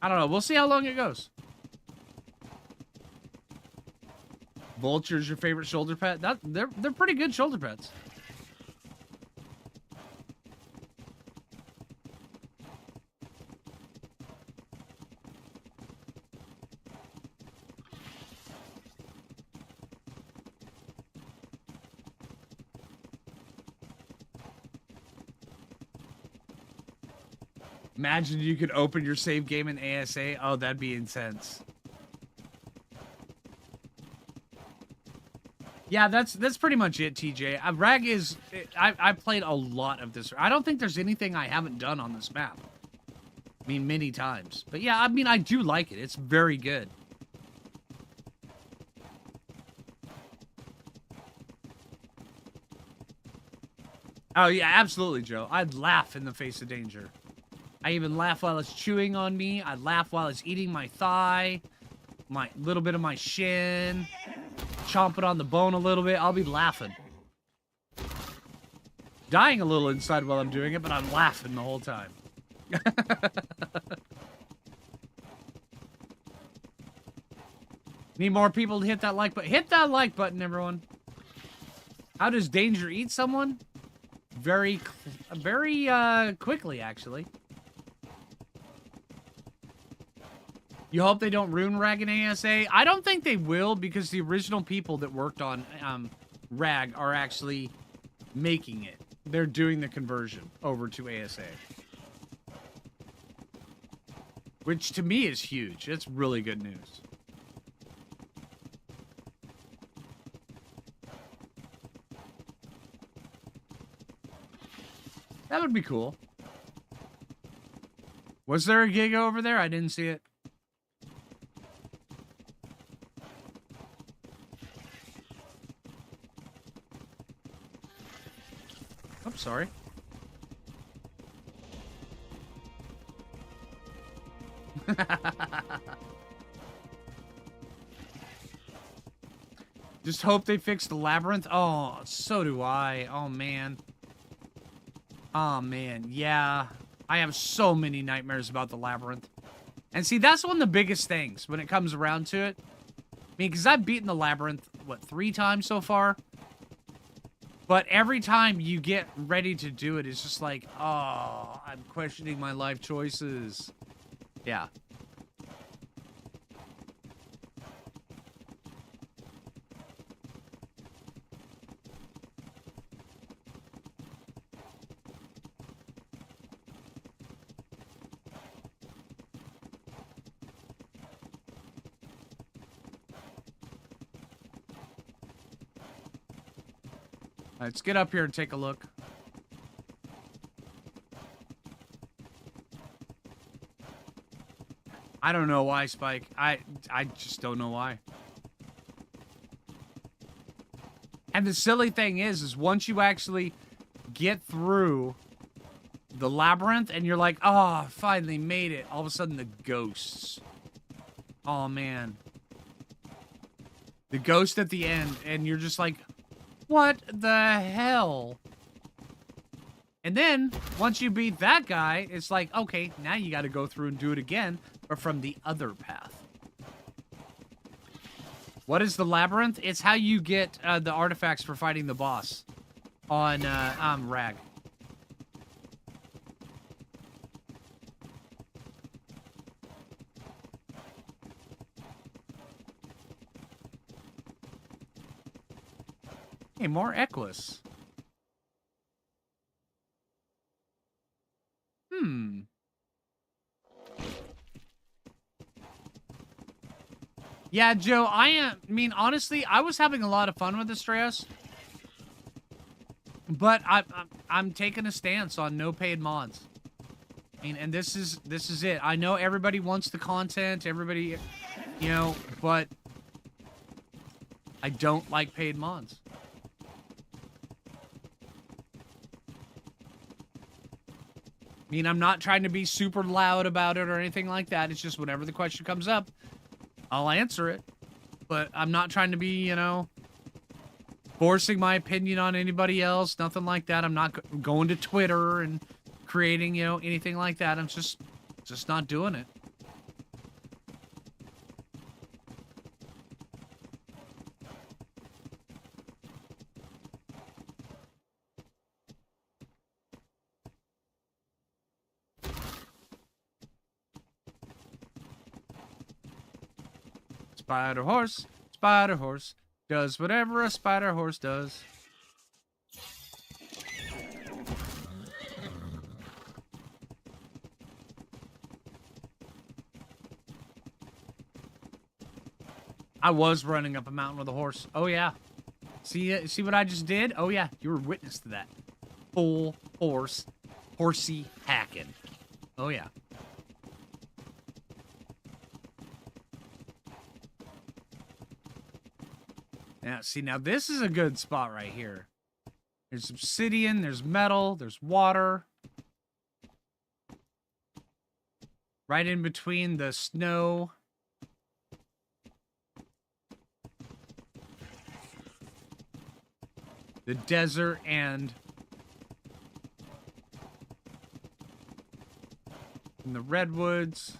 I don't know. We'll see how long it goes. Vulture's your favorite shoulder pet? They're pretty good shoulder pets. Imagine you could open your save game in ASA. Oh, that'd be intense. Yeah, that's pretty much it, TJ. Rag is... I played a lot of this. I don't think there's anything I haven't done on this map. I mean, many times. But yeah, I mean, I do like it. It's very good. Oh, yeah, absolutely, Joe. I'd laugh in the face of danger. I even laugh while it's chewing on me. I laugh while it's eating my thigh, my little bit of my shin, chomping on the bone a little bit. I'll be laughing. Dying a little inside while I'm doing it, but I'm laughing the whole time. Need more people to hit that like button. Hit that like button, everyone. How does danger eat someone? Very quickly, actually. You hope they don't ruin Rag and ASA? I don't think they will, because the original people that worked on Rag are actually making it. They're doing the conversion over to ASA. Which, to me, is huge. It's really good news. That would be cool. Was there a Giga over there? I didn't see it. I'm sorry. Just hope they fix the labyrinth. Oh, so do I. Oh, man. Oh, man. Yeah. I have so many nightmares about the labyrinth. And see, that's one of the biggest things when it comes around to it. I mean, because I've beaten the labyrinth, what, 3 times so far? But every time you get ready to do it, it's just like, oh, I'm questioning my life choices. Yeah. Let's get up here and take a look. I don't know why, Spike. I just don't know why. And the silly thing is once you actually get through the labyrinth and you're like, oh, I finally made it. All of a sudden, the ghosts. Oh, man. The ghost at the end, and you're just like, what the hell? And then, once you beat that guy, it's like, okay, now you gotta go through and do it again, but from the other path. What is the labyrinth? It's how you get the artifacts for fighting the boss on Rag. Hey, more Equus. Yeah, Joe, I mean, honestly, I was having a lot of fun with this Strauss. But I'm taking a stance on no paid mods. I mean, and this is it. I know everybody wants the content, everybody, you know, but I don't like paid mods. I mean, I'm not trying to be super loud about it or anything like that. It's just whenever the question comes up, I'll answer it. But I'm not trying to be, you know, forcing my opinion on anybody else. Nothing like that. I'm not going to Twitter and creating, you know, anything like that. I'm just not doing it. Spider horse, does whatever a spider horse does. I was running up a mountain with a horse. Oh, yeah. See what I just did? Oh, yeah. You were witness to that. Full horse, horsey hacking. Oh, yeah. Now, see, now this is a good spot right here. There's obsidian, there's metal, there's water. Right in between the snow. The desert and the redwoods.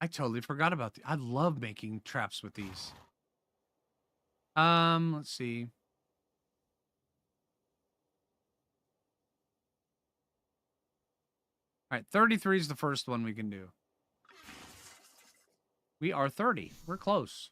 I totally forgot about I love making traps with these. Let's see. All right, 33 is the first one we can do. We are 30. We're close.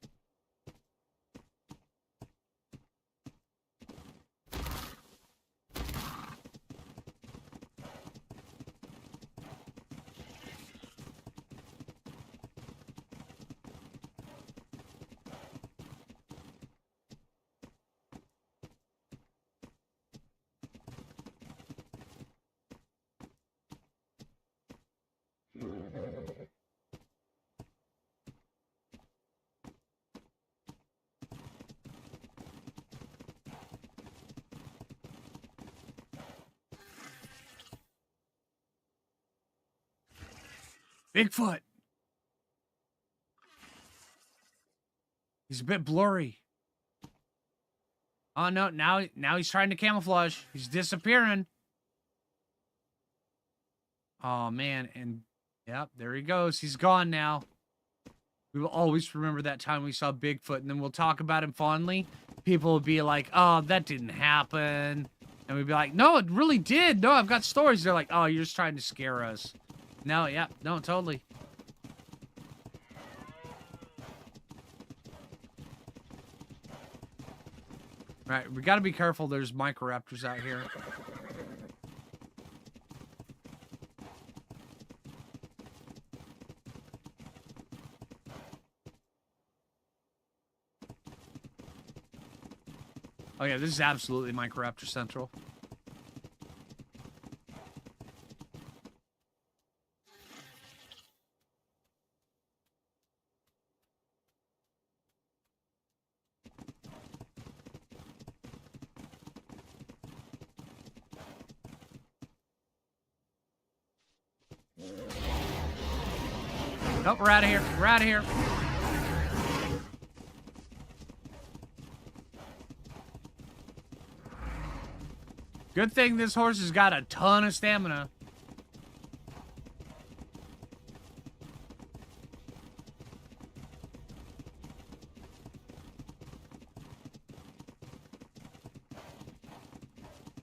Bigfoot. He's a bit blurry. Oh no, now he's trying to camouflage. He's disappearing. Oh man, and yep, there he goes. He's gone now. We will always remember that time we saw Bigfoot, and then we'll talk about him fondly. People will be like, oh, that didn't happen. And we'd be like, no, it really did. No, I've got stories. They're like, oh, you're just trying to scare us. No, yeah, no, totally. Right, we gotta be careful. There's microraptors out here. Oh yeah, this is absolutely Microraptor Central. Nope, we're out of here. We're out of here. Good thing this horse has got a ton of stamina.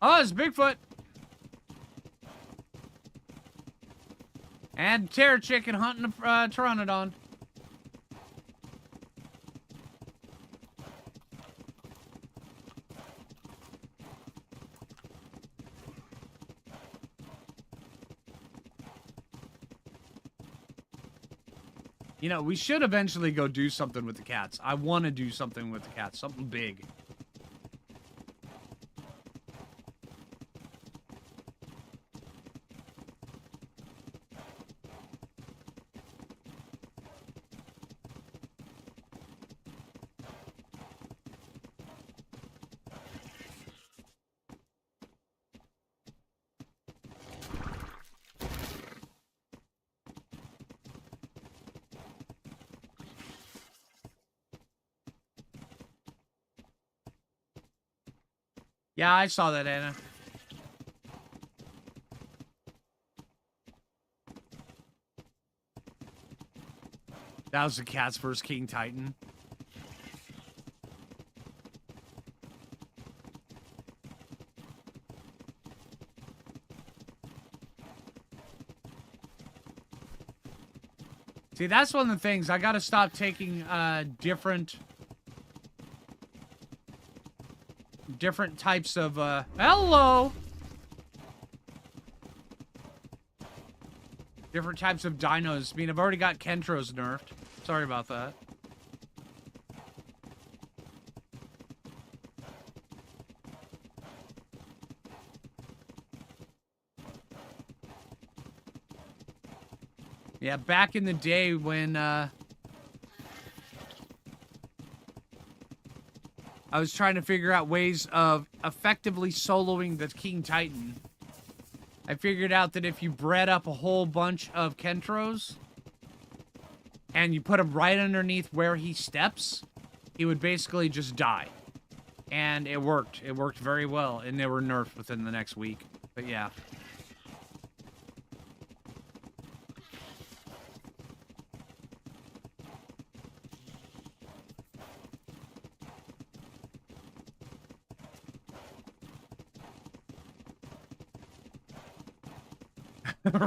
Oh, it's Bigfoot. And Terror Chicken hunting a Pteranodon. You know, we should eventually go do something with the cats. I want to do something with the cats. Something big. Yeah, I saw that, Anna. That was the cats versus King Titan. See, that's one of the things. I gotta stop taking different types of hello. Different types of dinos. I mean, I've already got Kentro's nerfed. Sorry about that. Yeah, back in the day when I was trying to figure out ways of effectively soloing the King Titan, I figured out that if you bred up a whole bunch of Kentros and you put him right underneath where he steps, he would basically just die. And it worked. It worked very well, and they were nerfed within the next week. But yeah.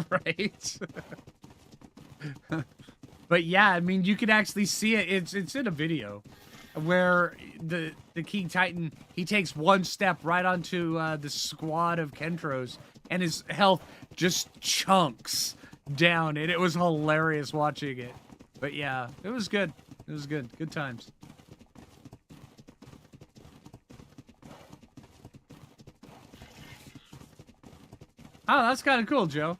Right? But yeah, I mean, you can actually see it. It's in a video where the King Titan, he takes one step right onto the squad of Kentros, and his health just chunks down, and it was hilarious watching it. But yeah, it was good. It was good. Good times. Oh, that's kind of cool, Joe.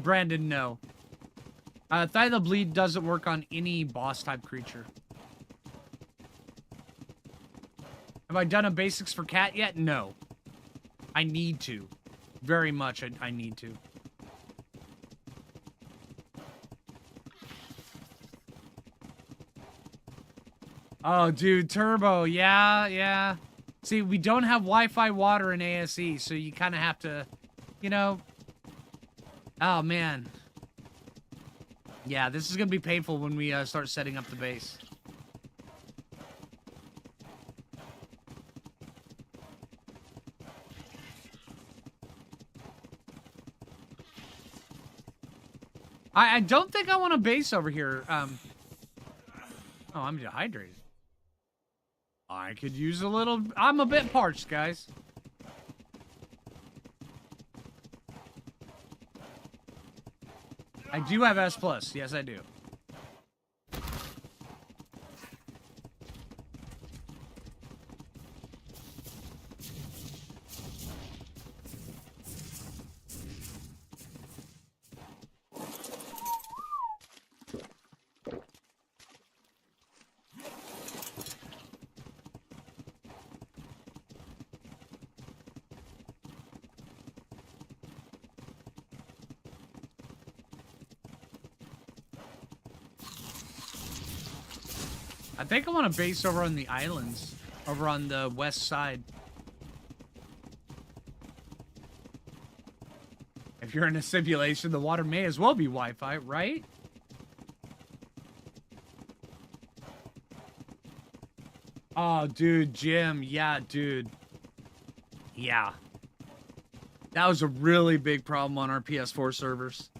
Brandon, no. Thylacoleo doesn't work on any boss-type creature. Have I done a basics for cat yet? No. I need to. Very much, I need to. Oh, dude, Turbo, yeah. See, we don't have Wi-Fi water in ASE, so you kind of have to, you know... Oh, man. Yeah, this is going to be painful when we start setting up the base. I don't think I want a base over here. Oh, I'm dehydrated. I could use a little... I'm a bit parched, guys. I do have S+. Yes, I do. I think I want a base over on the islands, over on the west side. If you're in a simulation, the water may as well be Wi-Fi, right? Oh, dude, Jim. Yeah, dude. Yeah. That was a really big problem on our PS4 servers.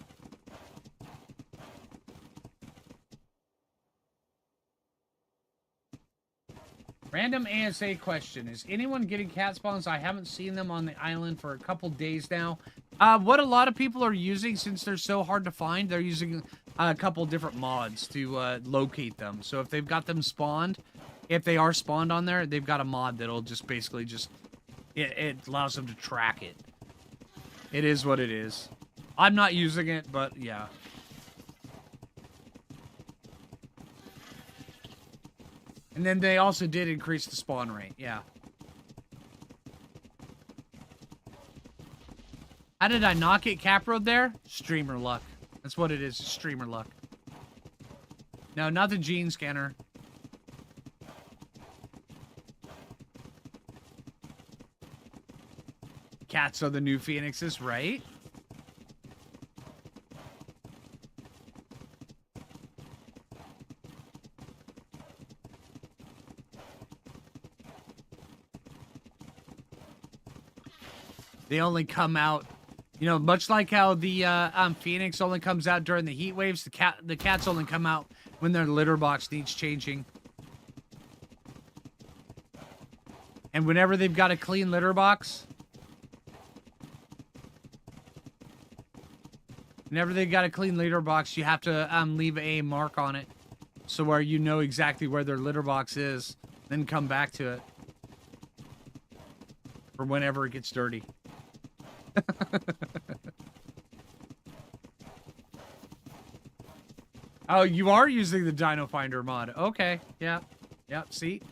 Random ASA question. Is anyone getting cat spawns? I haven't seen them on the island for a couple days now. What a lot of people are using, since they're so hard to find, they're using a couple different mods to locate them. So if they've got them spawned, if they are spawned on there, they've got a mod that'll just basically just... It allows them to track it. It is what it is. I'm not using it, but yeah. And then they also did increase the spawn rate, yeah. How did I not get Caproed there? Streamer luck. That's what it is, streamer luck. No, not the gene scanner. Cats are the new phoenixes, right? They only come out, you know, much like how the Phoenix only comes out during the heat waves. The cats only come out when their litter box needs changing. And whenever they've got a clean litter box, you have to leave a mark on it, so where you know exactly where their litter box is, then come back to it for whenever it gets dirty. Oh, you are using the Dino Finder mod. Okay, yeah. Yeah, see?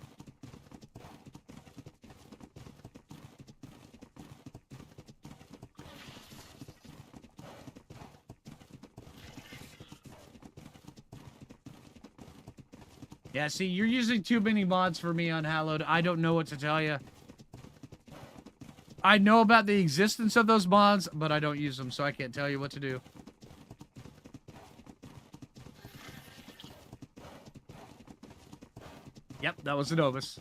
Yeah, see, you're using too many mods for me on Hallowed. I don't know what to tell you. I know about the existence of those mods, but I don't use them, so I can't tell you what to do. Yep, that was a Novus.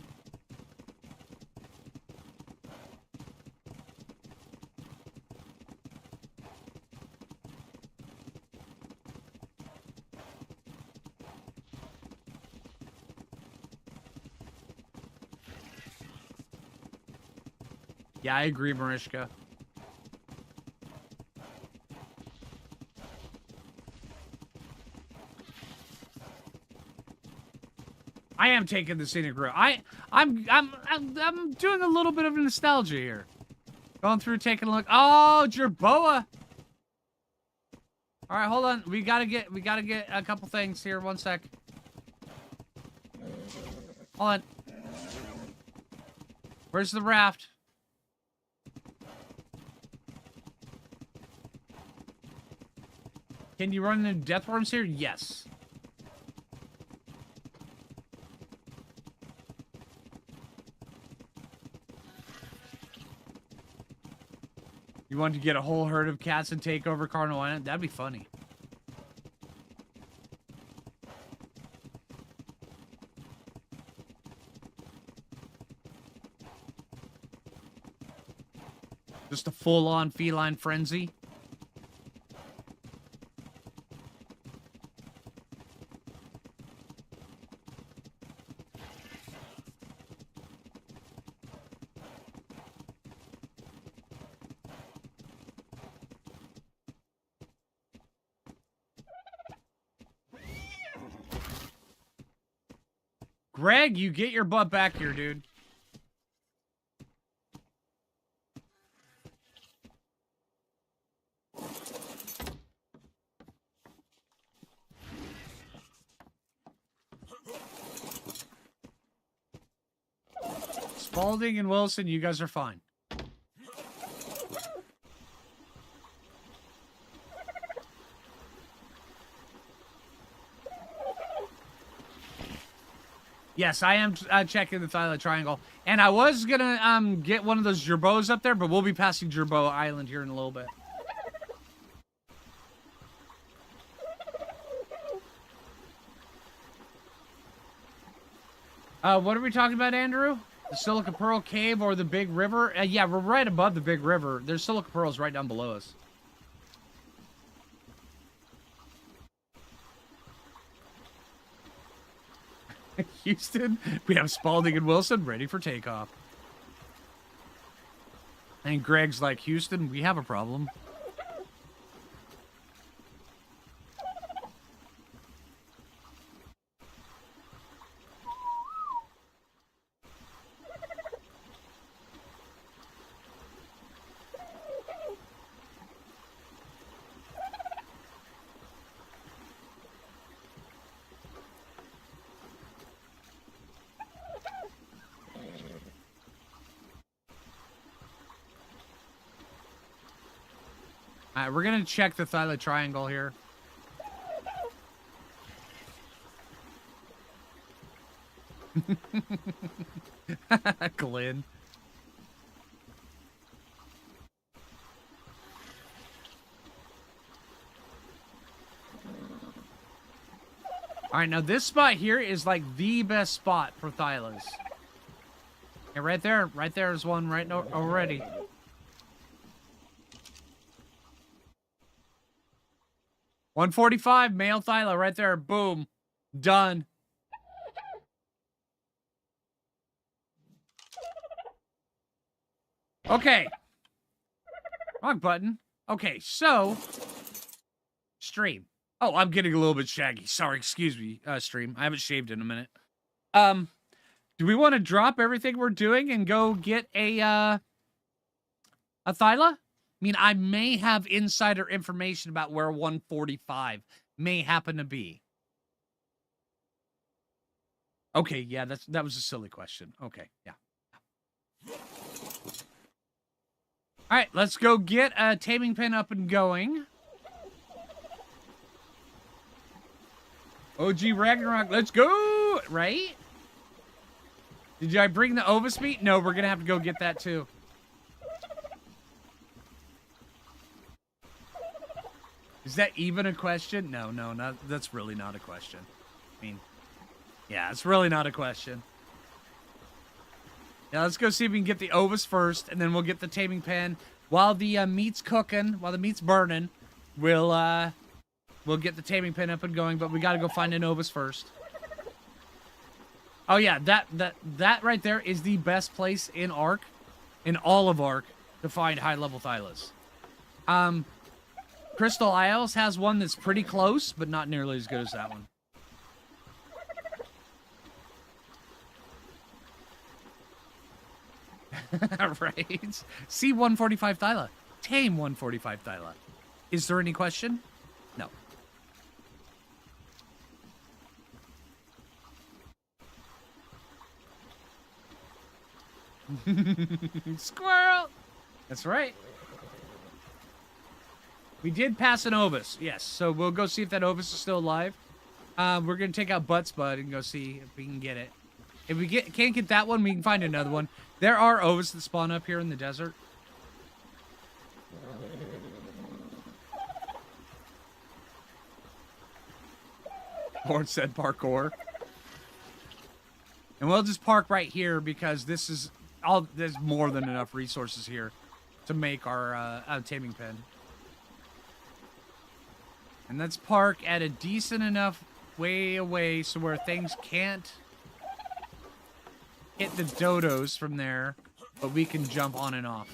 Yeah, I agree, Marishka. I am taking the scenic route. I'm doing a little bit of nostalgia here. Going through, taking a look. Oh, Jerboa. All right, hold on. We gotta get a couple things here. One sec. Hold on. Where's the raft? Can you run into death worms here? Yes. You want to get a whole herd of cats and take over Cardinal Island? That'd be funny. Just a full-on feline frenzy. Greg, you get your butt back here, dude. Spalding and Wilson, you guys are fine. Yes, I am checking the Thylacoleo Triangle. And I was gonna get one of those Jerboas up there, but we'll be passing Jerboa Island here in a little bit. What are we talking about, Andrew? The Silica Pearl Cave or the Big River? Yeah, we're right above the Big River. There's Silica Pearls right down below us. Houston, we have Spalding and Wilson ready for takeoff. And Greg's like, Houston, we have a problem. All right, we're going to check the Thylacoleo triangle here. Glenn. All right, now this spot here is like the best spot for Thylas. Yeah, right there is one right already. $145 male Thyla right there. Boom. Done. Okay. Wrong button. Okay, so stream. Oh, I'm getting a little bit shaggy. Sorry, excuse me, stream. I haven't shaved in a minute. Do we want to drop everything we're doing and go get a Thyla? I mean, I may have insider information about where 145 may happen to be. Okay, yeah, that was a silly question. Okay, yeah. All right, let's go get a taming pen up and going. OG Ragnarok, let's go! Right? Did I bring the Ovis meat? No, we're gonna have to go get that too. Is that even a question? No, that's really not a question. I mean, yeah, it's really not a question. Yeah, let's go see if we can get the Ovis first, and then we'll get the taming pen. While the meat's cooking, while the meat's burning, we'll get the taming pen up and going, but we gotta go find an Ovis first. Oh yeah, that right there is the best place in Ark, in all of Ark, to find high-level Thylas. Crystal Isles has one that's pretty close, but not nearly as good as that one. Right? See 145 Thyla. Tame 145 Thyla. Is there any question? No. Squirrel! That's right. We did pass an Ovis, yes. So we'll go see if that Ovis is still alive. We're going to take out Butts Bud and go see if we can get it. If we can't get that one, we can find another one. There are Ovis that spawn up here in the desert. Lord said parkour. And we'll just park right here because this is all. There's more than enough resources here to make our taming pen. And let's park at a decent enough way away so where things can't hit the dodos from there, but we can jump on and off.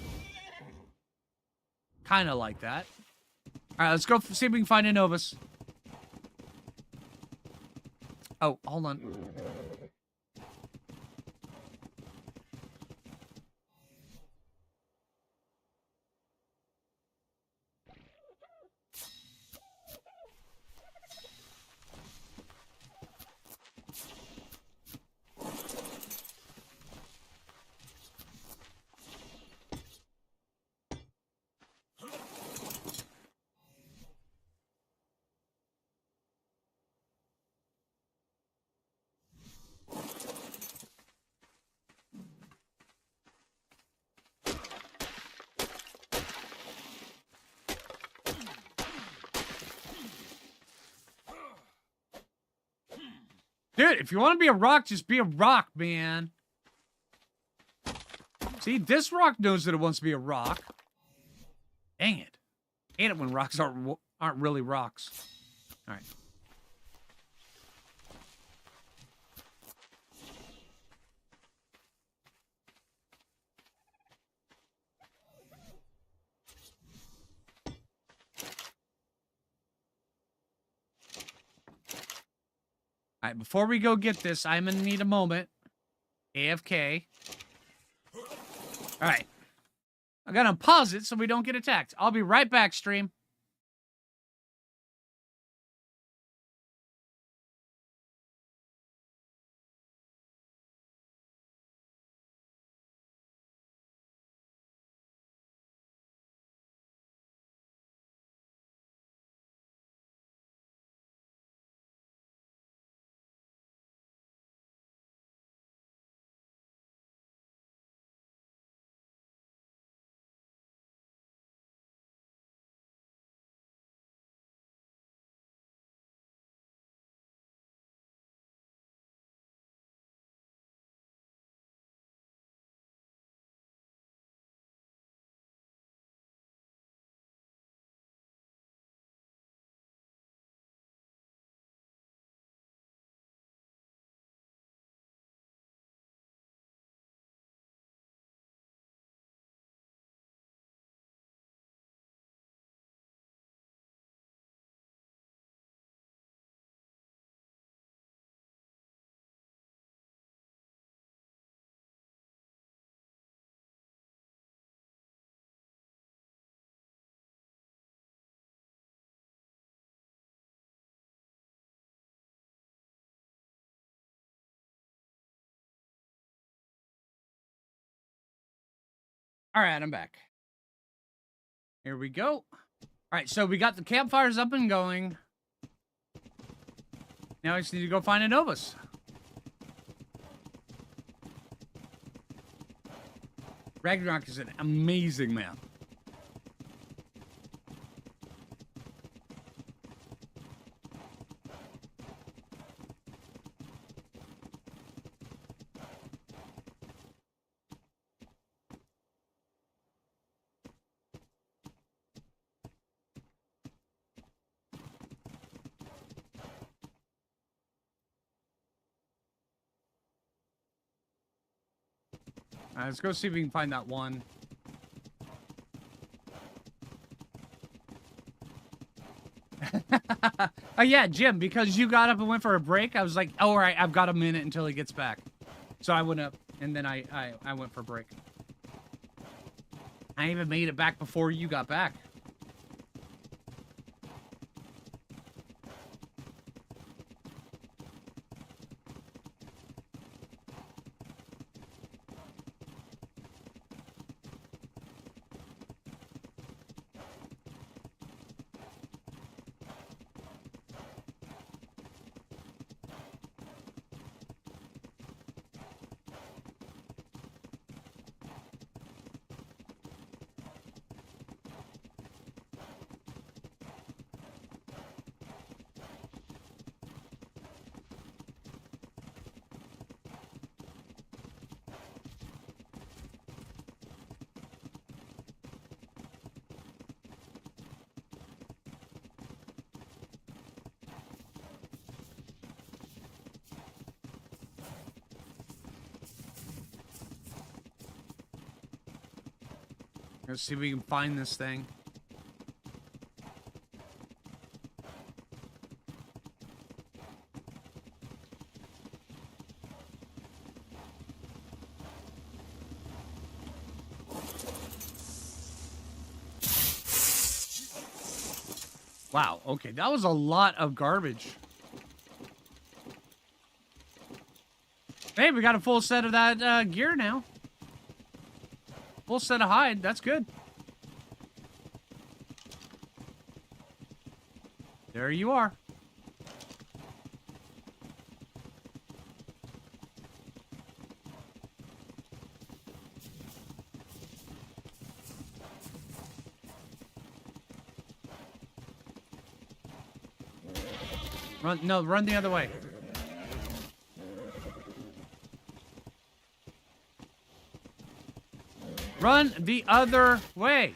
Kind of like that. All right, let's go see if we can find an Ovis. Oh, hold on. Dude, if you want to be a rock, just be a rock, man. See, this rock knows that it wants to be a rock. Dang it. I hate it when rocks aren't really rocks. All right. All right, before we go get this, I'm going to need a moment. AFK. All right. I got to pause it so we don't get attacked. I'll be right back, stream. All right, I'm back. Here we go. All right, so we got the campfires up and going. Now I just need to go find a Novus. Ragnarok is an amazing map. Let's go see if we can find that one. Oh, yeah, Jim, because you got up and went for a break, I was like, oh, all right, I've got a minute until he gets back. So I went up, and then I went for a break. I even made it back before you got back. Let's see if we can find this thing. Wow, okay, that was a lot of garbage. Hey, we got a full set of that gear now. Full set of hide, that's good. There you are. Run, no, run the other way. Run the other way.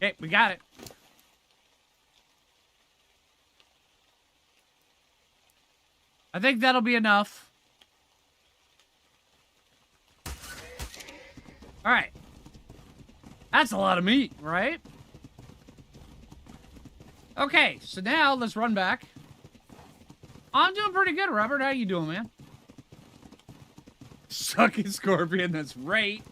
Okay, we got it. I think that'll be enough. All right. That's a lot of meat, right? Okay, so now let's run back. I'm doing pretty good, Robert. How you doing, man? Sucking scorpion, that's right.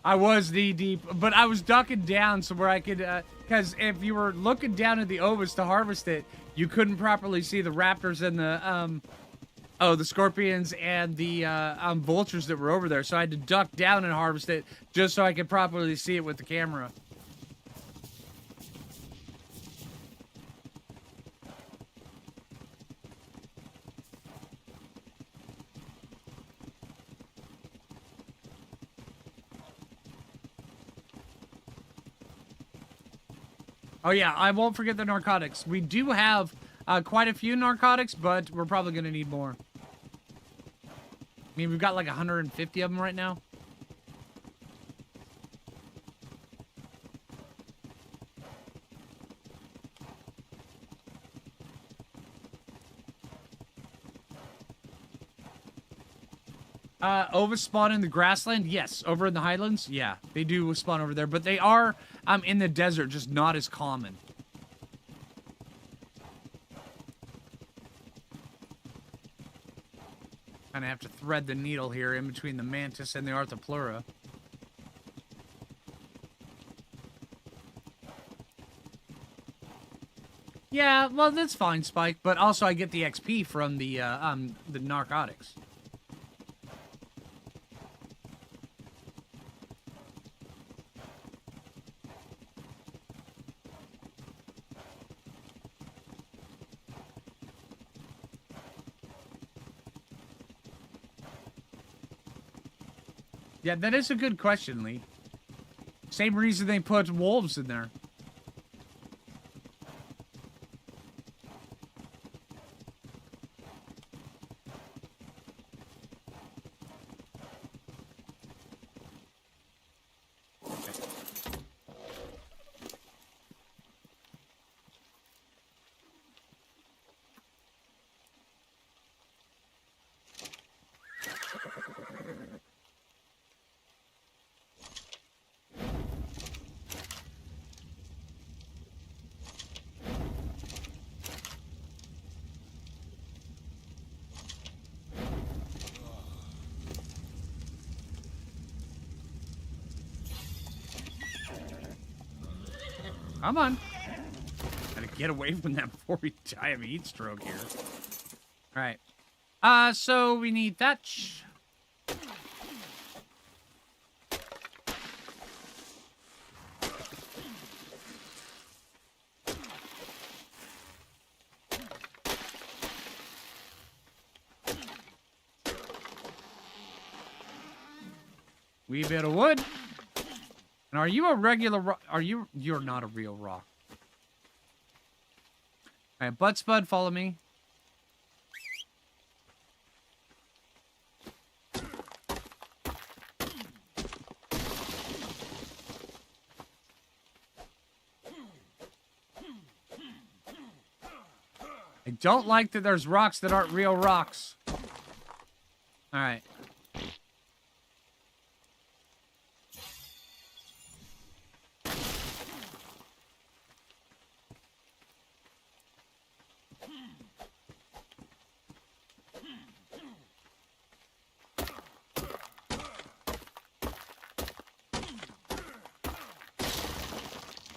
I was knee deep, but I was ducking down so where I could, because if you were looking down at the ovis to harvest it, you couldn't properly see the raptors and the scorpions and the vultures that were over there. So I had to duck down and harvest it just so I could properly see it with the camera. Oh yeah, I won't forget the narcotics. We do have quite a few narcotics, but we're probably going to need more. I mean, we've got like 150 of them right now. Ovis spawn in the grassland? Yes. Over in the highlands? Yeah, they do spawn over there, but they are in the desert, just not as common. Kind of have to thread the needle here in between the mantis and the arthropleura. Yeah, well, that's fine, Spike, but also I get the XP from the narcotics. Yeah, that is a good question, Lee. Same reason they put wolves in there. Come on. Gotta get away from that before we die of heat stroke here. Alright. So we need that. Wee bit of wood. And are you a regular rock? You're not a real rock. Alright, Butt Spud, follow me. I don't like that there's rocks that aren't real rocks. Alright.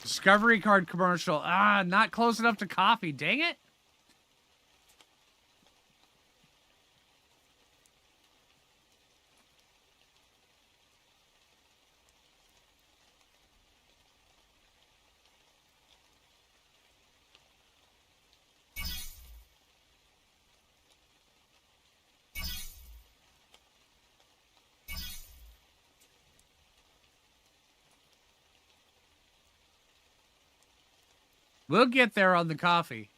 Discovery card commercial. Ah, not close enough to coffee. Dang it. We'll get there on the coffee.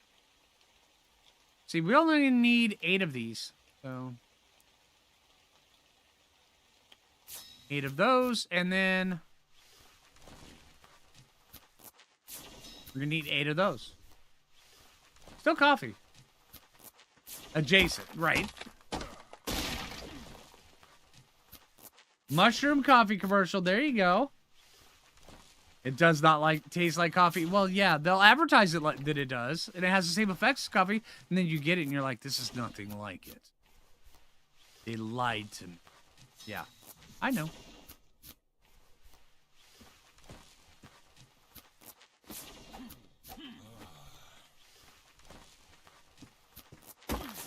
See, we only need 8 of these, so... 8 of those, and then we're gonna need 8 of those. Still coffee. Adjacent, right. Mushroom coffee commercial, there you go. It does not taste like coffee. Well, yeah, they'll advertise it like that it does, and it has the same effects as coffee, and then you get it, and you're like, this is nothing like it. They lied to me. Yeah, I know.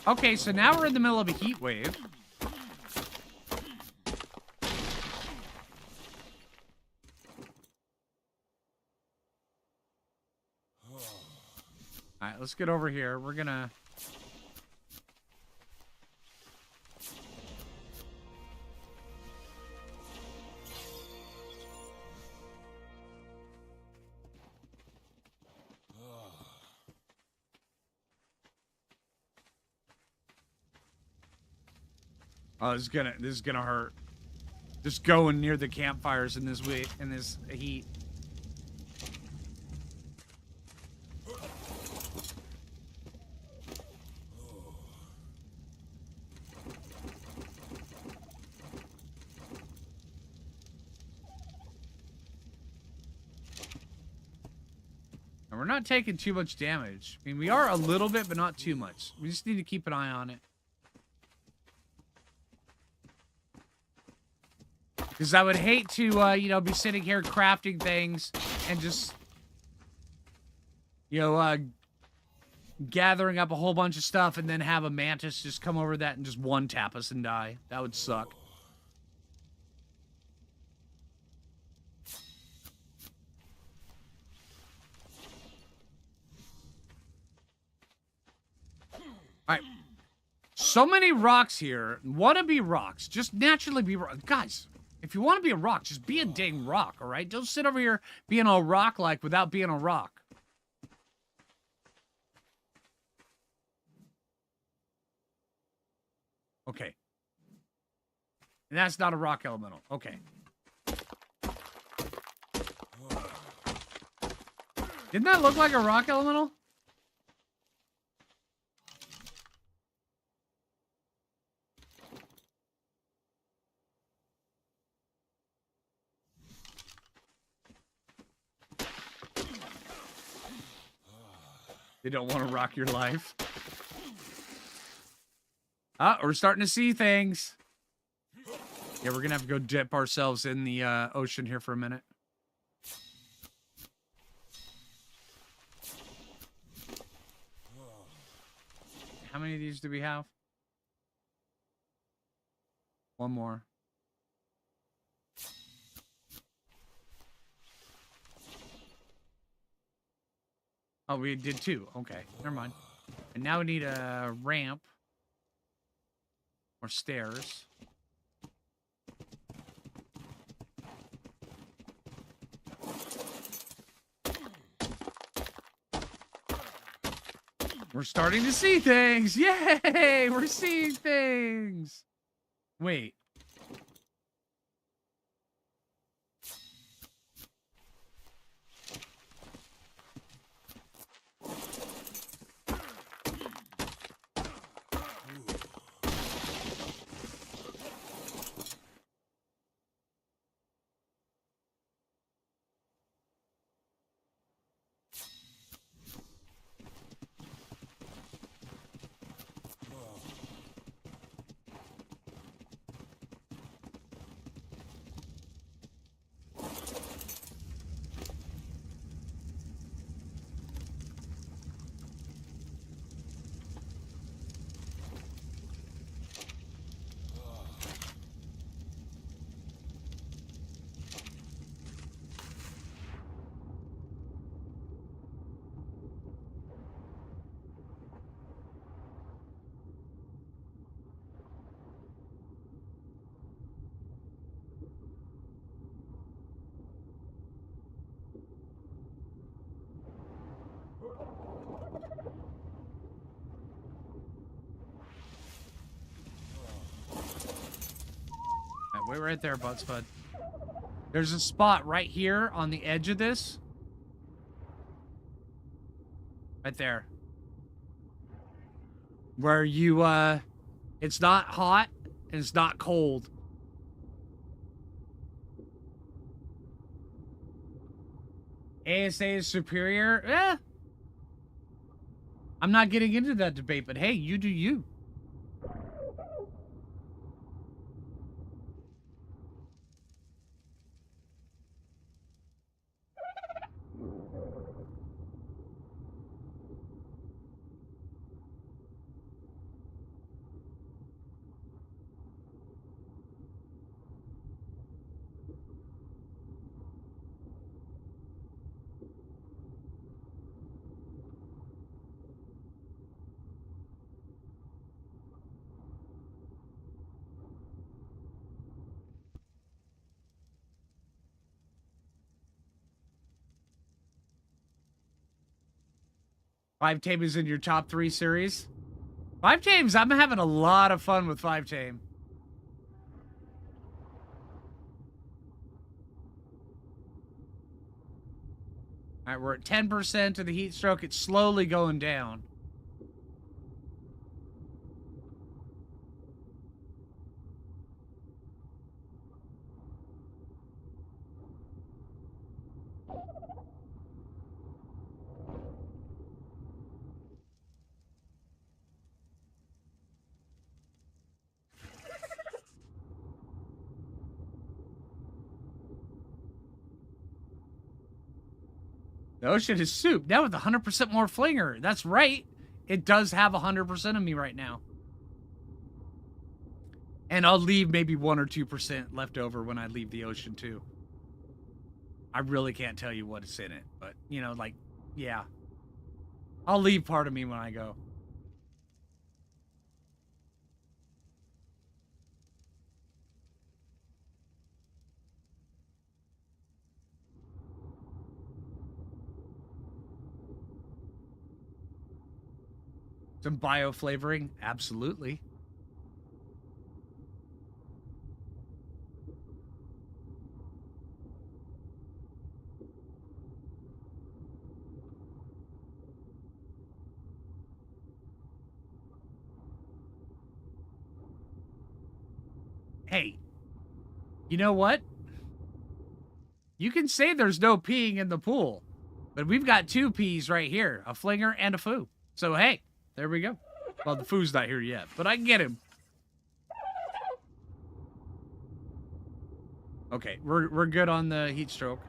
Okay, so now we're in the middle of a heat wave. All right, let's get over here. We're gonna... Oh, this is gonna hurt. Just going near the campfires in this heat. And we're not taking too much damage. I mean, we are a little bit, but not too much. We just need to keep an eye on it. Because I would hate to, you know, be sitting here crafting things and just, you know, gathering up a whole bunch of stuff and then have a mantis just come over that and just one-tap us and die. That would suck. Alright. So many rocks here. Want to be rocks. Just naturally be rocks. Guys, if you want to be a rock, just be a dang rock, alright? Don't sit over here being all rock-like without being a rock. Okay. And that's not a rock elemental. Okay. Didn't that look like a rock elemental? They don't want to rock your life. Ah, we're starting to see things. Yeah, we're going to have to go dip ourselves in the ocean here for a minute. How many of these do we have? One more. Oh, we did 2. Okay, never mind. And now we need a ramp. Or stairs. We're starting to see things! Yay! We're seeing things! Wait. Wait right there, Buttsfud. There's a spot right here on the edge of this. Right there. Where you, it's not hot and it's not cold. ASA is superior? Eh. I'm not getting into that debate, but hey, you do you. Five Tame is in your top 3 series. Five Tames, I'm having a lot of fun with Five Tame. All right, we're at 10% of the heat stroke. It's slowly going down. The ocean is soup. Now with 100% more Phlinger. That's right. It does have 100% of me right now. And I'll leave maybe 1 or 2% left over when I leave the ocean too. I really can't tell you what's in it. But, you know, like, yeah. I'll leave part of me when I go. Some bio flavoring? Absolutely. Hey, you know what? You can say there's no peeing in the pool, but we've got 2 peas right here, a Phlinger and a Phoo. So, hey. There we go. Well, the Phoo's not here yet, but I can get him. Okay, we're good on the heat stroke.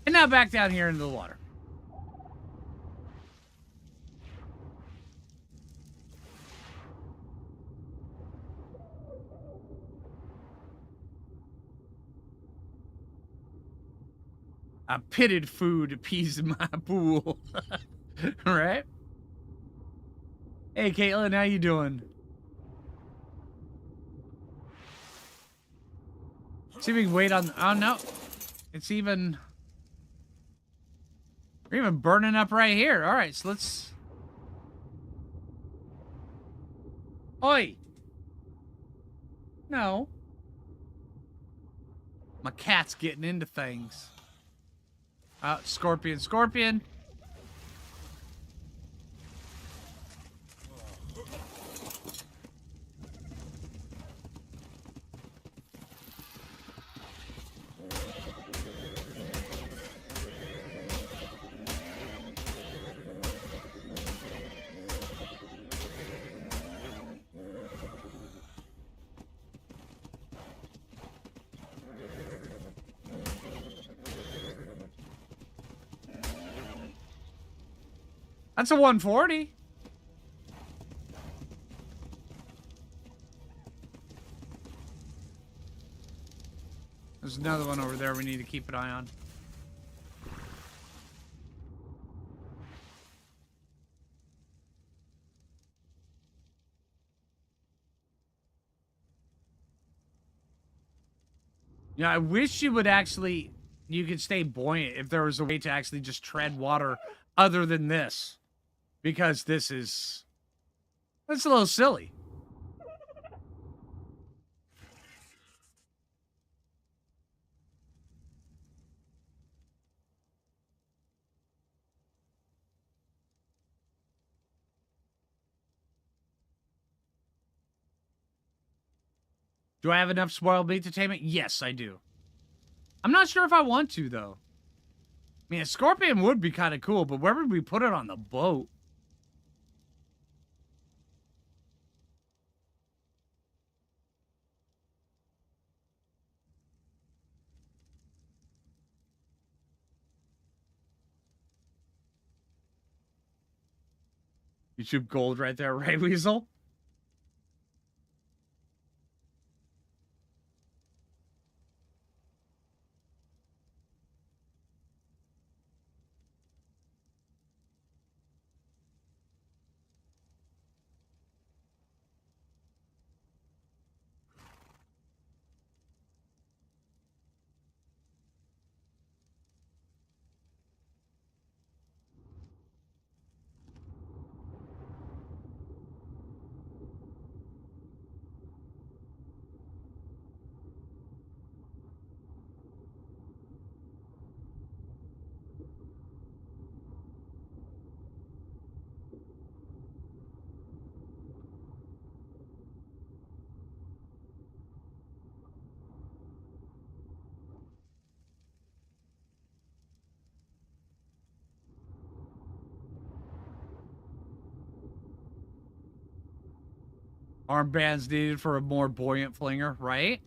And now back down here into the water. A pitted food appease my pool. Right? Hey, Caitlin, how you doing? See if we can wait on... Oh, no. It's even... We're even burning up right here. All right, so let's... Oi! No. My cat's getting into things. Scorpion, scorpion. That's a 140. There's another one over there we need to keep an eye on. Yeah, I wish you would actually, you could stay buoyant if there was a way to actually just tread water other than this. Because this is, that's a little silly. Do I have enough spoiled meat to tame it? Yes, I do. I'm not sure if I want to, though. I mean, a scorpion would be kind of cool, but where would we put it on the boat? YouTube gold right there, right, Weasel? Armbands needed for a more buoyant flinger, right?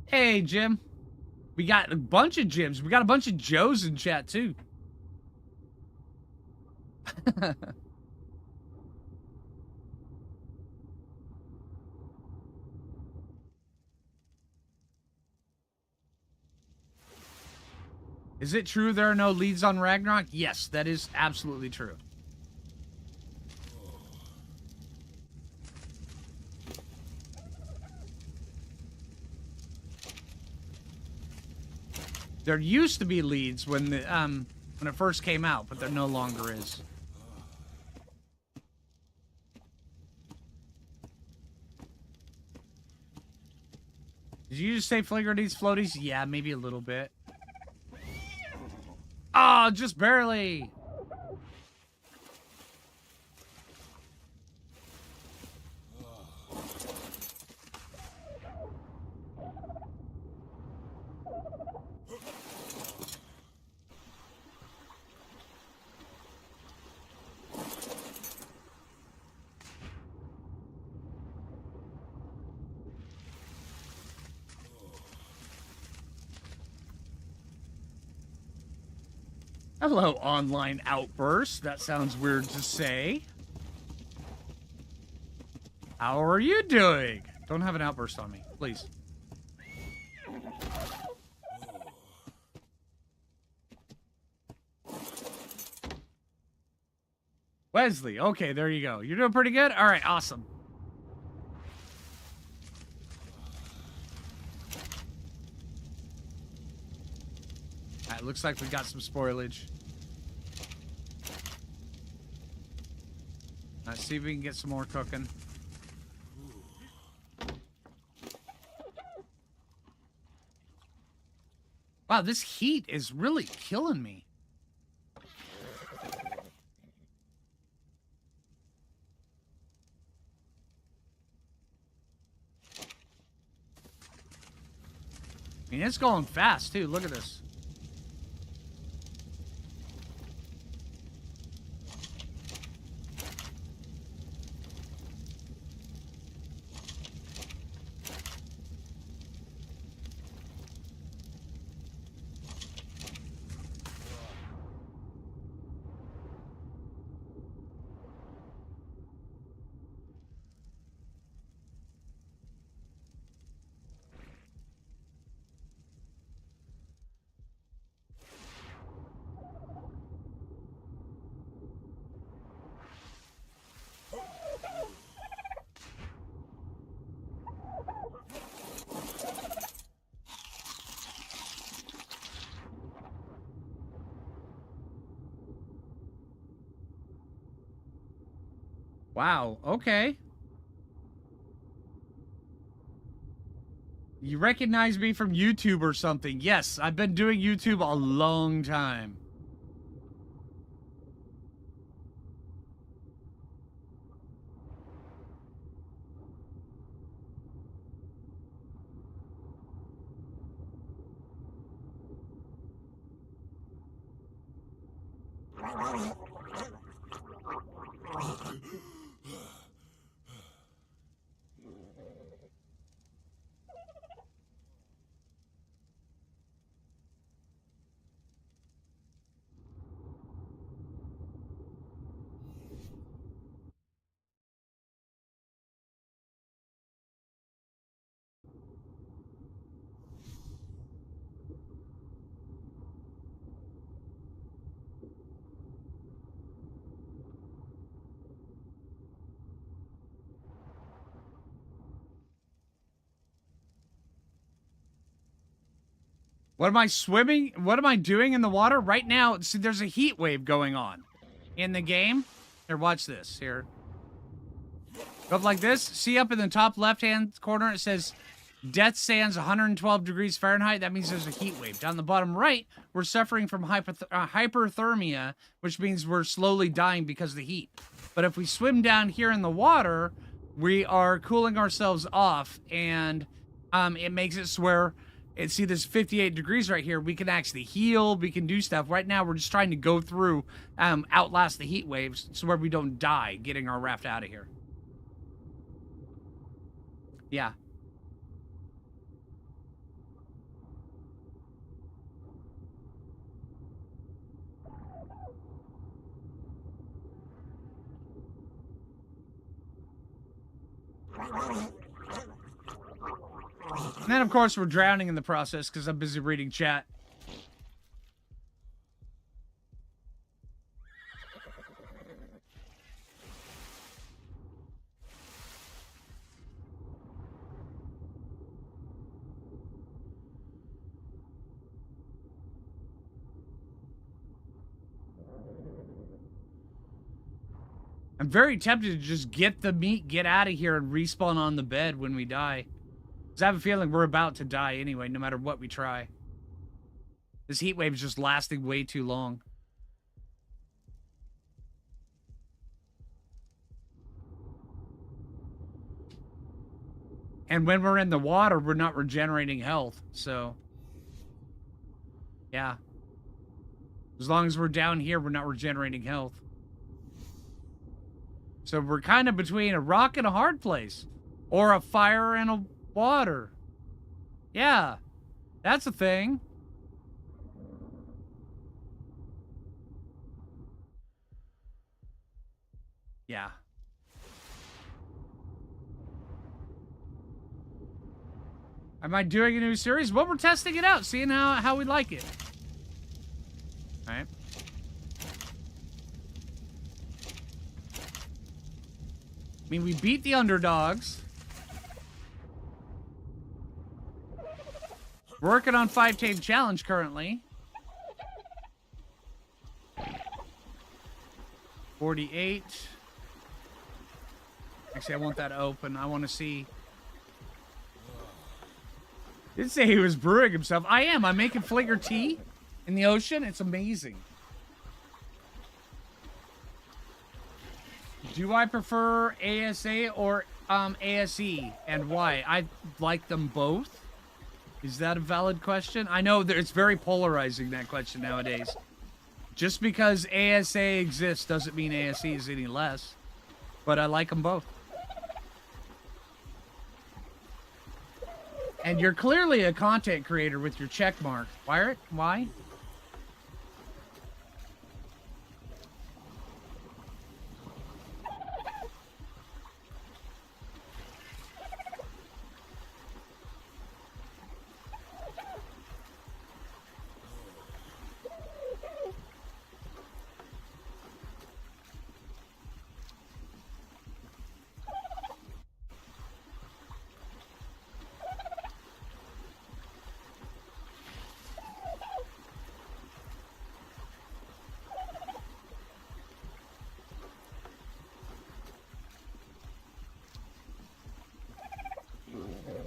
Hey, Jim. We got a bunch of Jims. We got a bunch of Joes in chat, too. Is it true there are no leads on Ragnarok? Yes, that is absolutely true. There used to be leads when it first came out, but there no longer is. Did you just say Phlinger needs floaties? Yeah, maybe a little bit. Oh, just barely. Hello, online outburst. That sounds weird to say. How are you doing? Don't have an outburst on me, please. Wesley, okay, there you go. You're doing pretty good? All right, awesome. All right, looks like we got some spoilage. Let's see if we can get some more cooking. Wow, this heat is really killing me. I mean, it's going fast, too. Look at this. Wow, okay. You recognize me from YouTube or something. Yes, I've been doing YouTube a long time. What am I swimming? What am I doing in the water? Right now, see, there's a heat wave going on in the game. Here, watch this. Here. Go up like this. See up in the top left-hand corner, it says Death Sands 112 degrees Fahrenheit. That means there's a heat wave. Down the bottom right, we're suffering from hyperthermia, which means we're slowly dying because of the heat. But if we swim down here in the water, we are cooling ourselves off, and it makes it so where... And see, there's 58 degrees right here. We can actually heal. We can do stuff. Right now, we're just trying to go through, outlast the heat waves so where we don't die getting our raft out of here. Yeah. And then, of course, we're drowning in the process because I'm busy reading chat. I'm very tempted to just get the meat, get out of here, and respawn on the bed when we die. Because I have a feeling we're about to die anyway, no matter what we try. This heat wave is just lasting way too long. And when we're in the water, we're not regenerating health, so... Yeah. As long as we're down here, we're not regenerating health. So we're kind of between a rock and a hard place. Or a fire and a water. Yeah. That's a thing. Yeah. Am I doing a new series? Well, we're testing it out, seeing how we like it. Alright. I mean, we beat the underdogs. Working on 5-tame challenge currently. 48. Actually, I want that open. I want to see. Didn't say he was brewing himself. I am. I'm making Phlinger tea in the ocean. It's amazing. Do I prefer ASA or ASE, and why? I like them both. Is that a valid question? I know that it's very polarizing, that question nowadays. Just because ASA exists doesn't mean ASE is any less. But I like them both. And you're clearly a content creator with your check mark. Why?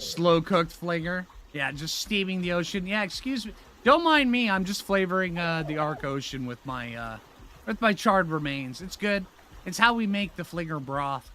Slow-cooked Phlinger. Yeah, just steaming the ocean. Yeah, excuse me. Don't mind me. I'm just flavoring the Ark Ocean with my charred remains. It's good. It's how we make the Phlinger broth.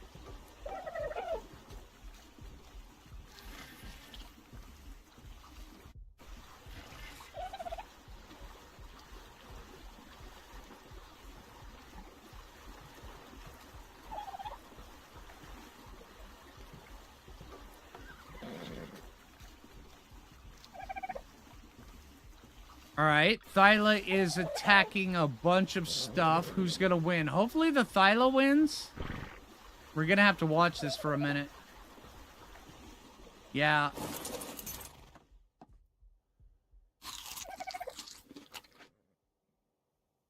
All right, Thyla is attacking a bunch of stuff. Who's gonna win? Hopefully the Thyla wins. We're gonna have to watch this for a minute. Yeah.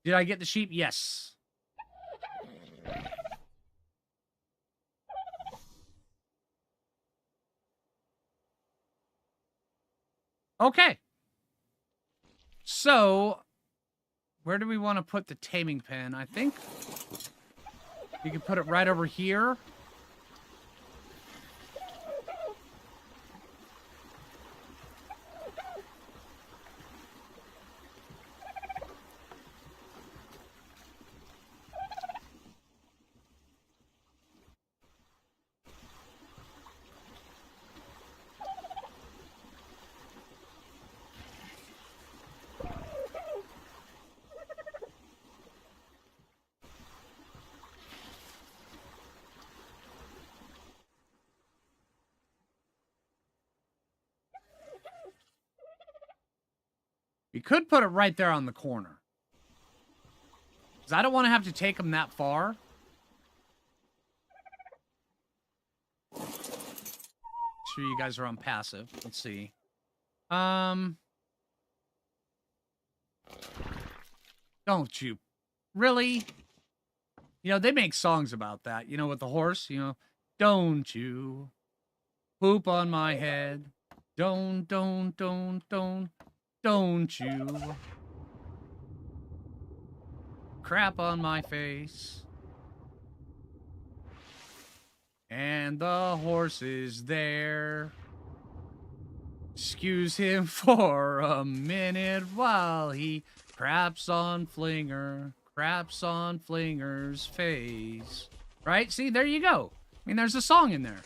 Did I get the sheep? Yes. Okay. So, where do we want to put the taming pen? I think you can put it right over here. You could put it right there on the corner. Because I don't want to have to take them that far. Sure you guys are on passive. Let's see. Don't you? Really? You know, they make songs about that. You know, with the horse, you know. Don't you poop on my head. Don't you crap on my face. And the horse is there. Excuse him for a minute while he craps on Phlinger's face. Right? See, there you go. I mean, there's a song in there.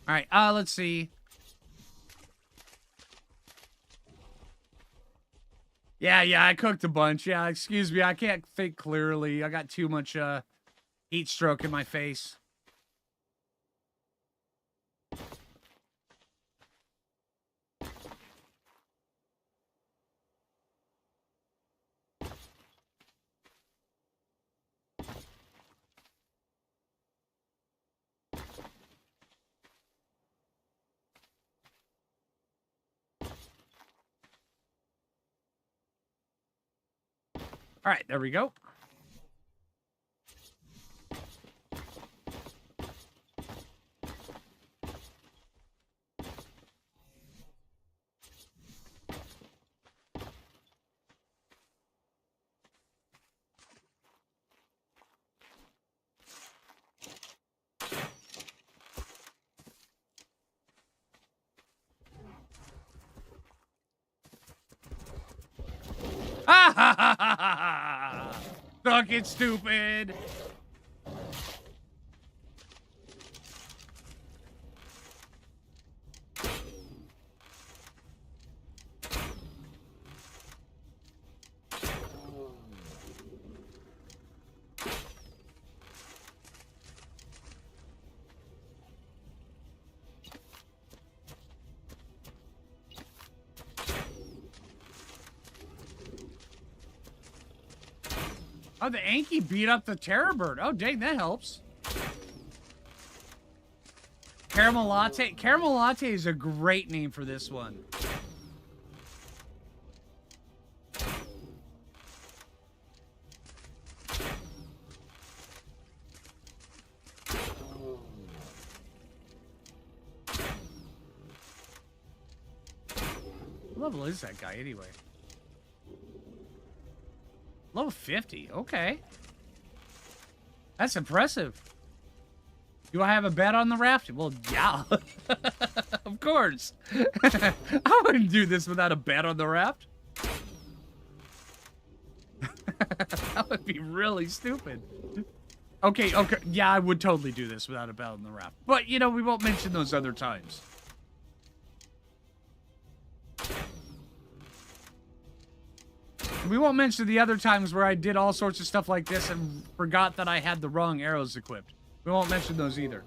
All right, let's see. Yeah, I cooked a bunch. Yeah, excuse me, I can't think clearly. I got too much heat stroke in my face. All right, there we go. Ha ha ha ha ha! Suck it, stupid! Oh, the Anki beat up the Terror Bird. Oh, dang, that helps. Caramel Latte. Caramel Latte is a great name for this one. What level is that guy anyway? Level 50. Okay. That's impressive. Do I have a bet on the raft? Well, yeah. Of course. I wouldn't do this without a bet on the raft. That would be really stupid. Okay, okay. Yeah, I would totally do this without a bet on the raft. But, you know, we won't mention those other times. We won't mention the other times where I did all sorts of stuff like this and forgot that I had the wrong arrows equipped. We won't mention those either.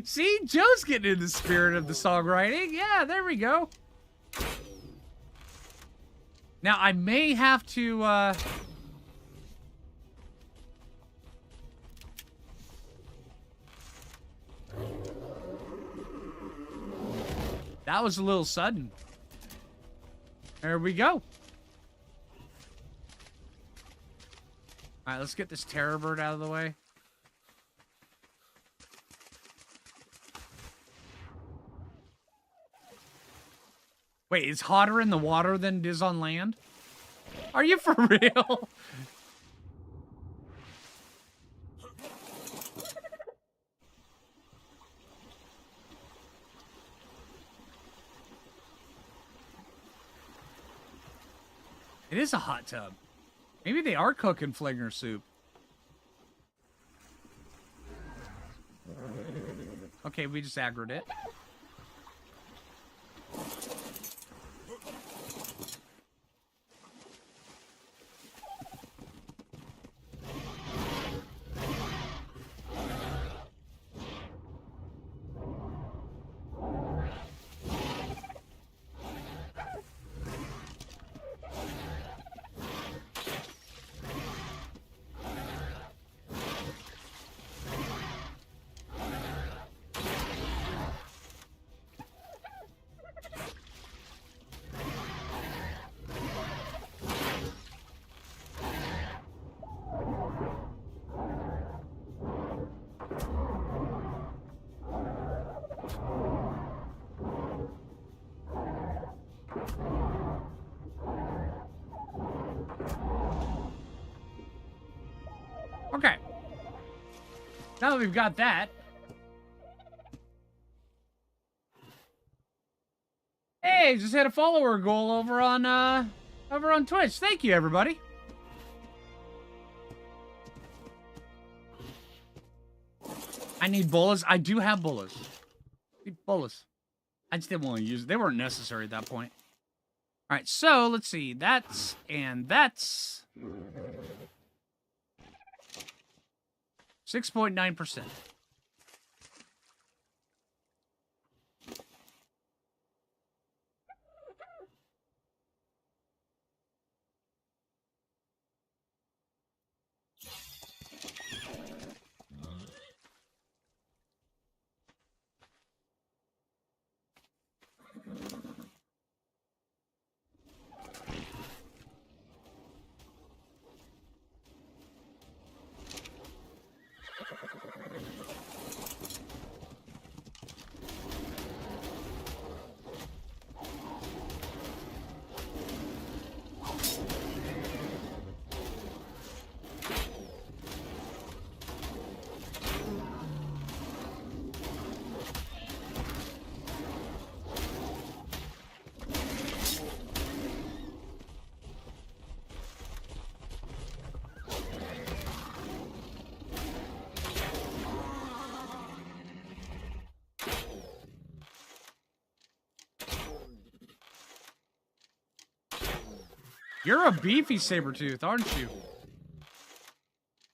See, Joe's getting in the spirit of the songwriting. Yeah, there we go. Now, I may have to, that was a little sudden. There we go. Alright, let's get this terror bird out of the way. Wait, it's hotter in the water than it is on land? Are you for real? It is a hot tub. Maybe they are cooking Phlinger soup. Okay, we just aggroed it. Okay. Now that we've got that. Hey, just had a follower goal over on Twitch. Thank you, everybody. I need bolas. I do have bolas. I need bolas. I just didn't want to use it. They weren't necessary at that point. All right, so let's see. That's and that's 6.9%. You're a beefy Sabretooth, aren't you?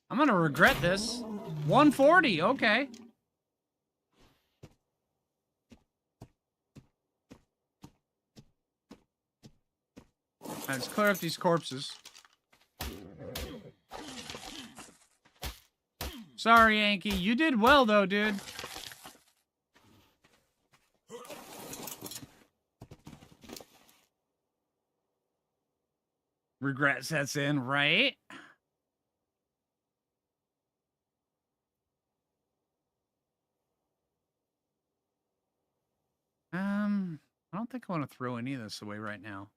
I'm gonna regret this. 140, okay. Let's clear up these corpses. Sorry, Yankee. You did well, though, dude. Regret sets in, right? I don't think I want to throw any of this away right now.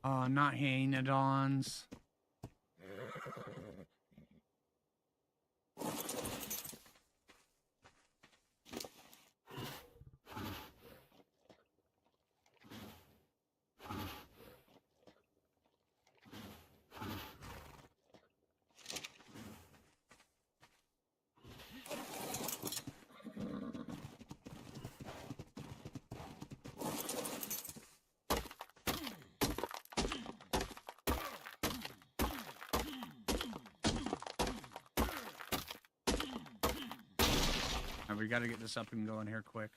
Oh, not Hyanodons. We got to get this up and going here quick.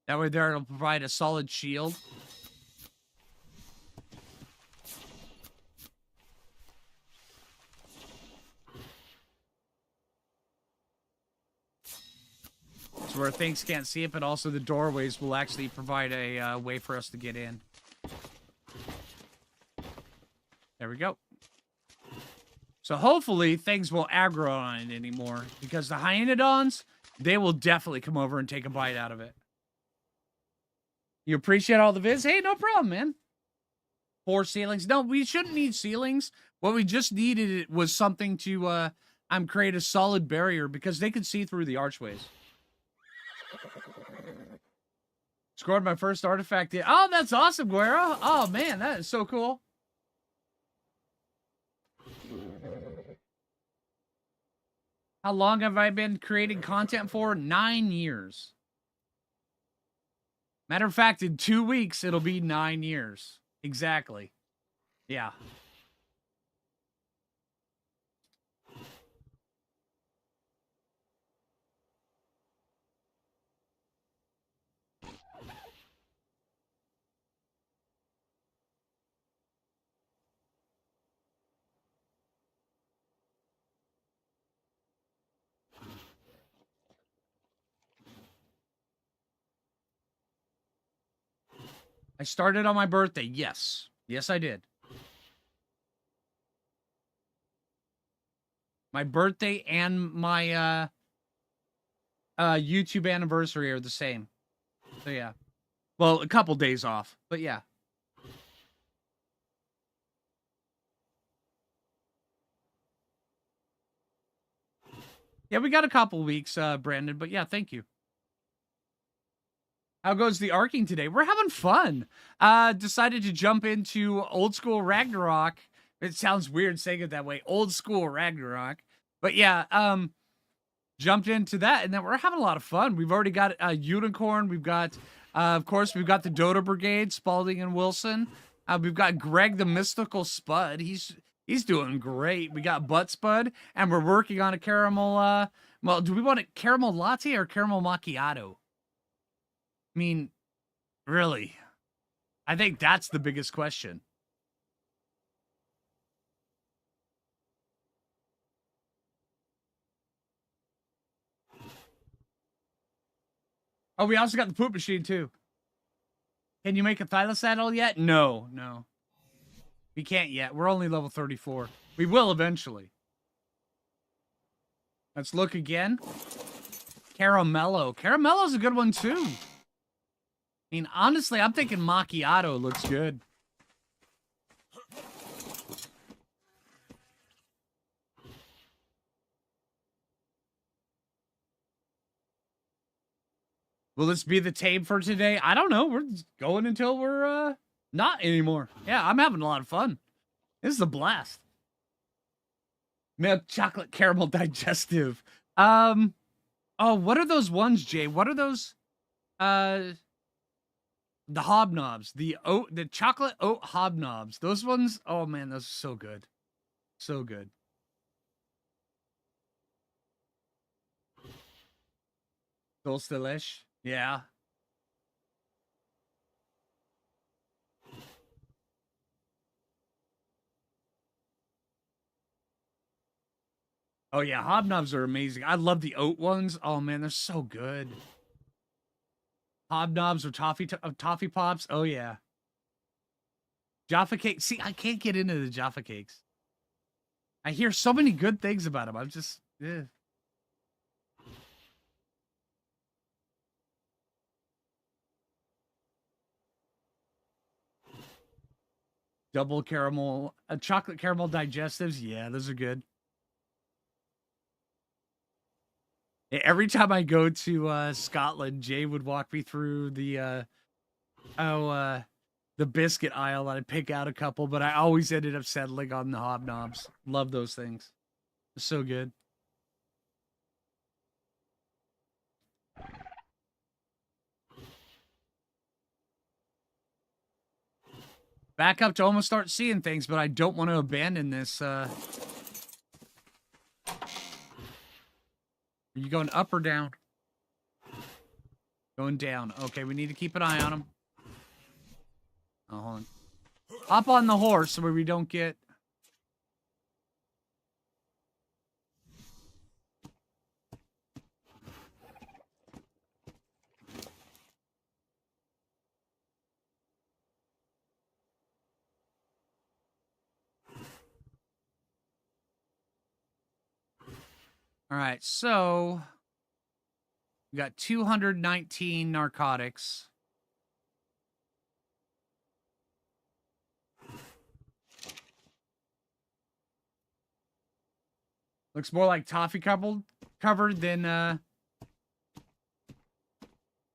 That way there it'll provide a solid shield. So where things can't see it, but also the doorways will actually provide a way for us to get in. There we go. So hopefully things won't aggro on it anymore, because the Hyanodons, they will definitely come over and take a bite out of it. You appreciate all the vids? Hey, no problem, man. 4 ceilings. No, we shouldn't need ceilings. What we just needed was something to create a solid barrier, because they could see through the archways. Scored my first artifact. Oh, that's awesome, Guerrero. Oh, man, that is so cool. How long have I been creating content for? 9 years. Matter of fact, in 2 weeks, it'll be 9 years. Exactly. Yeah. I started on my birthday. Yes. Yes, I did. My birthday and my YouTube anniversary are the same. So, yeah. Well, a couple days off, but yeah. Yeah, we got a couple weeks, Brandon, but yeah, thank you. How goes the arcing today? We're having fun. Decided to jump into old school Ragnarok. It sounds weird saying it that way. Old school Ragnarok. But yeah, jumped into that, and then we're having a lot of fun. We've already got a unicorn. We've got, of course, we've got the Dota Brigade, Spalding and Wilson. We've got Greg the Mystical Spud. He's doing great. We got Butt Spud, and we're working on a caramel. Well, do we want a caramel latte or caramel macchiato? I mean, really? I think that's the biggest question. Oh, we also got the poop machine, too. Can you make a Thylacoleo yet? No, no. We can't yet. We're only level 34. We will eventually. Let's look again. Caramello. Caramello's a good one, too. I mean, honestly, I'm thinking Macchiato looks good. Will this be the tame for today? I don't know. We're just going until we're not anymore. Yeah, I'm having a lot of fun. This is a blast. Milk chocolate caramel digestive. Oh, what are those ones, Jay? What are those? The hobnobs. The chocolate oat hobnobs. Those ones, oh man, those are so good. So good. Those delish. Yeah. Oh yeah, hobnobs are amazing. I love the oat ones. Oh man, they're so good. Hobnobs or toffee pops. Oh yeah. Jaffa cake. See, I can't get into the Jaffa cakes. I hear so many good things about them. I'm just, double caramel, chocolate caramel digestives. Yeah, those are good. Every time I go to Scotland, Jay would walk me through the biscuit aisle, and I'd pick out a couple, but I always ended up settling on the hobnobs. Love those things. They're so good. Back up to almost start seeing things, but I don't want to abandon this. Are you going up or down? Going down. Okay, we need to keep an eye on him. Oh, hold on. Hop on the horse so we don't get... All right, so we got 219 narcotics. Looks more like toffee covered than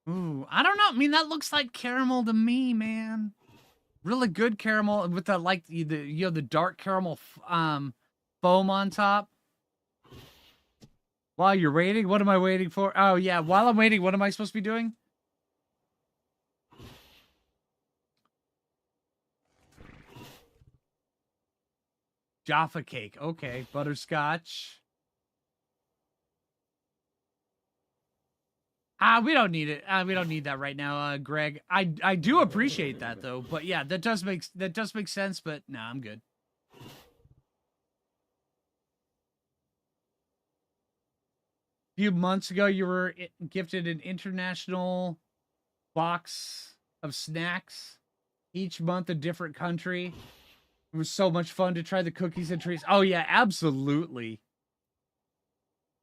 Ooh, I don't know. I mean, that looks like caramel to me, man. Really good caramel with the the dark caramel foam on top. While you're waiting, what am I waiting for? Oh, yeah, while I'm waiting, what am I supposed to be doing? Jaffa cake. Okay, butterscotch. We don't need it. We don't need that right now, Greg. I do appreciate that though. But yeah, that does make sense, but no, I'm good. Few months ago, you were gifted an international box of snacks. Each month, a different country. It was so much fun to try the cookies and treats. Oh, yeah, absolutely.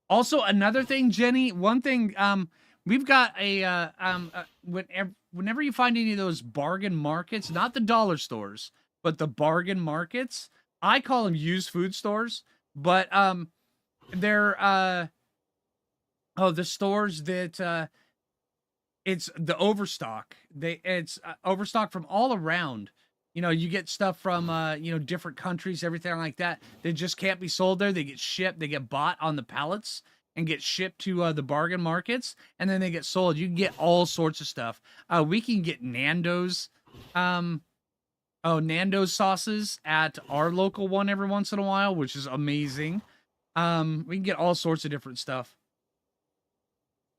Also, another thing, Jenny, one thing, we've got whenever you find any of those bargain markets, not the dollar stores, but the bargain markets, I call them used food stores, but they're the stores that it's the overstock. It's overstock from all around. You know, you get stuff from different countries, everything like that. They just can't be sold there. They get shipped. They get bought on the pallets and get shipped to the bargain markets, and then they get sold. You can get all sorts of stuff. We can get Nando's, Nando's sauces at our local one every once in a while, which is amazing. We can get all sorts of different stuff.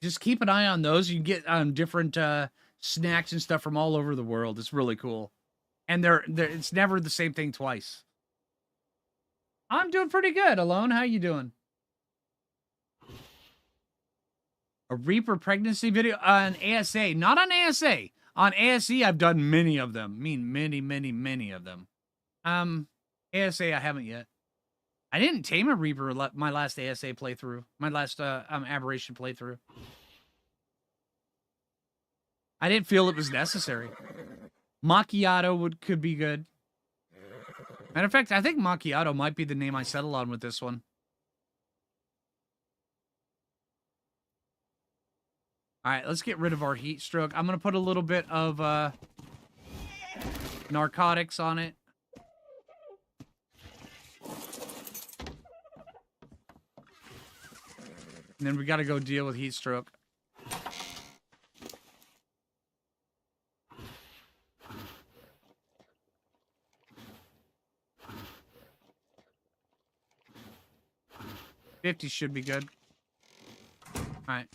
Just keep an eye on those. You can get different snacks and stuff from all over the world. It's really cool. And it's never the same thing twice. I'm doing pretty good, Alone. How you doing? A Reaper pregnancy video on ASA. Not on ASA. On ASE, I've done many of them. I mean, many of them. ASA, I haven't yet. I didn't tame a Reaper my last ASA playthrough. My last Aberration playthrough. I didn't feel it was necessary. Macchiato could be good. Matter of fact, I think Macchiato might be the name I settle on with this one. All right, let's get rid of our heat stroke. I'm going to put a little bit of narcotics on it. And then we got to go deal with heat stroke. $50 should be good. All right.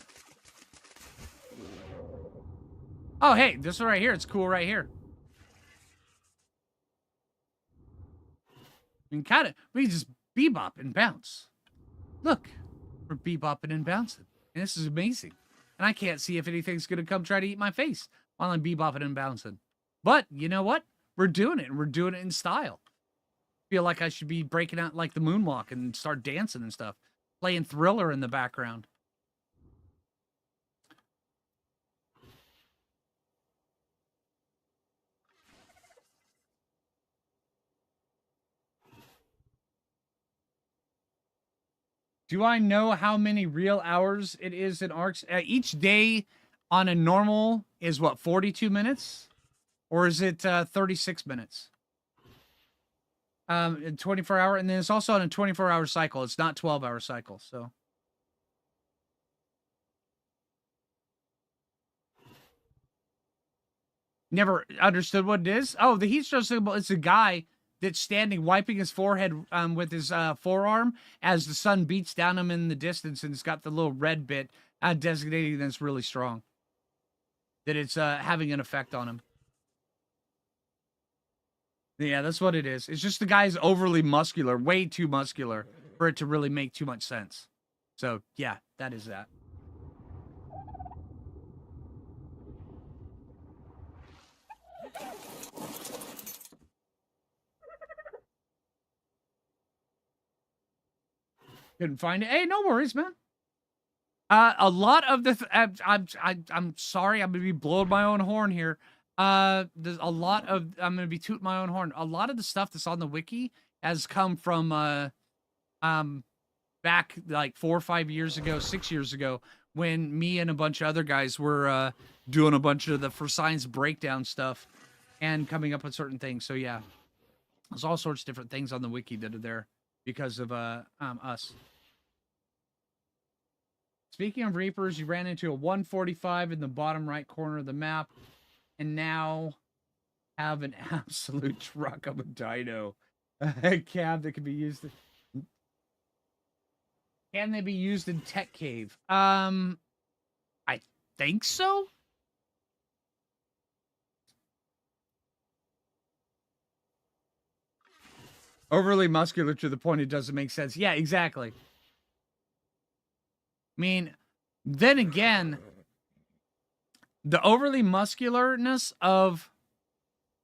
Oh, hey, this one right here. It's cool right here. We can just bebop and bounce. Look, we're bebopping and bouncing. And this is amazing. And I can't see if anything's going to come try to eat my face while I'm bebopping and bouncing. But you know what? We're doing it, and we're doing it in style. Feel like I should be breaking out like the moonwalk and start dancing and stuff. Playing Thriller in the background. Do I know how many real hours it is in ARCs? Each day on a normal is what, 42 minutes? Or is it 36 minutes? 24-hour, and then it's also on a 24-hour cycle. It's not 12-hour cycle, so. Never understood what it is. Oh, the heat stroke symbol is a guy that's standing, wiping his forehead with his forearm as the sun beats down him in the distance, and it's got the little red bit designating that it's really strong. That it's having an effect on him. Yeah, that's what it is. It's just the guy's overly muscular, way too muscular for it to really make too much sense. So, yeah, that is that. Couldn't find it. Hey, no worries, man. A lot of the I'm sorry, I'm gonna be blowing my own horn here. There's a lot of I'm gonna be tooting my own horn. A lot of the stuff that's on the wiki has come from back like 4 or 5 years ago, 6 years ago, when me and a bunch of other guys were doing a bunch of the For Science breakdown stuff and coming up with certain things. So yeah, there's all sorts of different things on the wiki that are there because of us. Speaking of Reapers, you ran into a 145 in the bottom right corner of the map, and now have an absolute truck of a dino. A cab that can be used. Can they be used in Tech Cave? I think so. Overly muscular to the point it doesn't make sense. Yeah, exactly. I mean, then again, the overly muscularness of...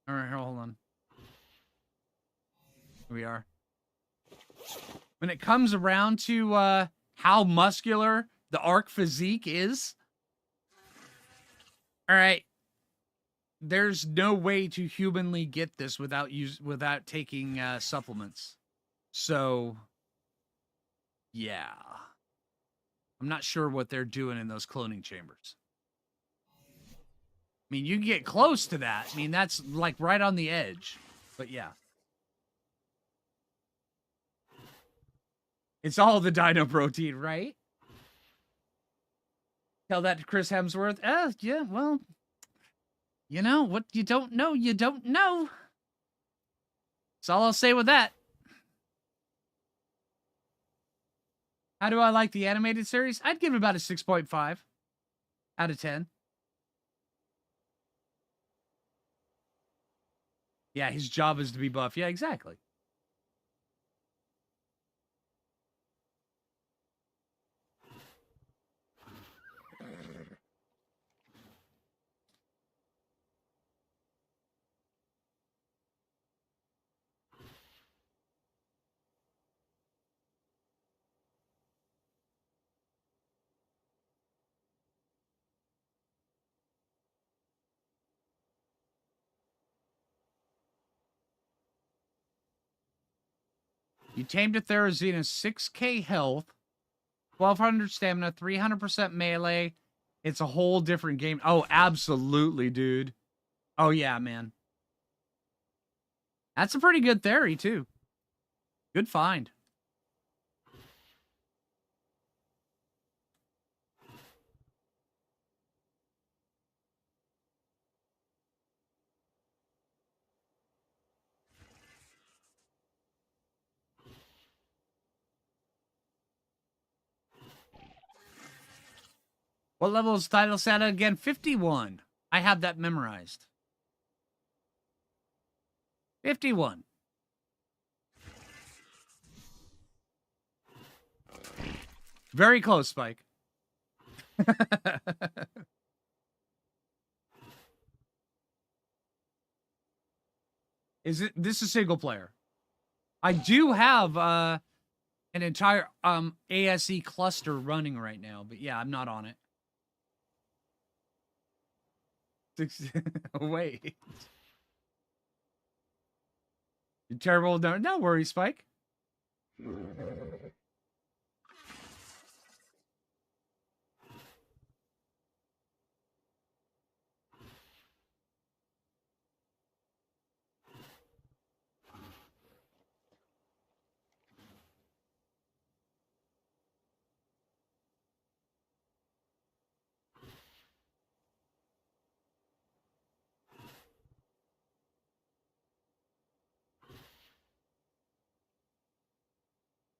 All right, hold on. Here we are. When it comes around to how muscular the ARC physique is, all right, there's no way to humanly get this without taking supplements. So, yeah. I'm not sure what they're doing in those cloning chambers. I mean, you can get close to that. I mean, that's like right on the edge. But yeah. It's all the dino protein, right? Tell that to Chris Hemsworth. Yeah, well, you know, what you don't know, you don't know. That's all I'll say with that. How do I like the animated series? I'd give it about a 6.5 out of 10. Yeah, his job is to be buff. Yeah, exactly. You tamed a Therizina, 6k health, 1200 stamina, 300% melee. It's a whole different game. Oh, absolutely, dude. Oh, yeah, man. That's a pretty good theory, too. Good find. What level is Thylacoleo again? 51. I have that memorized. 51. Very close, Spike. Is it this is single player? I do have an entire ASE cluster running right now, but yeah, I'm not on it. Wait. You're terrible. No worry, Spike.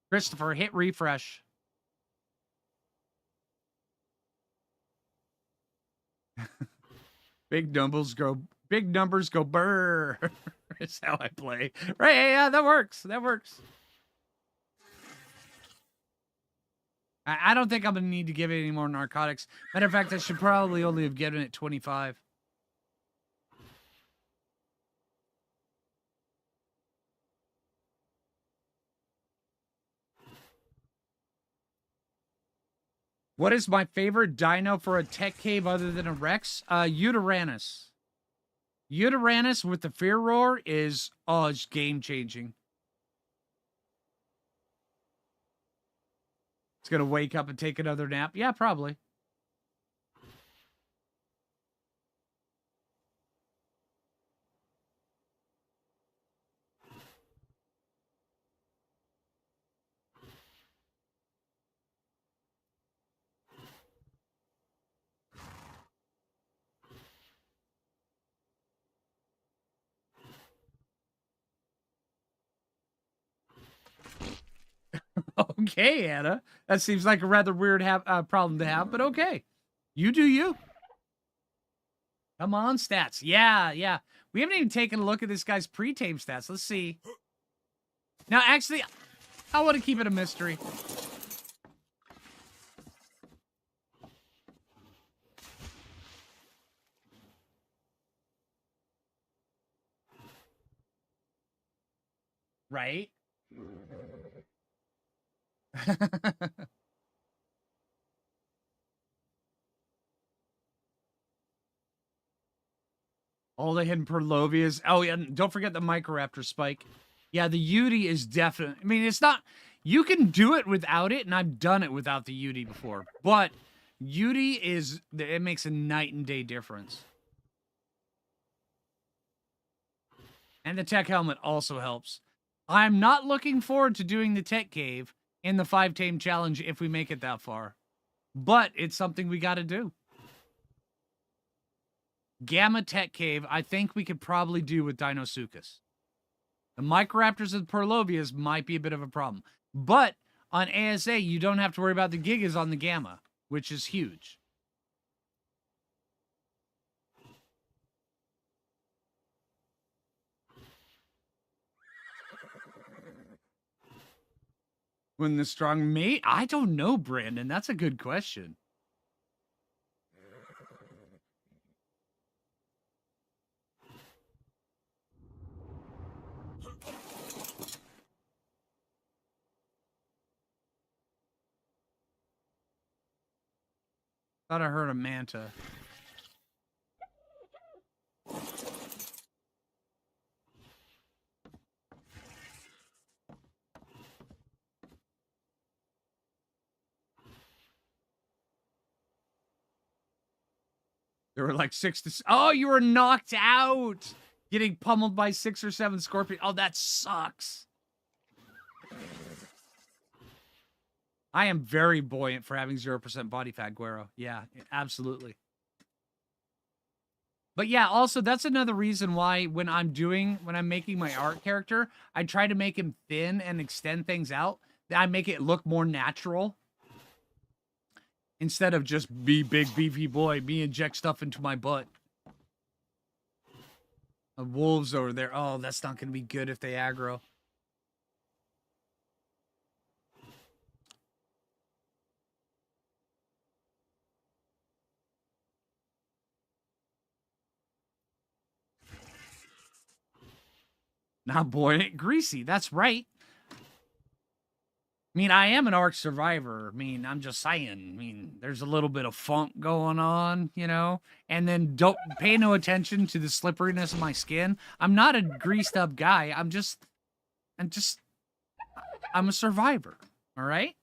Christopher, hit refresh. Big numbers go burr. Is how I play. Right, yeah, that works. That works. I don't think I'm gonna need to give it any more narcotics. Matter of fact, I should probably only have given it 25. What is my favorite dino for a tech cave other than a Rex? Uteranus. Uteranus with the fear roar is, it's game changing. It's gonna wake up and take another nap. Yeah, probably. Okay, Anna. That seems like a rather weird problem to have, but okay. You do you. Come on, stats. Yeah, yeah. We haven't even taken a look at this guy's pre-tame stats. Let's see. Now, actually, I want to keep it a mystery. Right? All the hidden Perlovias. Oh, yeah. Don't forget the Microraptor Spike. Yeah, the Yudi is definitely... I mean, it's not... You can do it without it, and I've done it without the Yudi before. But Yudi is... It makes a night and day difference. And the tech helmet also helps. I'm not looking forward to doing the tech cave in the 5 tame challenge if we make it that far. But it's something we got to do. Gamma Tech Cave, I think we could probably do with Dinosuchus. The Microraptors and Perlovias might be a bit of a problem. But on ASA, you don't have to worry about the Gigas on the Gamma, which is huge. When the strong mate? I don't know, Brandon. That's a good question. Thought I heard a manta. There were like 6 to... Oh, you were knocked out! Getting pummeled by 6 or 7 scorpions. Oh, that sucks. I am very buoyant for having 0% body fat, Guero. Yeah, absolutely. But yeah, also, that's another reason why when I'm making my art character, I try to make him thin and extend things out. I make it look more natural. Instead of just be big beefy boy, me inject stuff into my butt. The wolves over there. Oh, that's not going to be good if they aggro. Not buoyant, greasy. That's right. I mean, I am an arc survivor. I mean, I'm just saying. I mean, there's a little bit of funk going on, you know? And then don't pay no attention to the slipperiness of my skin. I'm not a greased up guy. I'm a survivor. All right?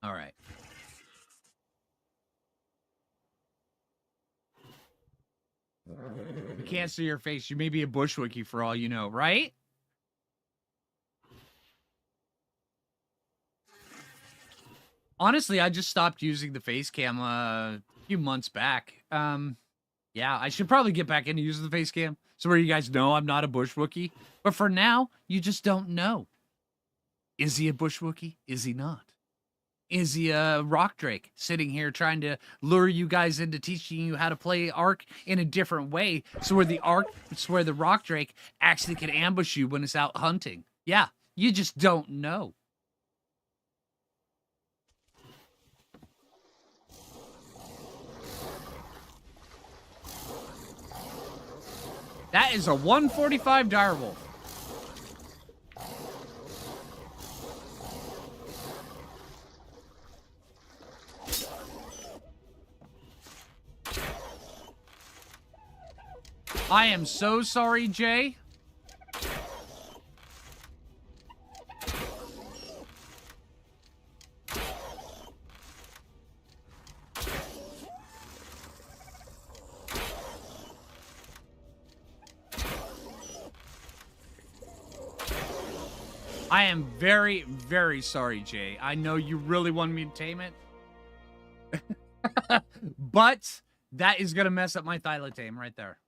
All right. You can't see your face. You may be a bushwookie for all you know, right? Honestly, I just stopped using the face cam a few months back. Yeah, I should probably get back into using the face cam. So where you guys know I'm not a bushwookie. But for now, you just don't know. Is he a bushwookie? Is he not? Is he a rock drake sitting here trying to lure you guys into teaching you how to play Ark in a different way, so where the rock drake actually can ambush you when it's out hunting? Yeah, you just don't know. That is a 145 direwolf. I am so sorry, Jay. I am very, very sorry, Jay. I know you really wanted me to tame it. But that is going to mess up my Thylacoleo right there.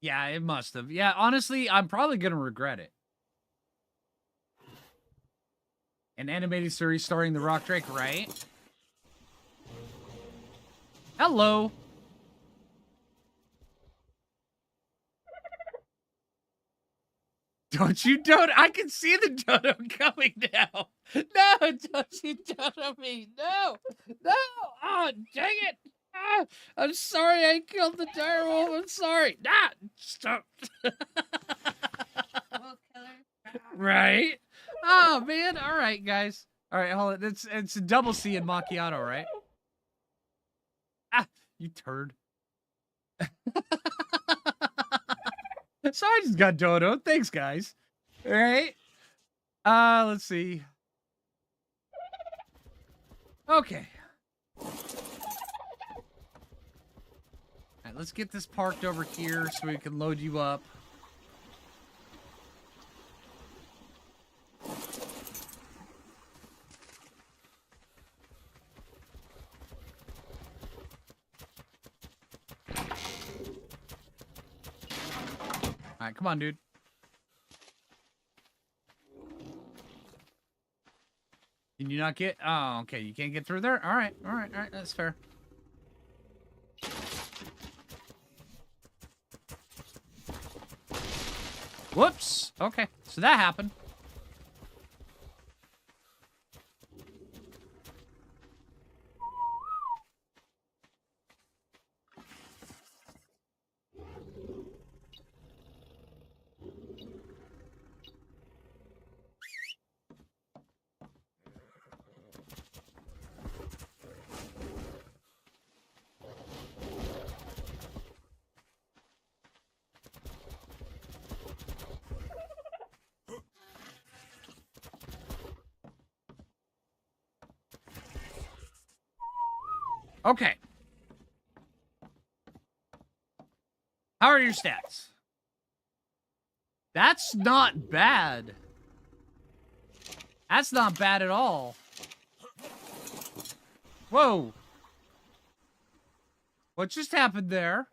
Yeah, it must have. Yeah, honestly, I'm probably going to regret it. An animated series starring the Rock Drake, right? Hello. Don't you dodo? I can see the dodo coming now. No, don't you dodo me. No. No. Oh, dang it. Ah, I'm sorry I killed the direwolf. I'm sorry. Nah, stop. Right? Oh, man. All right, guys. All right, hold on. It's a double C in macchiato, right? Ah, you turd. So I just got dodo. Thanks, guys. All right. Let's see. Okay. All right, let's get this parked over here so we can load you up. All right, come on, dude. Can you not get... Oh, okay. You can't get through there? All right. All right. All right. That's fair. Whoops. Okay. So that happened. Okay. How are your stats? That's not bad. That's not bad at all. Whoa. What just happened there?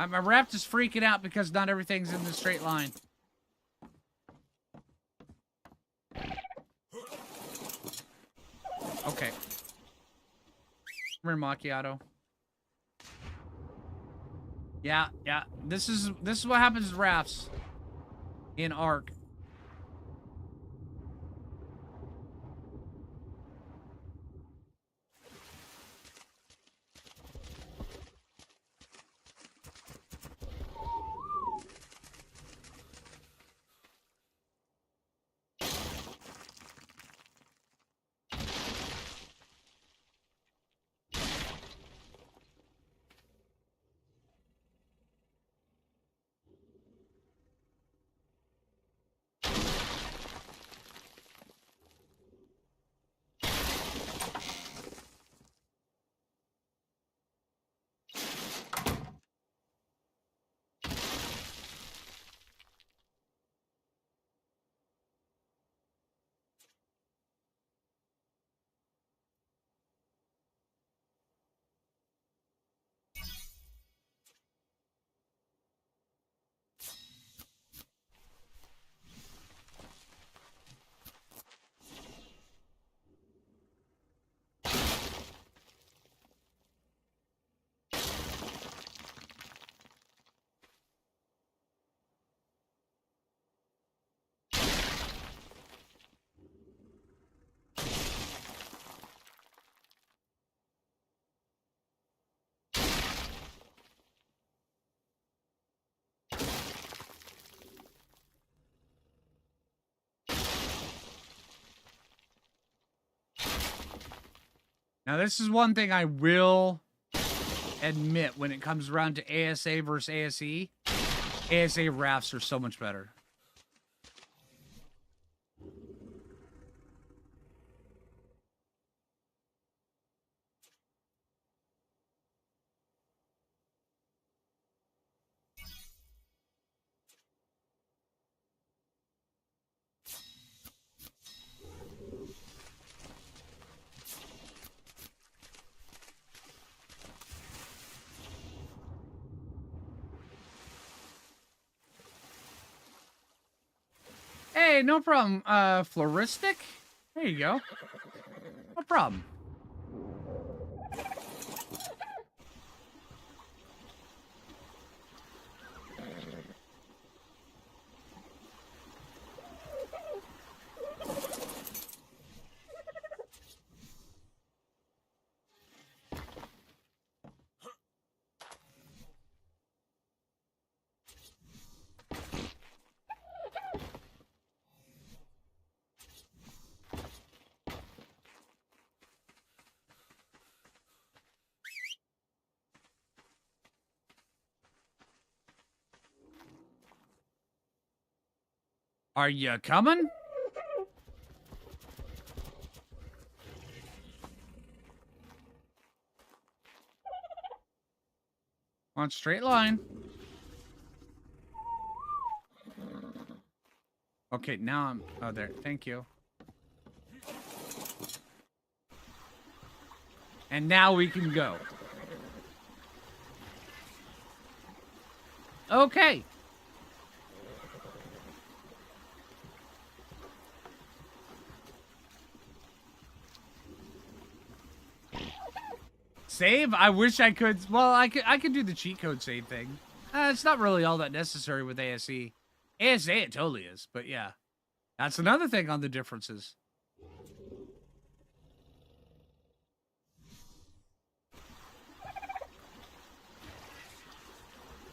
My Raft is freaking out because not everything's in the straight line. Okay. Come here, Macchiato. Yeah. This is what happens to rafts in Ark. Now, this is one thing I will admit when it comes around to ASA versus ASE. ASA rafts are so much better. Hey, no problem. Floristic? There you go. No problem. Are you coming? On straight line. Okay, now I'm... Oh, there. Thank you. And now we can go. Okay. Save? I wish I could. Well, I could do the cheat code save thing. It's not really all that necessary with ASE. ASA it totally is, but yeah. That's another thing on the differences.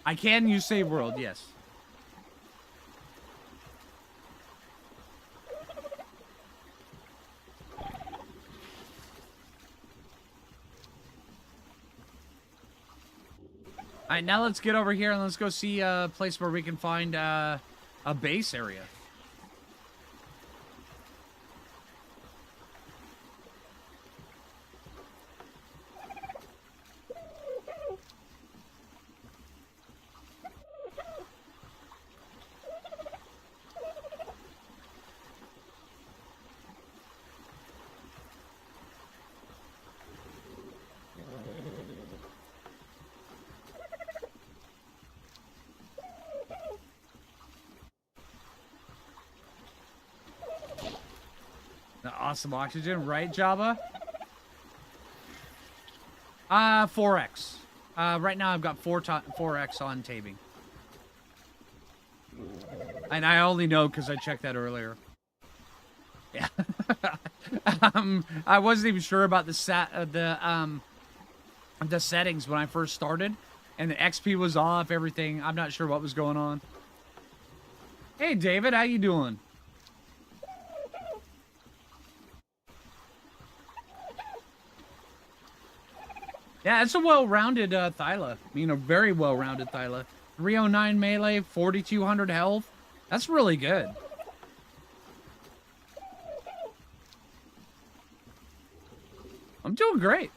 I can use save world, yes. All right, now let's get over here and let's go see a place where we can find a base area. Awesome oxygen, right, Java? 4x. Right now I've got 4x on Taming. And I only know because I checked that earlier. Yeah. I wasn't even sure about the settings when I first started, and the XP was off, everything. I'm not sure what was going on. Hey, David, how you doing? Yeah, it's a well-rounded Thyla. I mean, a very well-rounded Thyla. 309 melee, 4,200 health. That's really good. I'm doing great.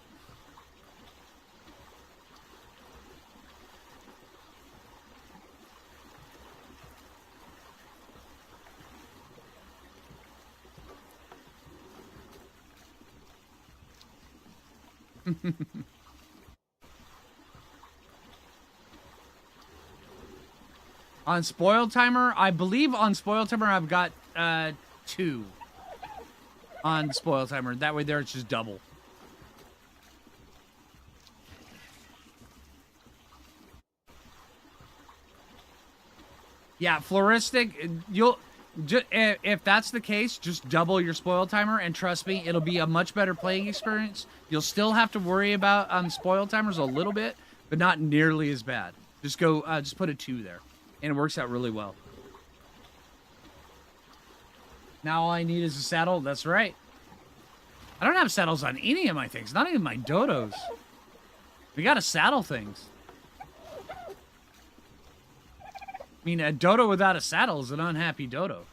On Spoil Timer, I believe on Spoil Timer I've got 2 on Spoil Timer. That way there it's just double. Yeah, Floristic, if that's the case, just double your Spoil Timer, and trust me, it'll be a much better playing experience. You'll still have to worry about Spoil Timers a little bit, but not nearly as bad. Just put a 2 there. And it works out really well. Now all I need is a saddle. That's right. I don't have saddles on any of my things. Not even my dodos. We gotta saddle things. I mean, a dodo without a saddle is an unhappy dodo.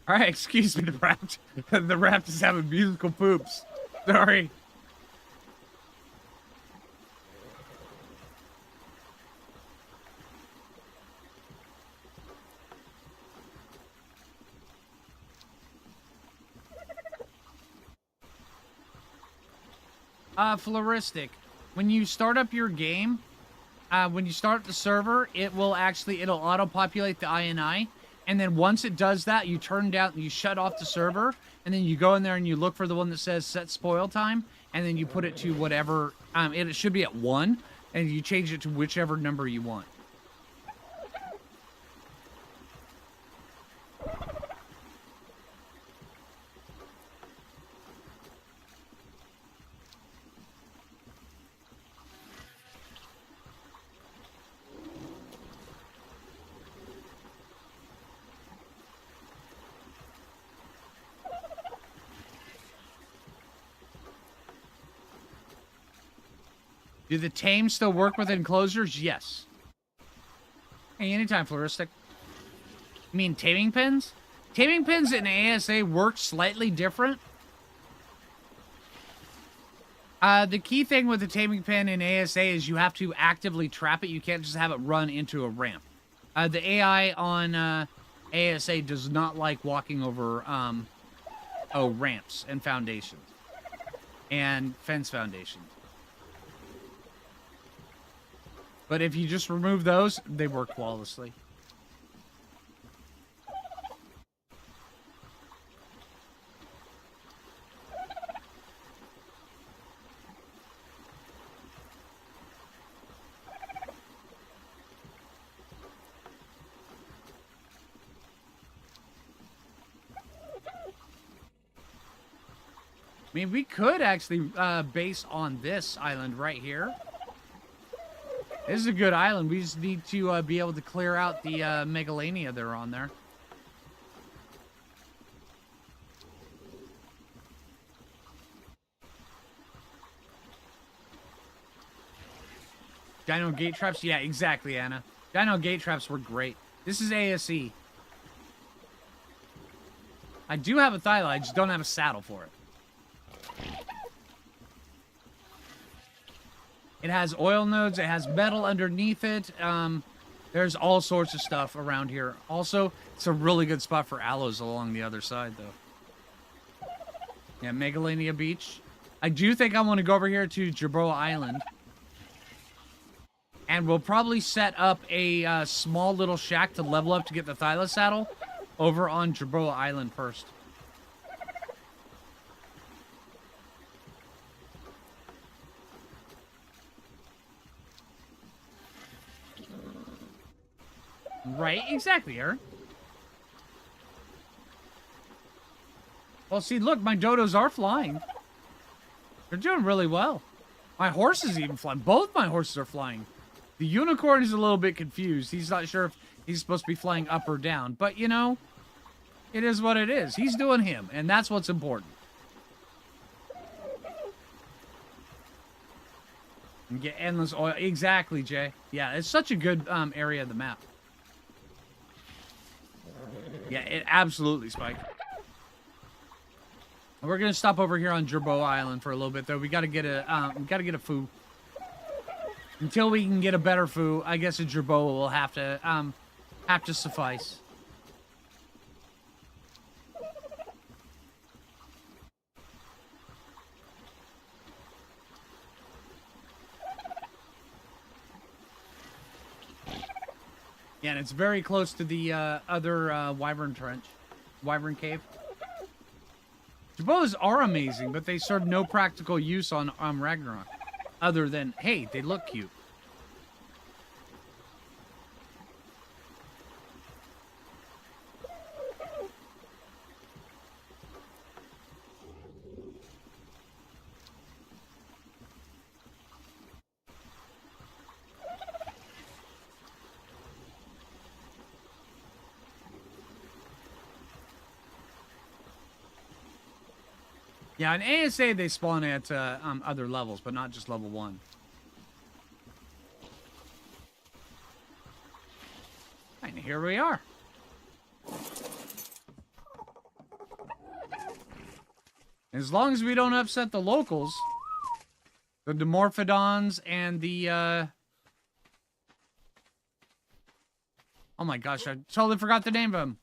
All right, excuse me, the Raft. The Raft is having musical poops. Sorry. Floristic. When you start up your game, when you start the server, it'll auto-populate the INI. And then once it does that, you you shut off the server, and then you go in there and you look for the one that says set spoil time, and then you put it to whatever, it should be at 1, and you change it to whichever number you want. Do the tame still work with enclosures? Yes. Hey, anytime, Floristic. You mean taming pins? Taming pins in ASA work slightly different. The key thing with the taming pin in ASA is you have to actively trap it. You can't just have it run into a ramp. The AI on ASA does not like walking over ramps and foundations. And fence foundations. But if you just remove those, they work flawlessly. I mean, we could actually base on this island right here. This is a good island. We just need to be able to clear out the megalania that are on there. Dino gate traps? Yeah, exactly, Anna. Dino gate traps were great. This is ASE. I do have a Thyla, I just don't have a saddle for it. It has oil nodes, it has metal underneath it. There's all sorts of stuff around here. Also, it's a really good spot for aloes along the other side, though. Yeah, Megalania Beach. I do think I want to go over here to Jerboa Island. And we'll probably set up a small little shack to level up to get the Thyla saddle over on Jerboa Island first. Right, exactly, Aaron. Well, see, look, my dodos are flying. They're doing really well. My horse is even flying. Both my horses are flying. The unicorn is a little bit confused. He's not sure if he's supposed to be flying up or down. But, you know, it is what it is. He's doing him, and that's what's important. And get endless oil. Exactly, Jay. Yeah, it's such a good area of the map. Yeah, it absolutely spiked. We're gonna stop over here on Jerboa Island for a little bit, though. We gotta get a foo. Until we can get a better foo, I guess a Jerboa will have to suffice. Yeah, and it's very close to the other Wyvern Trench. Wyvern Cave. Jerboas are amazing, but they serve no practical use on Ragnarok. Other than, hey, they look cute. Yeah, in ASA they spawn at other levels, but not just level 1. And here we are. As long as we don't upset the locals, the Dimorphodons and the oh my gosh, I totally forgot the name of them.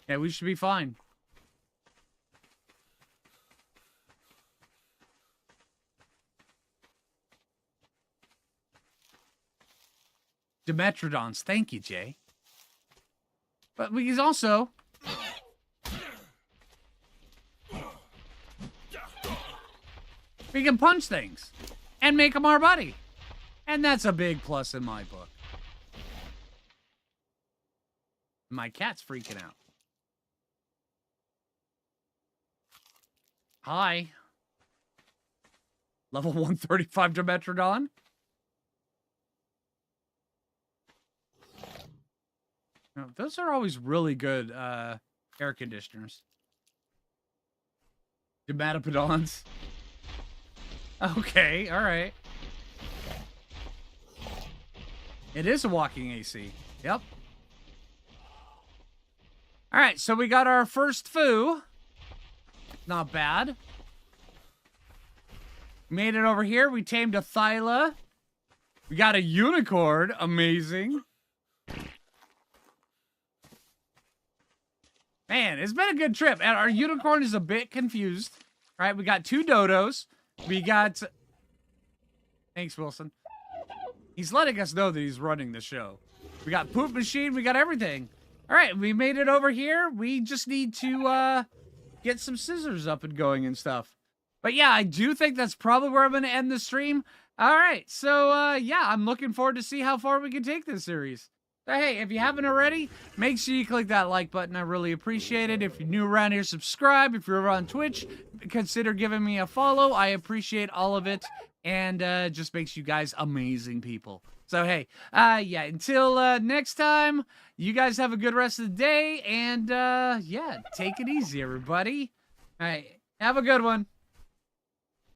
Yeah, we should be fine. Dimetrodons. Thank you, Jay. But we also... we can punch things. And make them our buddy. And that's a big plus in my book. My cat's freaking out. Hi. Level 135 Dimetrodon. No, those are always really good air conditioners. Dimetrodons. Okay, alright. It is a walking AC. Yep. All right, so we got our first Phoo. Not bad. Made it over here. We tamed a Thyla. We got a unicorn. Amazing. Man, it's been a good trip. And our unicorn is a bit confused. All right, we got 2 dodos. We got... Thanks, Wilson. He's letting us know that he's running the show. We got poop machine. We got everything. All right, we made it over here. We just need to get some scissors up and going and stuff. But yeah, I do think that's probably where I'm going to end the stream. All right, so yeah, I'm looking forward to see how far we can take this series. So hey, if you haven't already, make sure you click that like button. I really appreciate it. If you're new around here, subscribe. If you're over on Twitch, consider giving me a follow. I appreciate all of it. And just makes you guys amazing people. So, hey, yeah, until next time, you guys have a good rest of the day. And, yeah, take it easy, everybody. All right, have a good one.